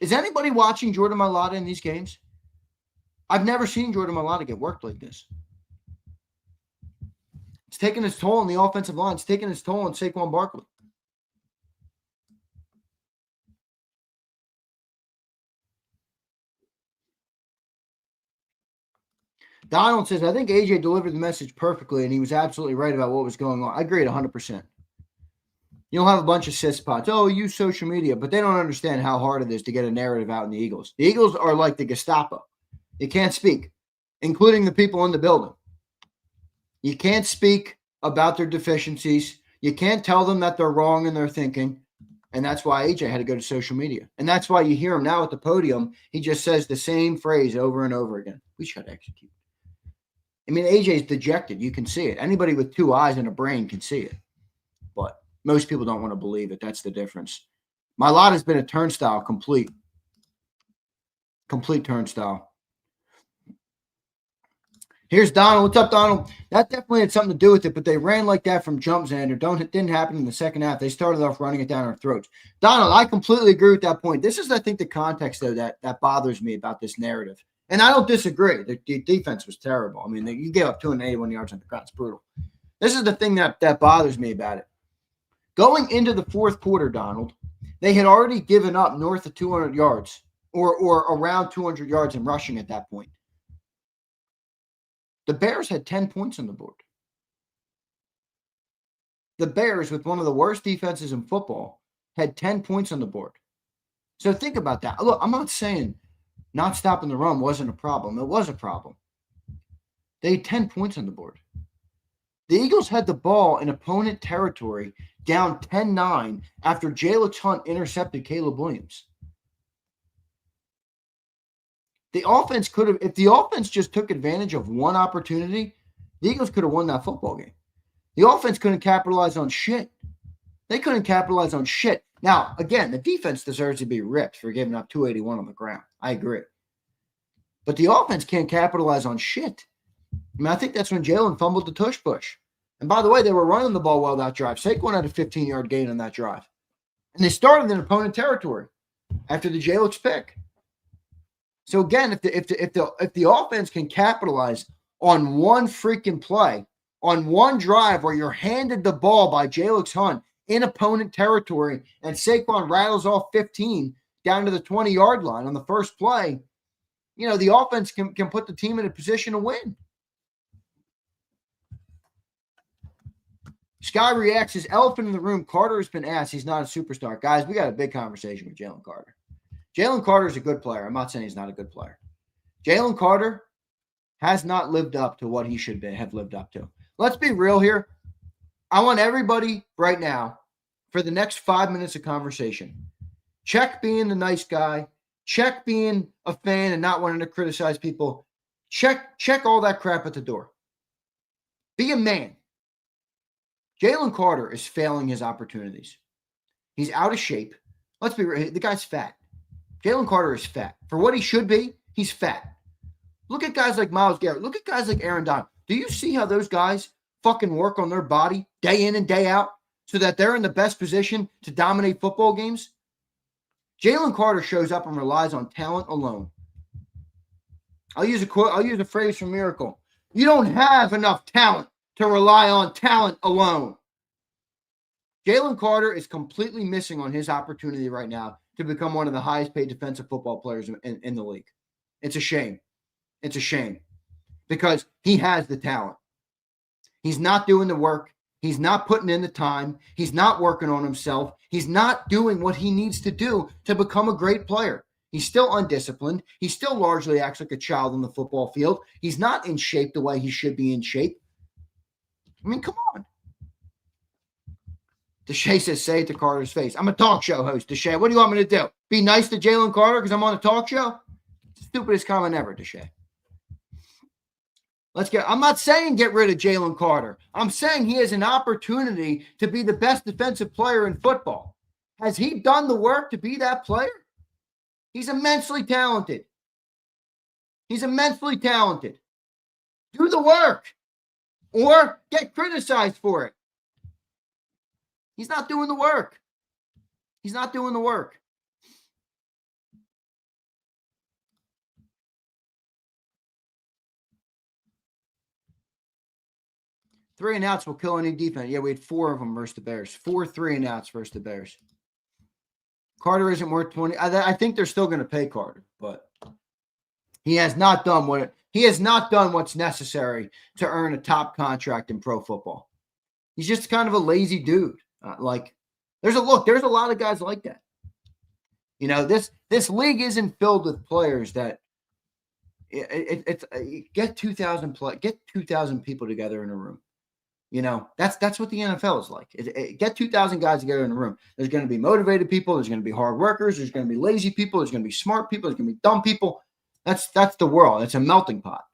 Is anybody watching Jordan Mailata in these games? I've never seen Jordan Mailata get worked like this. It's taking its toll on the offensive line. It's taking its toll on Saquon Barkley. Donald says, I think AJ delivered the message perfectly, and he was absolutely right about what was going on. I agree at 100%. You'll have a bunch of cispots. Oh, use social media, but they don't understand how hard it is to get a narrative out in the Eagles. The Eagles are like the Gestapo. You can't speak, including the people in the building. You can't speak about their deficiencies. You can't tell them that they're wrong in their thinking. And that's why AJ had to go to social media. And that's why you hear him now at the podium. He just says the same phrase over and over again. We should execute. I mean, AJ's dejected. You can see it. Anybody with 2 eyes and a brain can see it. But most people don't want to believe it. That's the difference. Mailata's been a turnstile, complete turnstile. Here's Donald. What's up, Donald? That definitely had something to do with it, but they ran like that from jump, Zander. Didn't happen in the second half. They started off running it down our throats. Donald, I completely agree with that point. This is, I think, the context, though, that bothers me about this narrative. And I don't disagree. The defense was terrible. I mean, you gave up 281 yards on the ground. It's brutal. This is the thing that bothers me about it. Going into the fourth quarter, Donald, they had already given up north of 200 yards or around 200 yards in rushing at that point. The Bears had 10 points on the board. The Bears, with one of the worst defenses in football, had 10 points on the board. So think about that. Look, I'm not saying not stopping the run wasn't a problem. It was a problem. They had 10 points on the board. The Eagles had the ball in opponent territory down 10-9 after Jalen Hunt intercepted Caleb Williams. The offense could have, if the offense just took advantage of one opportunity, the Eagles could have won that football game. The offense couldn't capitalize on shit. They couldn't capitalize on shit. Now, again, the defense deserves to be ripped for giving up 281 on the ground. I agree. But the offense can't capitalize on shit. I mean, I think that's when Jalen fumbled the tush push. And by the way, they were running the ball well that drive. Saquon had a 15-yard gain on that drive. And they started in opponent territory after the Jalen pick. So again, if the offense can capitalize on one freaking play, on one drive where you're handed the ball by Jalen Hunt in opponent territory and Saquon rattles off 15 down to the 20-yard line on the first play, you know, the offense can put the team in a position to win. Sky reacts, his elephant in the room, Carter has been asked. He's not a superstar. Guys, we got a big conversation with Jalen Carter. Jalen Carter is a good player. I'm not saying he's not a good player. Jalen Carter has not lived up to what he should have lived up to. Let's be real here. I want everybody right now, for the next 5 minutes of conversation, check being the nice guy, check being a fan and not wanting to criticize people, check all that crap at the door. Be a man. Jalen Carter is failing his opportunities. He's out of shape. Let's be real. The guy's fat. Jalen Carter is fat. For what he should be, he's fat. Look at guys like Myles Garrett. Look at guys like Aaron Donald. Do you see how those guys fucking work on their body day in and day out so that they're in the best position to dominate football games? Jalen Carter shows up and relies on talent alone. I'll use a phrase from Miracle. You don't have enough talent to rely on talent alone. Jalen Carter is completely missing on his opportunity right now to become one of the highest paid defensive football players in the league. It's a shame. It's a shame because he has the talent. He's not doing the work. He's not putting in the time. He's not working on himself. He's not doing what he needs to do to become a great player. He's still undisciplined. He still largely acts like a child on the football field. He's not in shape the way he should be in shape. I mean, come on. Deshae says, say it to Carter's face. I'm a talk show host, Deshae. What do you want me to do? Be nice to Jalen Carter because I'm on a talk show? It's the stupidest comment ever, Deshae. I'm not saying get rid of Jalen Carter. I'm saying he has an opportunity to be the best defensive player in football. Has he done the work to be that player? He's immensely talented. He's immensely talented. Do the work or get criticized for it. He's not doing the work. He's not doing the work. Three and outs will kill any defense. Yeah, we had 4 of them versus the Bears. 4 3 and outs versus the Bears. Carter isn't worth 20. I think they're still going to pay Carter, but he has not done what's necessary to earn a top contract in pro football. He's just kind of a lazy dude. There's a lot of guys like that. You know, this league isn't filled with players that get 2,000 people together in a room. You know, that's what the NFL is like. Get 2,000 guys together in a room. There's going to be motivated people. There's going to be hard workers. There's going to be lazy people. There's going to be smart people. There's going to be dumb people. That's the world. It's a melting pot.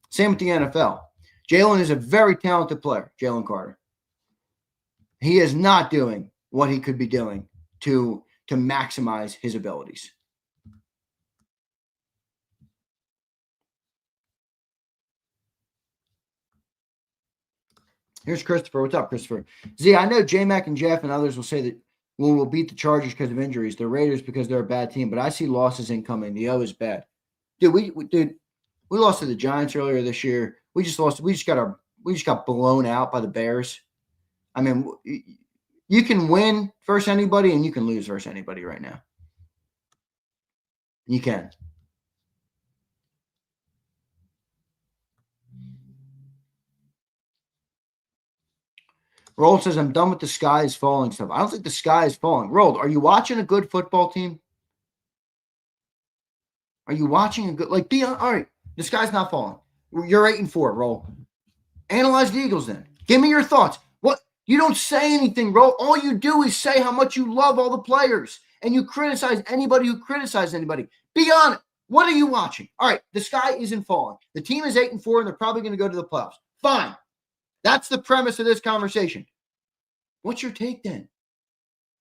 Same with the NFL. Jalen is a very talented player, Jalen Carter. He is not doing what he could be doing to maximize his abilities. Here's Christopher. What's up, Christopher? Z, I know J-Mac and Jeff and others will say that we'll beat the Chargers because of injuries. The Raiders because they're a bad team, but I see losses incoming. The O is bad. Dude, we lost to the Giants earlier this year. We just got blown out by the Bears. I mean, you can win versus anybody and you can lose versus anybody right now. You can. Roll says, I'm done with the sky is falling stuff. I don't think the sky is falling. Roll, are you watching a good football team? Are you watching a good, all right, the sky's not falling. You're 8-4, Roll. Analyze the Eagles then. Give me your thoughts. What? You don't say anything, Roll. All you do is say how much you love all the players and you criticize anybody who criticizes anybody. Be honest. What are you watching? All right, the sky isn't falling. The team is 8-4 and they're probably going to go to the playoffs. Fine. That's the premise of this conversation. What's your take then?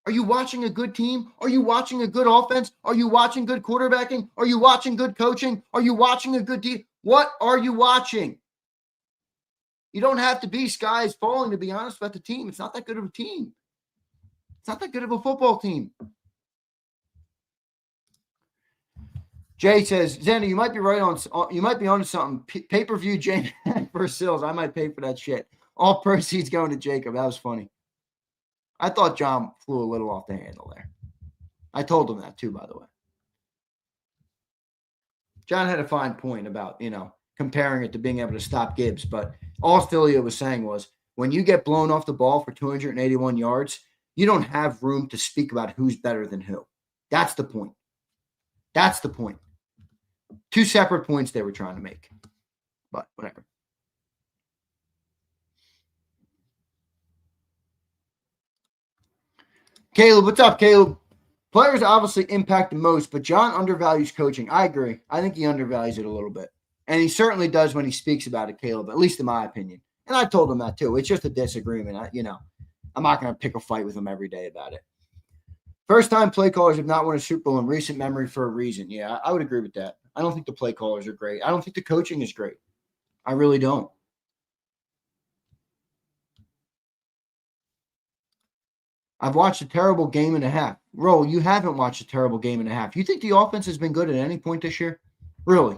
Are you watching a good team? Are you watching a good offense? Are you watching good quarterbacking? Are you watching good coaching? Are you watching a good team? What are you watching? You don't have to be sky is falling to be honest about the team. It's not that good of a team. It's not that good of a football team. Jay says, Zander, you might be right on. You might be onto something. Pay-per-view Jane versus Sills. I might pay for that shit. All proceeds going to JAKIB. That was funny. I thought John flew a little off the handle there. I told him that too, by the way. John had a fine point about, comparing it to being able to stop Gibbs. But all Philia was saying was, when you get blown off the ball for 281 yards, you don't have room to speak about who's better than who. That's the point. That's the point. Two separate points they were trying to make. But whatever. Caleb, what's up, Caleb? Players obviously impact the most, but John undervalues coaching. I agree. I think he undervalues it a little bit. And he certainly does when he speaks about it, Caleb, at least in my opinion. And I told him that too. It's just a disagreement. I'm not going to pick a fight with him every day about it. First-time play callers have not won a Super Bowl in recent memory for a reason. Yeah, I would agree with that. I don't think the play callers are great. I don't think the coaching is great. I really don't. I've watched a terrible game and a half. Ro, you haven't watched a terrible game and a half. You think the offense has been good at any point this year? Really?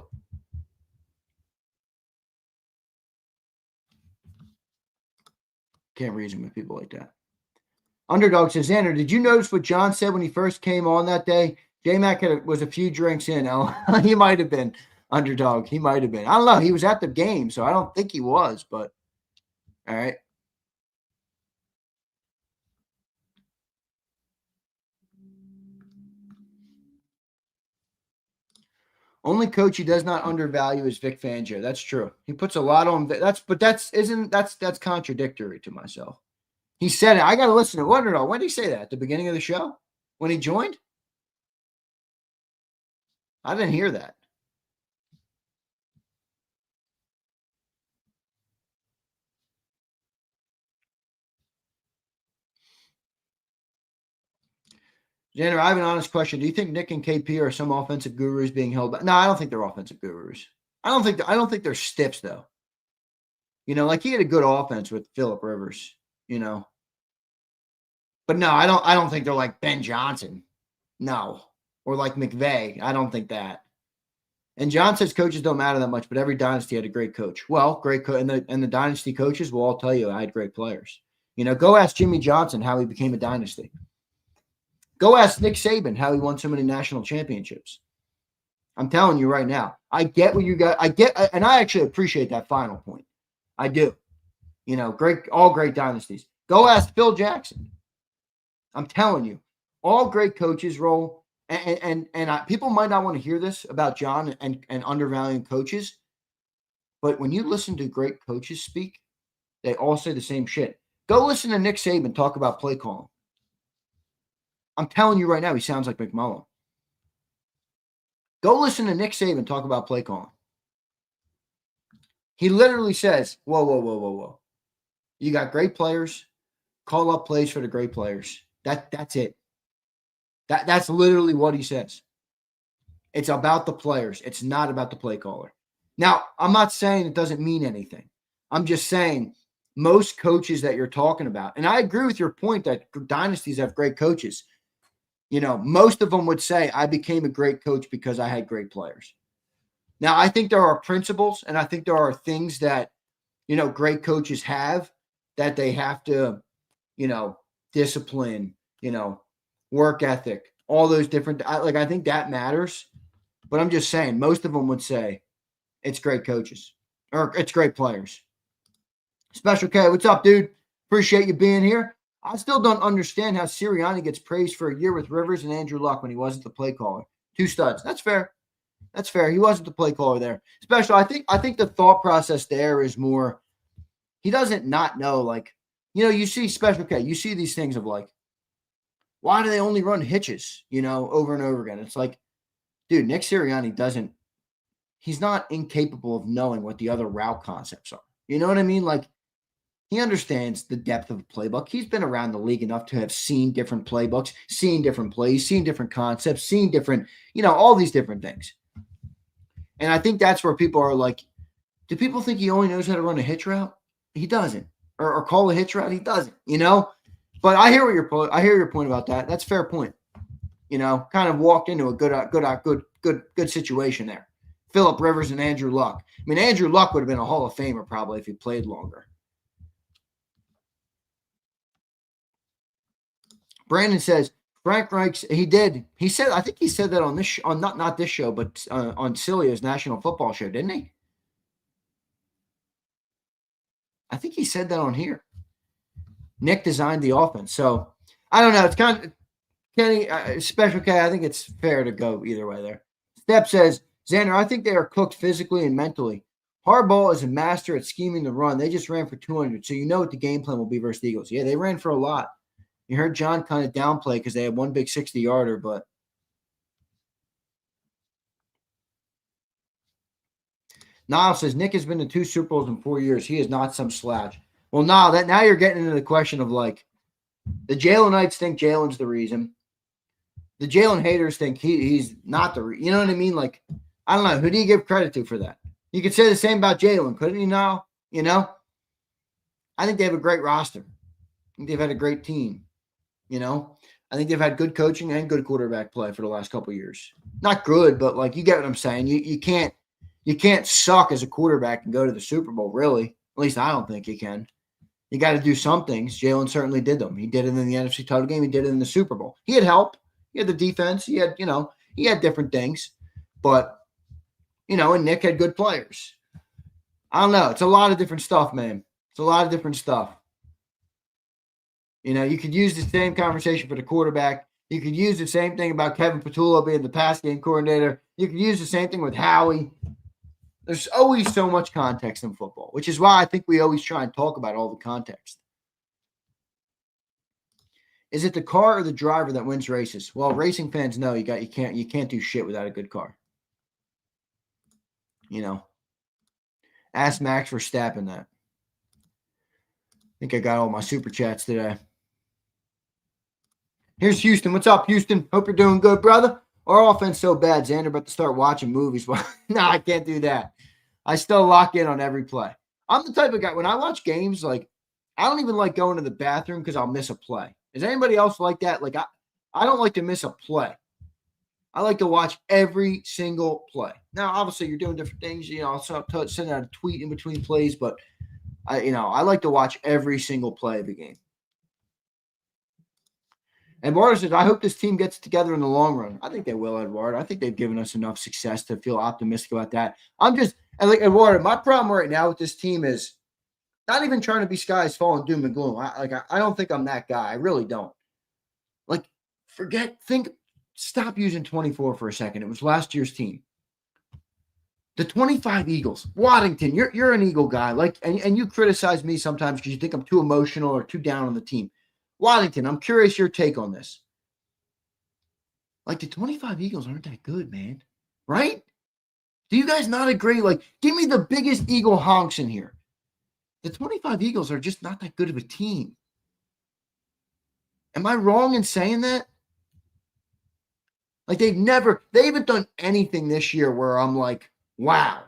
Can't reason with people like that. Underdog says, Zander, did you notice what John said when he first came on that day? J-Mac was a few drinks in. He might have been. Underdog, he might have been. I don't know. He was at the game, so I don't think he was, but all right. Only coach he does not undervalue is Vic Fangio. That's true. He puts a lot on that's contradictory to myself. He said it. I got to listen to Underdog. When did he say that? At the beginning of the show? When he joined? I didn't hear that. Zander, I have an honest question. Do you think Nick and KP are some offensive gurus being held back? No, I don't think they're offensive gurus. I don't think they're stiffs though. Like he had a good offense with Phillip Rivers, But no, I don't think they're like Ben Johnson. No. Or like McVay. I don't think that. And John says coaches don't matter that much, but every dynasty had a great coach. Well, great and the dynasty coaches will all tell you I had great players. Go ask Jimmy Johnson how he became a dynasty. Go ask Nick Saban how he won so many national championships. I'm telling you right now, I get what you got. And I actually appreciate that final point. I do. All great dynasties. Go ask Phil Jackson. I'm telling you, all great coaches roll. And people might not want to hear this about John and undervaluing coaches, but when you listen to great coaches speak, they all say the same shit. Go listen to Nick Saban talk about play calling. I'm telling you right now, he sounds like McMullen. Go listen to Nick Saban talk about play calling. He literally says, whoa. You got great players. Call up plays for the great players. That's it. That's literally what he says. It's about the players. It's not about the play caller. Now, I'm not saying it doesn't mean anything. I'm just saying most coaches that you're talking about, and I agree with your point that dynasties have great coaches. Most of them would say, I became a great coach because I had great players. Now, I think there are principles, and I think there are things that, great coaches have that they have to, discipline, work ethic, all those different, I think that matters. But I'm just saying, most of them would say it's great coaches or it's great players. Special K, what's up, dude? Appreciate you being here. I still don't understand how Sirianni gets praised for a year with Rivers and Andrew Luck when he wasn't the play caller. 2 studs. That's fair. That's fair. He wasn't the play caller there. Special, I think the thought process there is more, he doesn't not know, like, you see Special K, you see these things of like, why do they only run hitches, over and over again? It's like, dude, Nick Sirianni he's not incapable of knowing what the other route concepts are. You know what I mean? Like, he understands the depth of a playbook. He's been around the league enough to have seen different playbooks, seen different plays, seen different concepts, seen different, all these different things. And I think that's where people are like, do people think he only knows how to run a hitch route? He doesn't. Or call a hitch route? He doesn't, But I hear your point about that. That's a fair point. Kind of walked into a good situation there. Phillip Rivers and Andrew Luck. I mean, Andrew Luck would have been a Hall of Famer probably if he played longer. Brandon says Frank Reich's. He did. He said. I think he said that on this on not this show, but on Celia's National Football Show, didn't he? I think he said that on here. Nick designed the offense, so I don't know. It's kind of Kenny Special K. I think it's fair to go either way there. Step says Xander. I think they are cooked physically and mentally. Harbaugh is a master at scheming the run. They just ran for 200, so you know what the game plan will be versus the Eagles. Yeah, they ran for a lot. You heard John kind of downplay because they had one big 60-yarder, but Niall says Nick has been to 2 Super Bowls in 4 years. He is not some slouch. Well, now you're getting into the question of like the Jalenites think Jalen's the reason. The Jalen haters think he's not the reason. You know what I mean? Like, I don't know. Who do you give credit to for that? You could say the same about Jalen, couldn't you now? I think they have a great roster. I think they've had a great team. I think they've had good coaching and good quarterback play for the last couple of years. Not good, but like you get what I'm saying. You can't suck as a quarterback and go to the Super Bowl, really. At least I don't think you can. You got to do some things. Jalen certainly did them. He did it in the NFC title game. He did it in the Super Bowl. He had help. He had the defense. He had, he had different things. But, and Nick had good players. I don't know. It's a lot of different stuff, man. It's a lot of different stuff. You could use the same conversation for the quarterback. You could use the same thing about Kevin Patullo being the pass game coordinator. You could use the same thing with Howie. There's always so much context in football, which is why I think we always try and talk about all the context. Is it the car or the driver that wins races? Well, racing fans know you can't do shit without a good car. Ask Max Verstappen that. I think I got all my super chats today. Here's Houston. What's up, Houston? Hope you're doing good, brother. Our offense so bad, Xander, about to start watching movies. Well, no, I can't do that. I still lock in on every play. I'm the type of guy, when I watch games, like, I don't even like going to the bathroom because I'll miss a play. Is anybody else like that? Like, I don't like to miss a play. I like to watch every single play. Now, obviously, you're doing different things. I'll send out a tweet in between plays, but I like to watch every single play of the game. And Eduardo says, I hope this team gets together in the long run. I think they will, Eduardo. I think they've given us enough success to feel optimistic about that. Eduardo, my problem right now with this team is not even trying to be skies falling doom and gloom. I don't think I'm that guy. I really don't. Stop using 24 for a second. It was last year's team. The 25 Eagles, Waddington, you're an Eagle guy, and you criticize me sometimes because you think I'm too emotional or too down on the team. Waddington, I'm curious your take on this. The 25 Eagles aren't that good, man. Right? Do you guys not agree? Give me the biggest Eagle honks in here. The 25 Eagles are just not that good of a team. Am I wrong in saying that? They haven't done anything this year where I'm like, wow.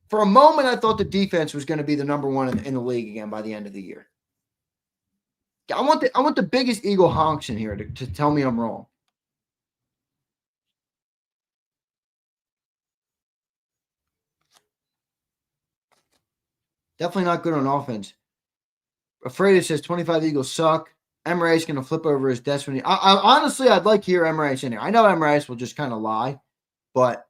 For a moment, I thought the defense was going to be the number one in the league again by the end of the year. I want the biggest Eagle honks in here to tell me I'm wrong. Definitely not good on offense. Afraid says 25 Eagles suck. Emirates going to flip over his destiny. Honestly, I'd like to hear Emirates in here. I know Emirates will just kind of lie, but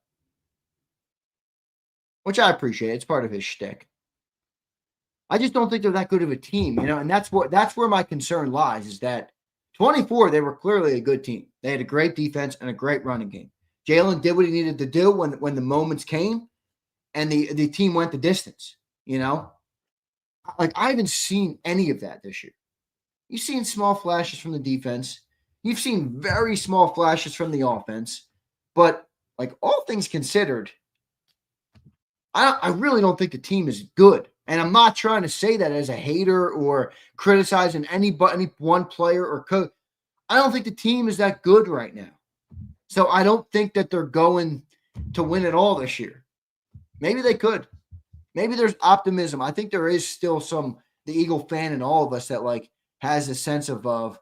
which I appreciate. It's part of his shtick. I just don't think they're that good of a team, and that's where my concern lies, is that 24, they were clearly a good team. They had a great defense and a great running game. Jalen did what he needed to do when the moments came, and the team went the distance, Like, I haven't seen any of that this year. You've seen small flashes from the defense. You've seen very small flashes from the offense. But, like, all things considered, I really don't think the team is good. And I'm not trying to say that as a hater or criticizing any one player or coach. I don't think the team is that good right now. So I don't think that they're going to win it all this year. Maybe they could. Maybe there's optimism. I think there is still the Eagle fan in all of us that, like, has a sense of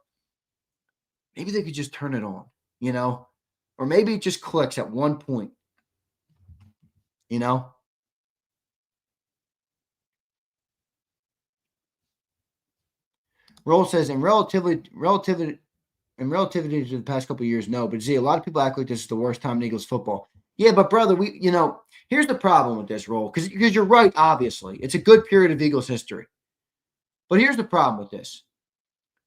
maybe they could just turn it on, or maybe it just clicks at one point, Roll says, in relativity to the past couple of years, no. But a lot of people act like this is the worst time in Eagles football. Yeah, but brother, here's the problem with this, Roll, because you're right. Obviously, it's a good period of Eagles history. But here's the problem with this.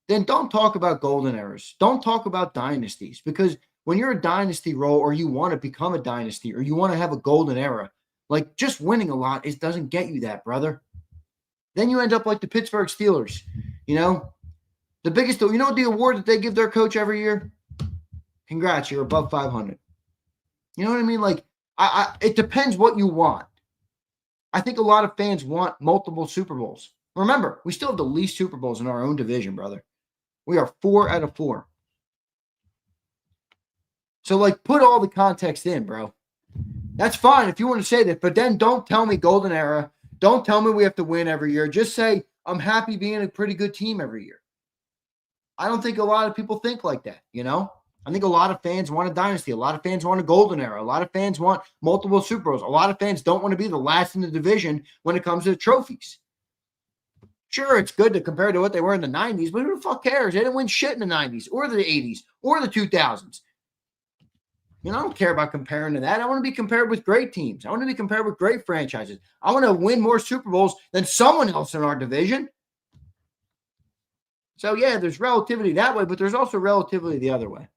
Then don't talk about golden eras. Don't talk about dynasties, because when you're a dynasty, Roll, or you want to become a dynasty, or you want to have a golden era, like, just winning a lot, it doesn't get you that, brother. Then you end up like the Pittsburgh Steelers. The biggest, the award that they give their coach every year? Congrats, you're above 500. You know what I mean? Like, it depends what you want. I think a lot of fans want multiple Super Bowls. Remember, we still have the least Super Bowls in our own division, brother. We are 4 out of 4. So, like, put all the context in, bro. That's fine if you want to say that, but then don't tell me golden era. Don't tell me we have to win every year. Just say, I'm happy being a pretty good team every year. I don't think a lot of people think like that, I think a lot of fans want a dynasty. A lot of fans want a golden era. A lot of fans want multiple Super Bowls. A lot of fans don't want to be the last in the division when it comes to trophies. Sure, it's good to compare to what they were in the 90s, but who the fuck cares? They didn't win shit in the 90s or the 80s or the 2000s. I don't care about comparing to that. I want to be compared with great teams. I want to be compared with great franchises. I want to win more Super Bowls than someone else in our division. So, yeah, there's relativity that way, but there's also relativity the other way.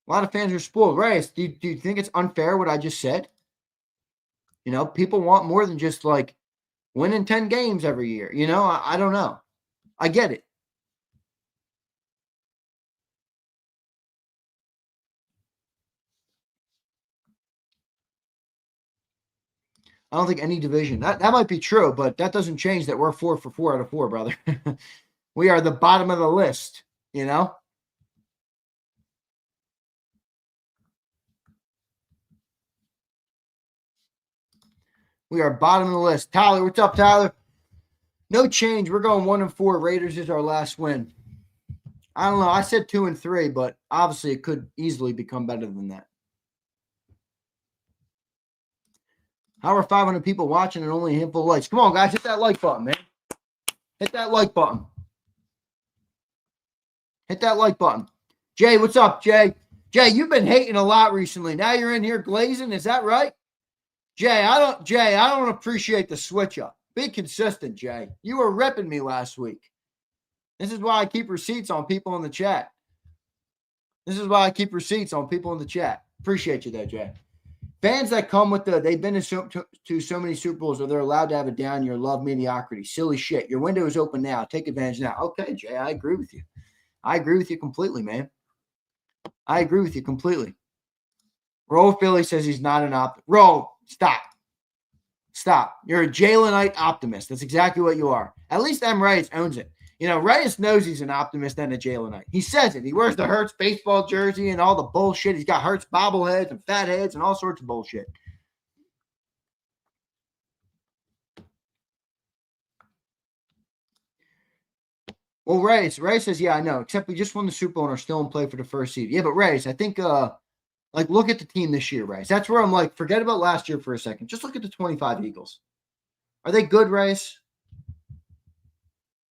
A lot of fans are spoiled. Right? Do you think it's unfair what I just said? People want more than just, like, winning 10 games every year. I don't know. I get it. I don't think any division. That might be true, but that doesn't change that we're 4 for 4 out of 4, brother. We are the bottom of the list, We are bottom of the list. Tyler, what's up, Tyler? No change. We're going 1-4. Raiders is our last win. I don't know. I said 2-3, but obviously it could easily become better than that. How are 500 people watching and only a handful of likes? Come on, guys. Hit that like button, man. Hit that like button. Hit that like button. Jay, what's up, Jay? Jay, you've been hating a lot recently. Now you're in here glazing. Is that right? Jay, I don't appreciate the switch up. Be consistent, Jay. You were ripping me last week. This is why I keep receipts on people in the chat. Appreciate you there, Jay. Fans that come with they've been to so many Super Bowls, or they're allowed to have a down year, love mediocrity. Silly shit. Your window is open now. Take advantage now. Okay, Jay, I agree with you. I agree with you completely, man. I agree with you completely. Roll Philly says he's not an optimist. Roll, stop. You're a Jalenite optimist. That's exactly what you are. At least M. Reyes owns it. Reyes knows he's an optimist and a Jalenite. He says it. He wears the Hurts baseball jersey and all the bullshit. He's got Hurts bobbleheads and fat heads and all sorts of bullshit. Well, Reyes says, yeah, I know, except we just won the Super Bowl and are still in play for the first seed. Yeah, but Reyes, I think, look at the team this year, Reyes. That's where I'm like, forget about last year for a second. Just look at the 25 Eagles. Are they good, Reyes?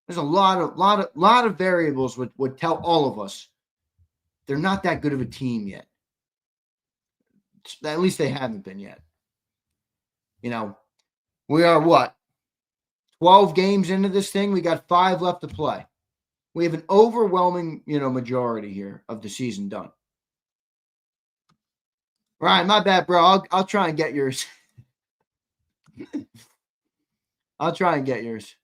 There's a lot of variables would tell all of us they're not that good of a team yet. At least they haven't been yet. You know, we are what? 12 games into this thing. We got 5 left to play. We have an overwhelming, majority here of the season done. Ryan, my bad, bro. I'll try and get yours. I'll try and get yours.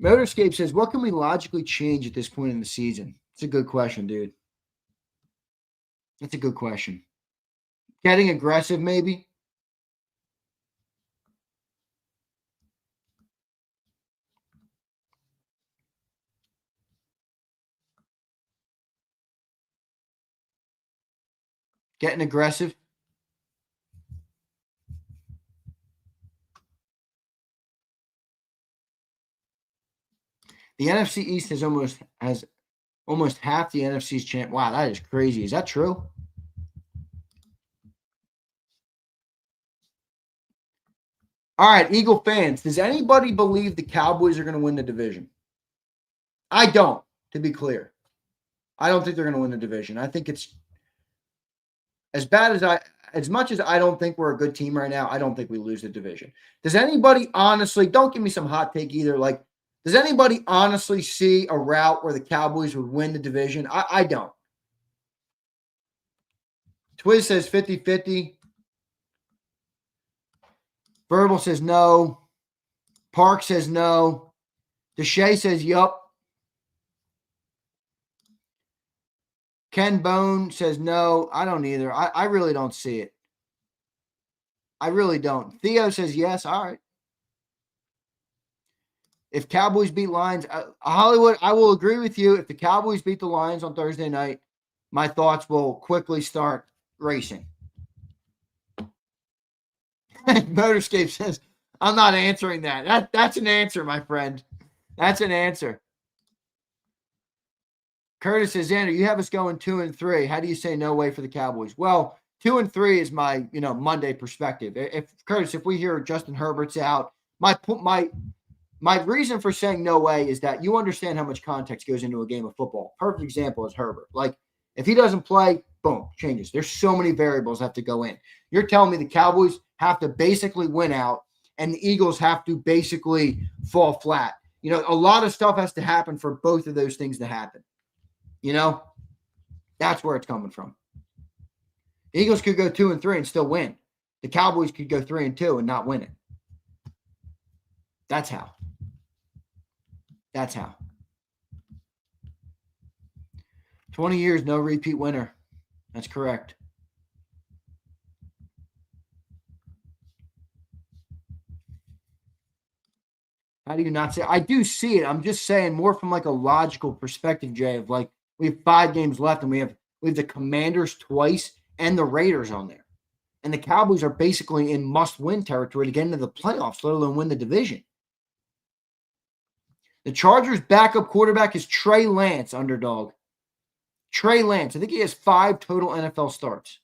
Motorscape says, what can we logically change at this point in the season? It's a good question, dude. That's a good question. Getting aggressive, maybe? Getting aggressive? The NFC East has almost half the NFC's champ. Wow, that is crazy. Is that true? All right, Eagle fans, does anybody believe the Cowboys are going to win the division? I don't, to be clear. I don't think they're going to win the division. I think it's as much as I don't think we're a good team right now, I don't think we lose the division. Does anybody honestly, don't give me some hot take either, does anybody honestly see a route where the Cowboys would win the division? I don't. Twiz says 50-50. Verbal says no. Park says no. Deshae says yup. Ken Bone says no. I don't either. I really don't see it. I really don't. Theo says yes. All right. If Cowboys beat Lions, Hollywood, I will agree with you. If the Cowboys beat the Lions on Thursday night, my thoughts will quickly start racing. Motorscape says, I'm not answering that. That's an answer, my friend. That's an answer. Curtis says, Xander, you have us going 2-3. How do you say no way for the Cowboys? Well, 2-3 is my, Monday perspective. If we hear Justin Herbert's out, my reason for saying no way is that you understand how much context goes into a game of football. Perfect example is Herbert. If he doesn't play, boom, changes. There's so many variables that have to go in. You're telling me the Cowboys have to basically win out and the Eagles have to basically fall flat. A lot of stuff has to happen for both of those things to happen. That's where it's coming from. The Eagles could go 2-3 and still win. The Cowboys could go 3-2 and not win it. That's how. 20 years, no repeat winner. That's correct. How do you not see it? I do see it. I'm just saying more from a logical perspective, Jay, of we have 5 games left and we have the Commanders twice and the Raiders on there. And the Cowboys are basically in must-win territory to get into the playoffs, let alone win the division. The Chargers' backup quarterback is Trey Lance, underdog. Trey Lance. I think he has 5 total NFL starts.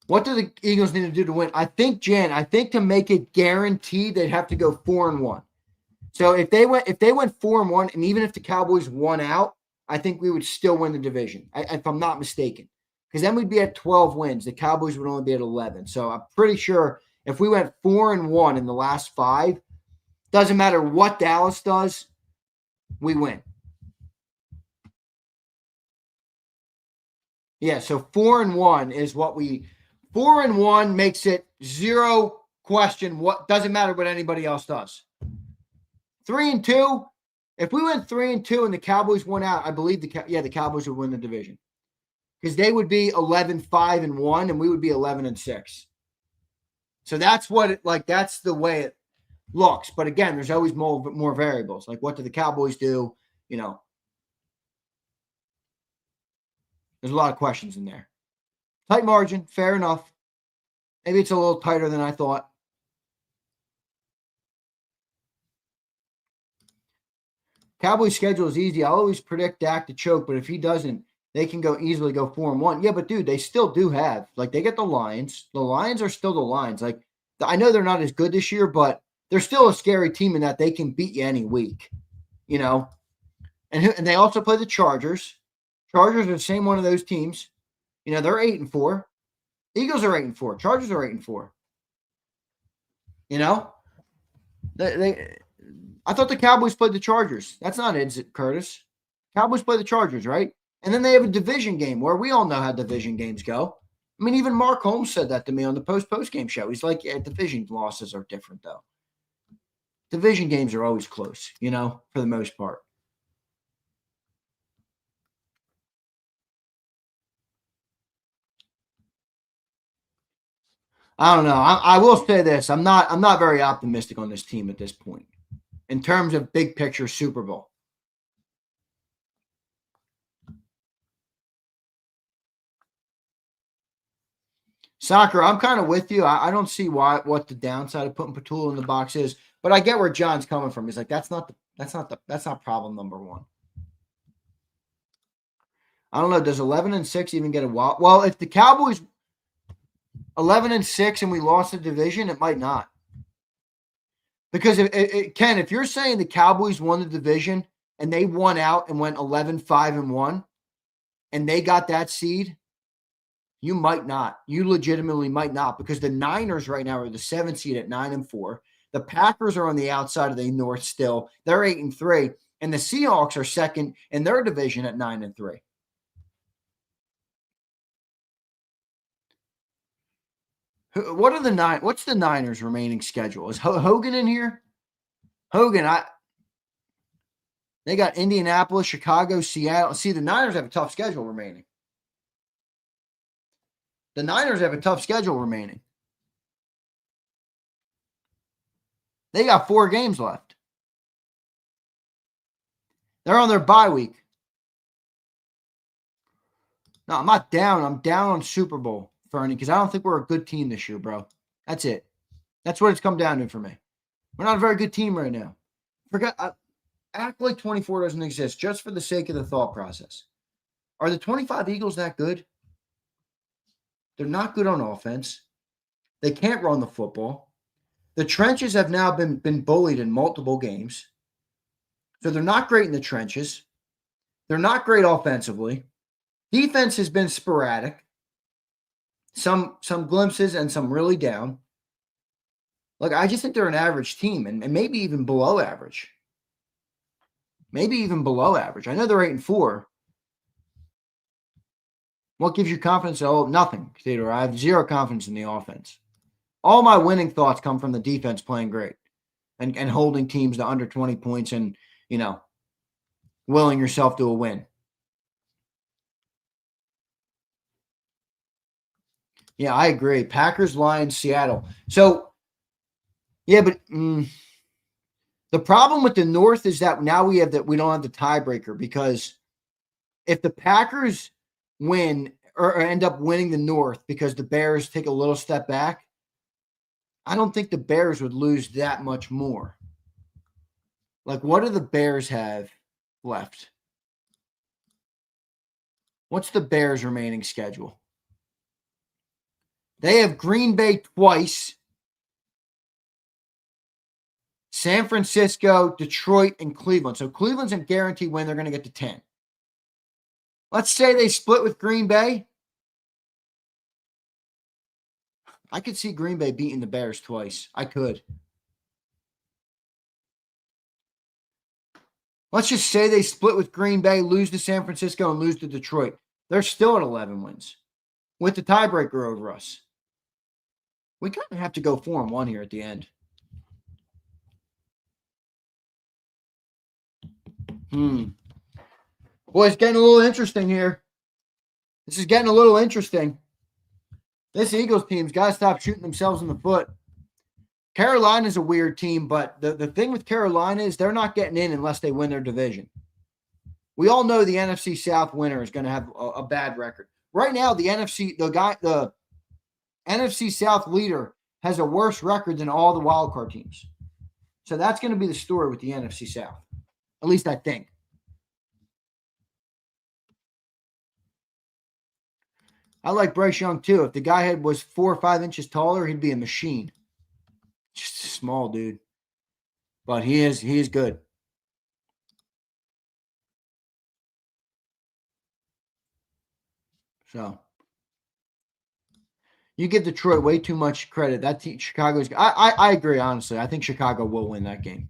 What do the Eagles need to do to win? I think to make it guaranteed, they'd have to go 4-1. So if they went 4-1, and even if the Cowboys won out, I think we would still win the division, if I'm not mistaken. Because then we'd be at 12 wins. The Cowboys would only be at 11. So I'm pretty sure if we went 4-1 in the last 5, doesn't matter what Dallas does, we win. Yeah, so 4-1 is what 4-1 makes it zero question. What doesn't matter what anybody else does. 3-2. If we went 3-2 and the Cowboys won out, I believe the Cowboys would win the division. Because they would be 11-5-1 and we would be 11-6. So that's what that's the way it looks. But again, there's always more variables. What do the Cowboys do? There's a lot of questions in there. Tight margin, fair enough. Maybe it's a little tighter than I thought. Cowboys' schedule is easy. I always predict Dak to choke, but if he doesn't, they can easily go 4-1. Yeah, but dude, they still do have, like, they get the Lions. The Lions are still the Lions. Like, I know they're not as good this year, but they're still a scary team in that they can beat you any week, you know? And they also play the Chargers. Chargers are the same one of those teams. You know, they're 8-4. Eagles are 8-4. Chargers are 8-4. You know? I thought the Cowboys played the Chargers. That's not it, Curtis. Cowboys play the Chargers, right? And then they have a division game where we all know how division games go. I mean, even Mark Holmes said that to me on the post-game show. He's like, yeah, division losses are different, though. Division games are always close, you know, for the most part. I don't know. I will say this. I'm not very optimistic on this team at this point in terms of big picture Super Bowl. Soccer, I'm kind of with you. I don't see what the downside of putting Patullo in the box is, but I get where John's coming from. He's like, that's not problem number one. I don't know. Does 11-6 even get a wild? Well, if the Cowboys 11-6 and we lost the division, it might not. Because Ken, if you're saying the Cowboys won the division and they won out and went 11-5-1, and they got that seed, you might not. You legitimately might not, because the Niners right now are the 7th seed at 9-4. The Packers are on the outside of the North still. They're 8-3, and the Seahawks are second in their division at 9-3. What's the Niners' remaining schedule? Is Hogan in here? Hogan, they got Indianapolis, Chicago, Seattle. See, the Niners have a tough schedule remaining. The Niners have a tough schedule remaining. They got 4 games left. They're on their bye week. No, I'm not down. I'm down on Super Bowl, Fernie, because I don't think we're a good team this year, bro. That's it. That's what it's come down to for me. We're not a very good team right now. Act like 24 doesn't exist just for the sake of the thought process. Are the 25 Eagles that good? They're not good on offense. They can't run the football. The trenches have now been bullied in multiple games. So they're not great in the trenches. They're not great offensively. Defense has been sporadic. Some glimpses and some really down. Look, I just think they're an average team and maybe even below average. Maybe even below average. I know they're 8-4. What gives you confidence? Oh, nothing, Theodore. I have zero confidence in the offense. All my winning thoughts come from the defense playing great and holding teams to under 20 points and, you know, willing yourself to a win. Yeah, I agree. Packers, Lions, Seattle. So, yeah, but the problem with the North is that now we don't have the tiebreaker, because if the Packers win or end up winning the North because the Bears take a little step back, I don't think the Bears would lose that much more. Like, what do the Bears have left? What's the Bears' remaining schedule? They have Green Bay twice, San Francisco, Detroit, and Cleveland. So Cleveland's a guaranteed win. They're going to get to 10. Let's say they split with Green Bay. I could see Green Bay beating the Bears twice. I could. Let's just say they split with Green Bay, lose to San Francisco, and lose to Detroit. They're still at 11 wins with the tiebreaker over us. We kind of have to go 4-1 here at the end. Boy, it's getting a little interesting here. This is getting a little interesting. This Eagles team's got to stop shooting themselves in the foot. Carolina's a weird team, but the thing with Carolina is they're not getting in unless they win their division. We all know the NFC South winner is going to have a bad record. Right now, the NFC South leader has a worse record than all the wildcard teams. So that's going to be the story with the NFC South. At least I think. I like Bryce Young too. If the guy was 4 or 5 inches taller, he'd be a machine. Just a small dude. But he is good. So you give Detroit way too much credit. That team, Chicago's. I agree, honestly. I think Chicago will win that game.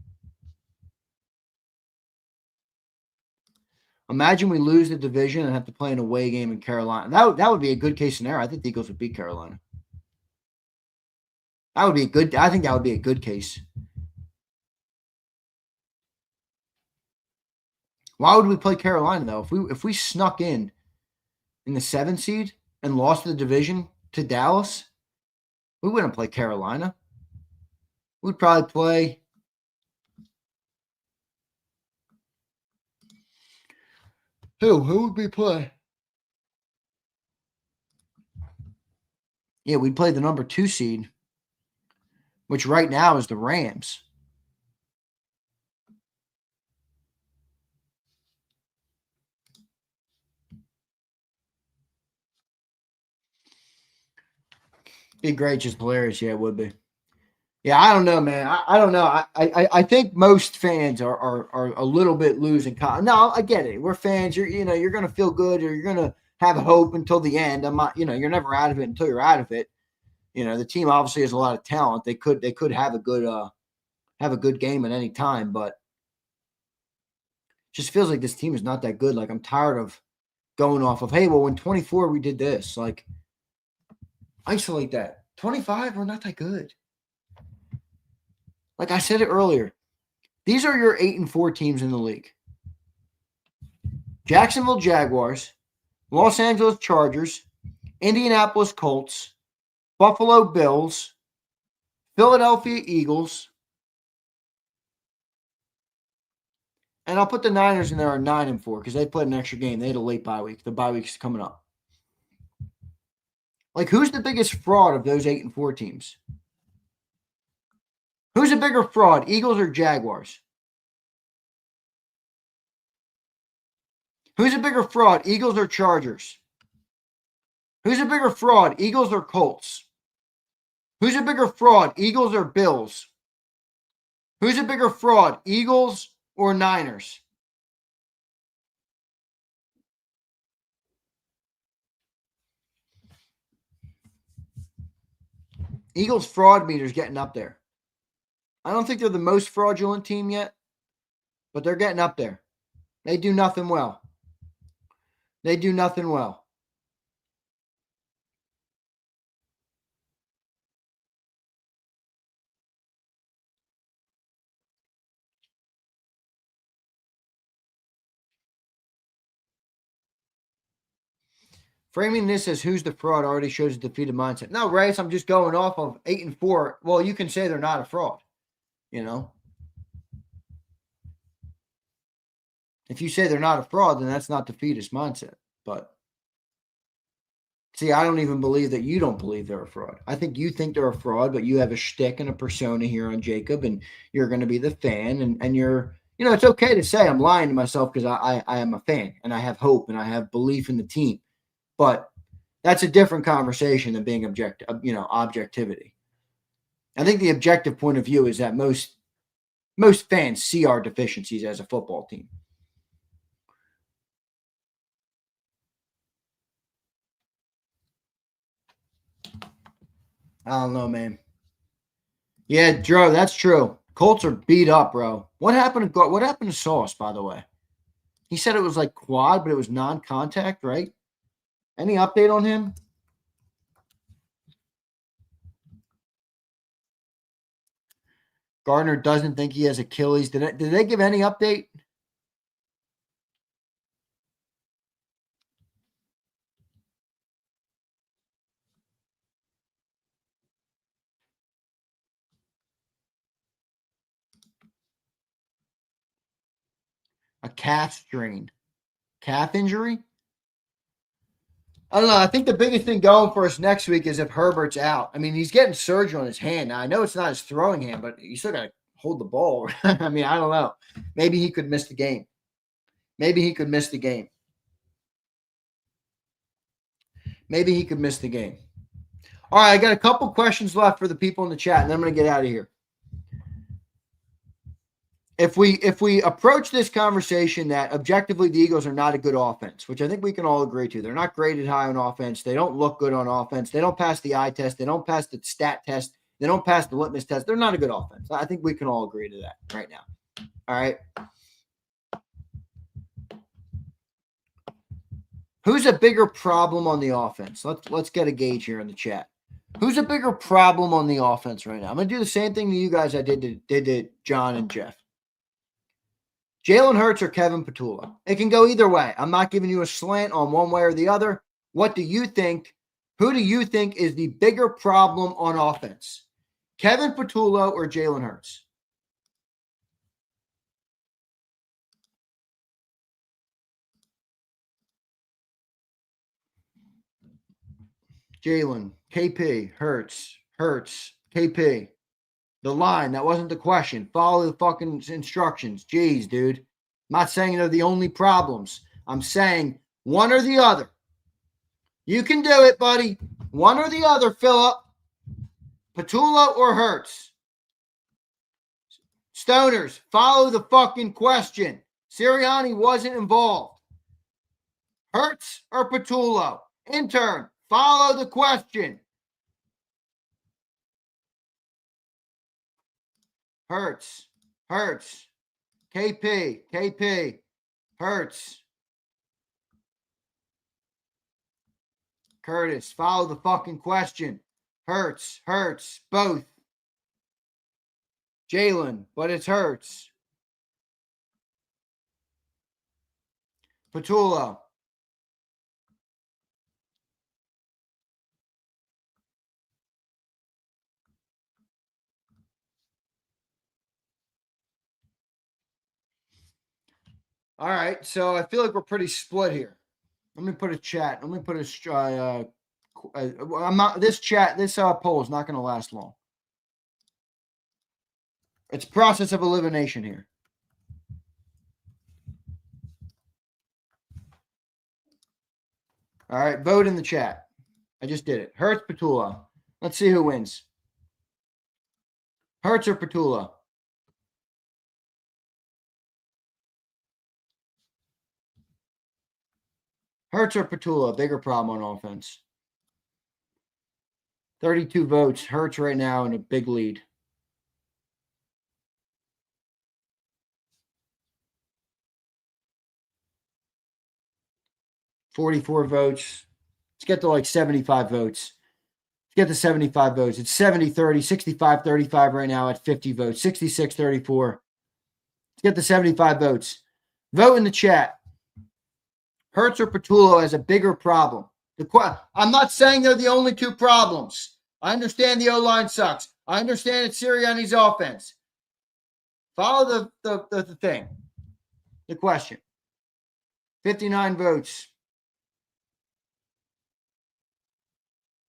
Imagine we lose the division and have to play an away game in Carolina. That would be a good case scenario. I think the Eagles would beat Carolina. That would be a good. I think that would be a good case. Why would we play Carolina though? If we snuck in the 7th seed and lost the division to Dallas, we wouldn't play Carolina. We'd probably play. Who would we play? Yeah, we'd play the number 2 seed, which right now is the Rams. Be great, just hilarious. Yeah, it would be. Yeah, I don't know, man. I don't know. I think most fans are a little bit losing. No, I get it. We're fans. You're gonna feel good, or you're gonna have hope until the end. I'm not. You're never out of it until you're out of it. The team obviously has a lot of talent. They could have a good game at any time, but it just feels like this team is not that good. Like I'm tired of going off of, hey, well, in 24 we did this. Like isolate that. 25, we're not that good. Like I said it earlier, these are your 8 and 4 teams in the league. Jacksonville Jaguars, Los Angeles Chargers, Indianapolis Colts, Buffalo Bills, Philadelphia Eagles, and I'll put the Niners in there at 9 and 4 because they played an extra game. They had a late bye week. The bye week's coming up. Like, who's the biggest fraud of those 8 and 4 teams? Who's a bigger fraud, Eagles or Jaguars? Who's a bigger fraud, Eagles or Chargers? Who's a bigger fraud, Eagles or Colts? Who's a bigger fraud, Eagles or Bills? Who's a bigger fraud, Eagles or Niners? Eagles fraud meter's getting up there. I don't think they're the most fraudulent team yet, but they're getting up there. They do nothing well. They do nothing well. Framing this as who's the fraud already shows a defeated mindset. No, Race, I'm just going off of 8 and 4. Well, you can say they're not a fraud, If you say they're not a fraud, then that's not defeatist mindset. But see, I don't even believe that you don't believe they're a fraud. I think you think they're a fraud, but you have a shtick and a persona here on JAKIB, and you're going to be the fan, and you're, it's okay to say I'm lying to myself because I am a fan, and I have hope, and I have belief in the team. But that's a different conversation than being objectivity. I think the objective point of view is that most fans see our deficiencies as a football team. I don't know, man. Yeah, Joe, that's true. Colts are beat up, bro. What happened to Sauce, by the way? He said it was like quad, but it was non-contact, right? Any update on him? Gardner doesn't think he has Achilles. Did they give any update? A calf strain. Calf injury? I don't know. I think the biggest thing going for us next week is if Herbert's out. I mean, he's getting surgery on his hand. Now, I know it's not his throwing hand, but you still got to hold the ball. I mean, I don't know. Maybe he could miss the game. Maybe he could miss the game. Maybe he could miss the game. All right, I got a couple questions left for the people in the chat, and then I'm going to get out of here. If we approach this conversation that objectively the Eagles are not a good offense, which I think we can all agree to, they're not graded high on offense. They don't look good on offense. They don't pass the eye test. They don't pass the stat test. They don't pass the litmus test. They're not a good offense. I think we can all agree to that right now. All right. Who's a bigger problem on the offense? Let's get a gauge here in the chat. Who's a bigger problem on the offense right now? I'm going to do the same thing to you guys I did to John and Jeff. Jalen Hurts or Kevin Petula. It can go either way. I'm not giving you a slant on one way or the other. What do you think? Who do you think is the bigger problem on offense? Kevin Petula or Jalen Hurts? Jalen, KP, Hurts, KP. The line, that wasn't the question. Follow the fucking instructions. Jeez, dude. I'm not saying they're the only problems. I'm saying one or the other. You can do it, buddy. One or the other, Phillip. Petula or Hurts? Stoners, follow the fucking question. Sirianni wasn't involved. Hurts or Petula? Intern, follow the question. Hurts, KP, Hurts. Curtis, follow the fucking question. Hurts, both. Jalen, but it's Hurts. Petula. All right, so I feel like we're pretty split here. Let me put a chat. Let me put a I'm not this poll is not going to last long. It's process of elimination here. All right, vote in the chat. I just did it. Hurts, Petula. Let's see who wins. Hurts or Petula? Hurts or Petula, bigger problem on offense. 32 votes. Hurts right now in a big lead. $44 votes. Let's get to like 75 votes. Let's get to 75 votes. It's 70-30, 65-35 right now at 50 votes. 66-34. Let's get to 75 votes. Vote in the chat. Hurts or Petula has a bigger problem. I'm not saying they're the only two problems. I understand the O-line sucks. I understand it's Sirianni's offense. Follow the thing. The question. 59 votes.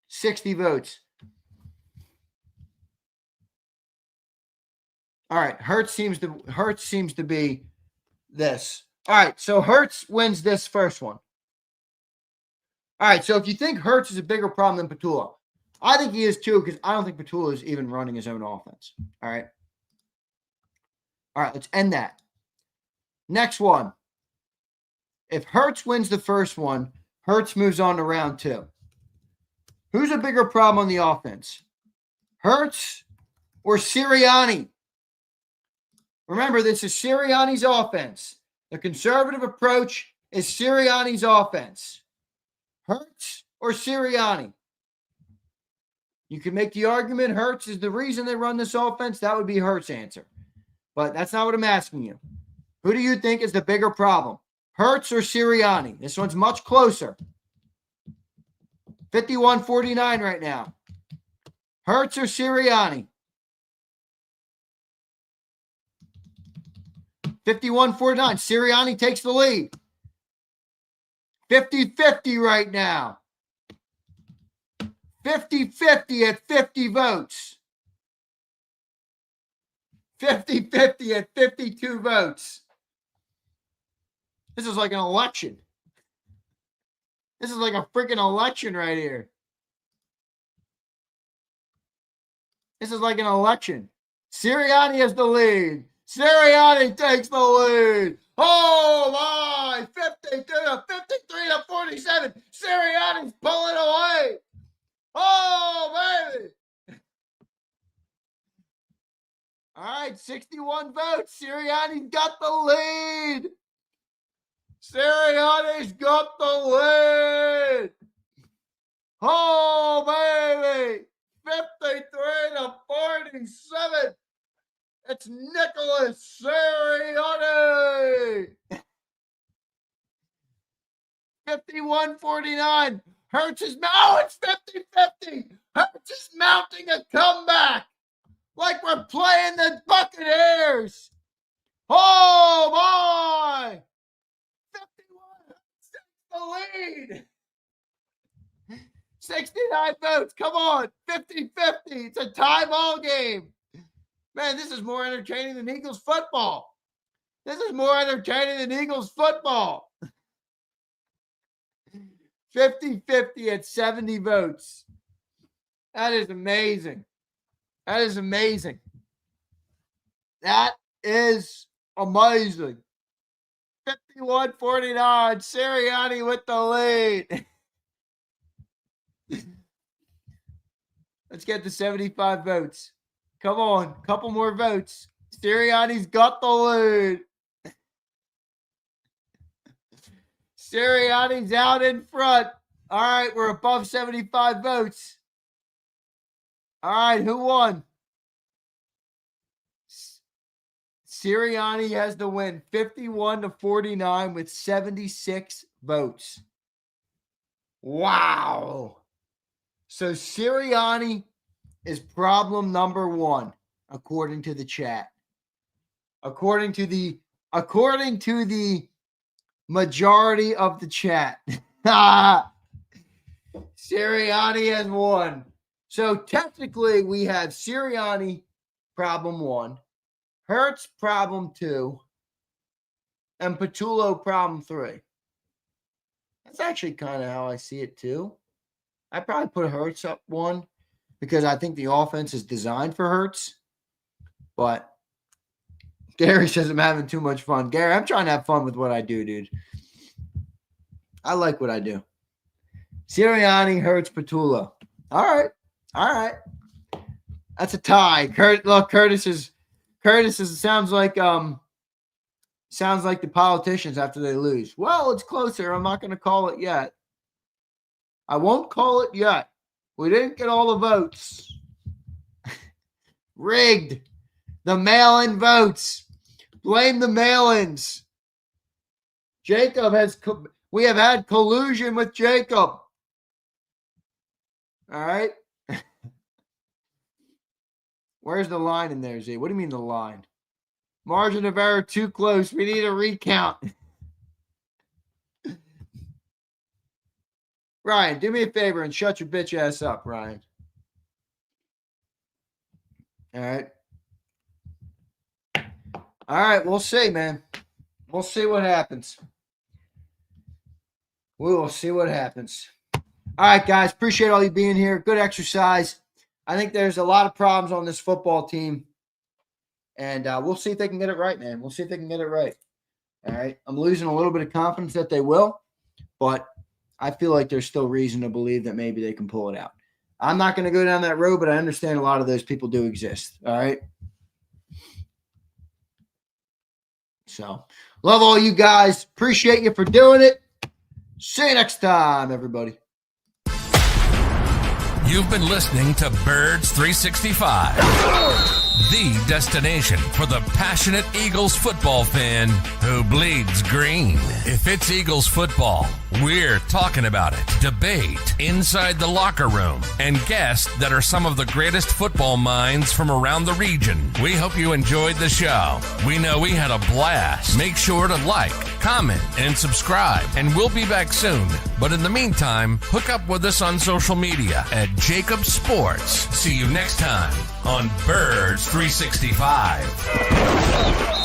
60 votes. All right. Hurts seems to be this. All right, so Hurts wins this first one. All right, so if you think Hurts is a bigger problem than Petula, I think he is too, because I don't think Petula is even running his own offense. All right, let's end that. Next one. If Hurts wins the first one, Hurts moves on to round two. Who's a bigger problem on the offense? Hurts or Sirianni? Remember, this is Sirianni's offense. The conservative approach is Sirianni's offense. Hurts or Sirianni? You can make the argument Hurts is the reason they run this offense. That would be Hurts' answer. But that's not what I'm asking you. Who do you think is the bigger problem? Hurts or Sirianni? This one's much closer. 51-49 right now. Hurts or Sirianni? 51-49. Sirianni takes the lead. 50-50 right now. 50-50 at 50 votes. 50-50 at 52 votes. This is like an election. This is like a freaking election right here. This is like an election. Sirianni has the lead. Sirianni takes the lead. Oh my! 52 to 53 to 47. Sirianni's pulling away. Oh, baby. All right, 61 votes. Sirianni's got the lead. Sirianni's got the lead. Oh, baby. 53 to 47. It's Nicholas Sirianni. 51-49. Hurts is, oh, it's 50-50. Hurts is mounting a comeback like we're playing the Buccaneers. Oh, my. 51 takes the lead. 69 votes. Come on. 50-50. It's a tie ball game. Man, this is more entertaining than Eagles football. This is more entertaining than Eagles football. 50-50 at 70 votes. That is amazing. That is amazing. That is amazing. 51-49. Sirianni with the lead. Let's get to 75 votes. Come on. Couple more votes. Sirianni's got the lead. Sirianni's out in front. All right, we're above 75 votes. All right, who won? Sirianni has the win, 51-49 with 76 votes. Wow. So Sirianni is problem number one, according to the chat. According to the majority of the chat. Sirianni has won. So technically we have Sirianni problem 1, Hurts problem 2, and Patullo problem 3. That's actually kind of how I see it too. I probably put Hurts up 1 because I think the offense is designed for Hurts. But Gary says I'm having too much fun. Gary, I'm trying to have fun with what I do, dude. I like what I do. Sirianni, Hurts, Patullo. All right. All right. That's a tie. Curtis is sounds like the politicians after they lose. Well, it's closer. I'm not going to call it yet. I won't call it yet. We didn't get all the votes. Rigged. The mail-in votes. Blame the mail-ins. We have had collusion with Jacob. All right. Where's the line in there, Z? What do you mean the line? Margin of error too close. We need a recount. Ryan, do me a favor and shut your bitch ass up, Ryan. All right. All right, we'll see, man. We'll see what happens. We will see what happens. All right, guys. Appreciate all you being here. Good exercise. I think there's a lot of problems on this football team. And we'll see if they can get it right, man. We'll see if they can get it right. All right. I'm losing a little bit of confidence that they will. But I feel like there's still reason to believe that maybe they can pull it out. I'm not going to go down that road, but I understand a lot of those people do exist. All right. So, love all you guys. Appreciate you for doing it. See you next time, everybody. You've been listening to Birds 365, the destination for the passionate Eagles football fan who bleeds green. If it's Eagles football, we're talking about it. Debate, inside the locker room, and guests that are some of the greatest football minds from around the region. We hope you enjoyed the show. We know we had a blast. Make sure to like, comment, and subscribe, and we'll be back soon. But in the meantime, hook up with us on social media at JAKIB Sports. See you next time on Birds Birds 365.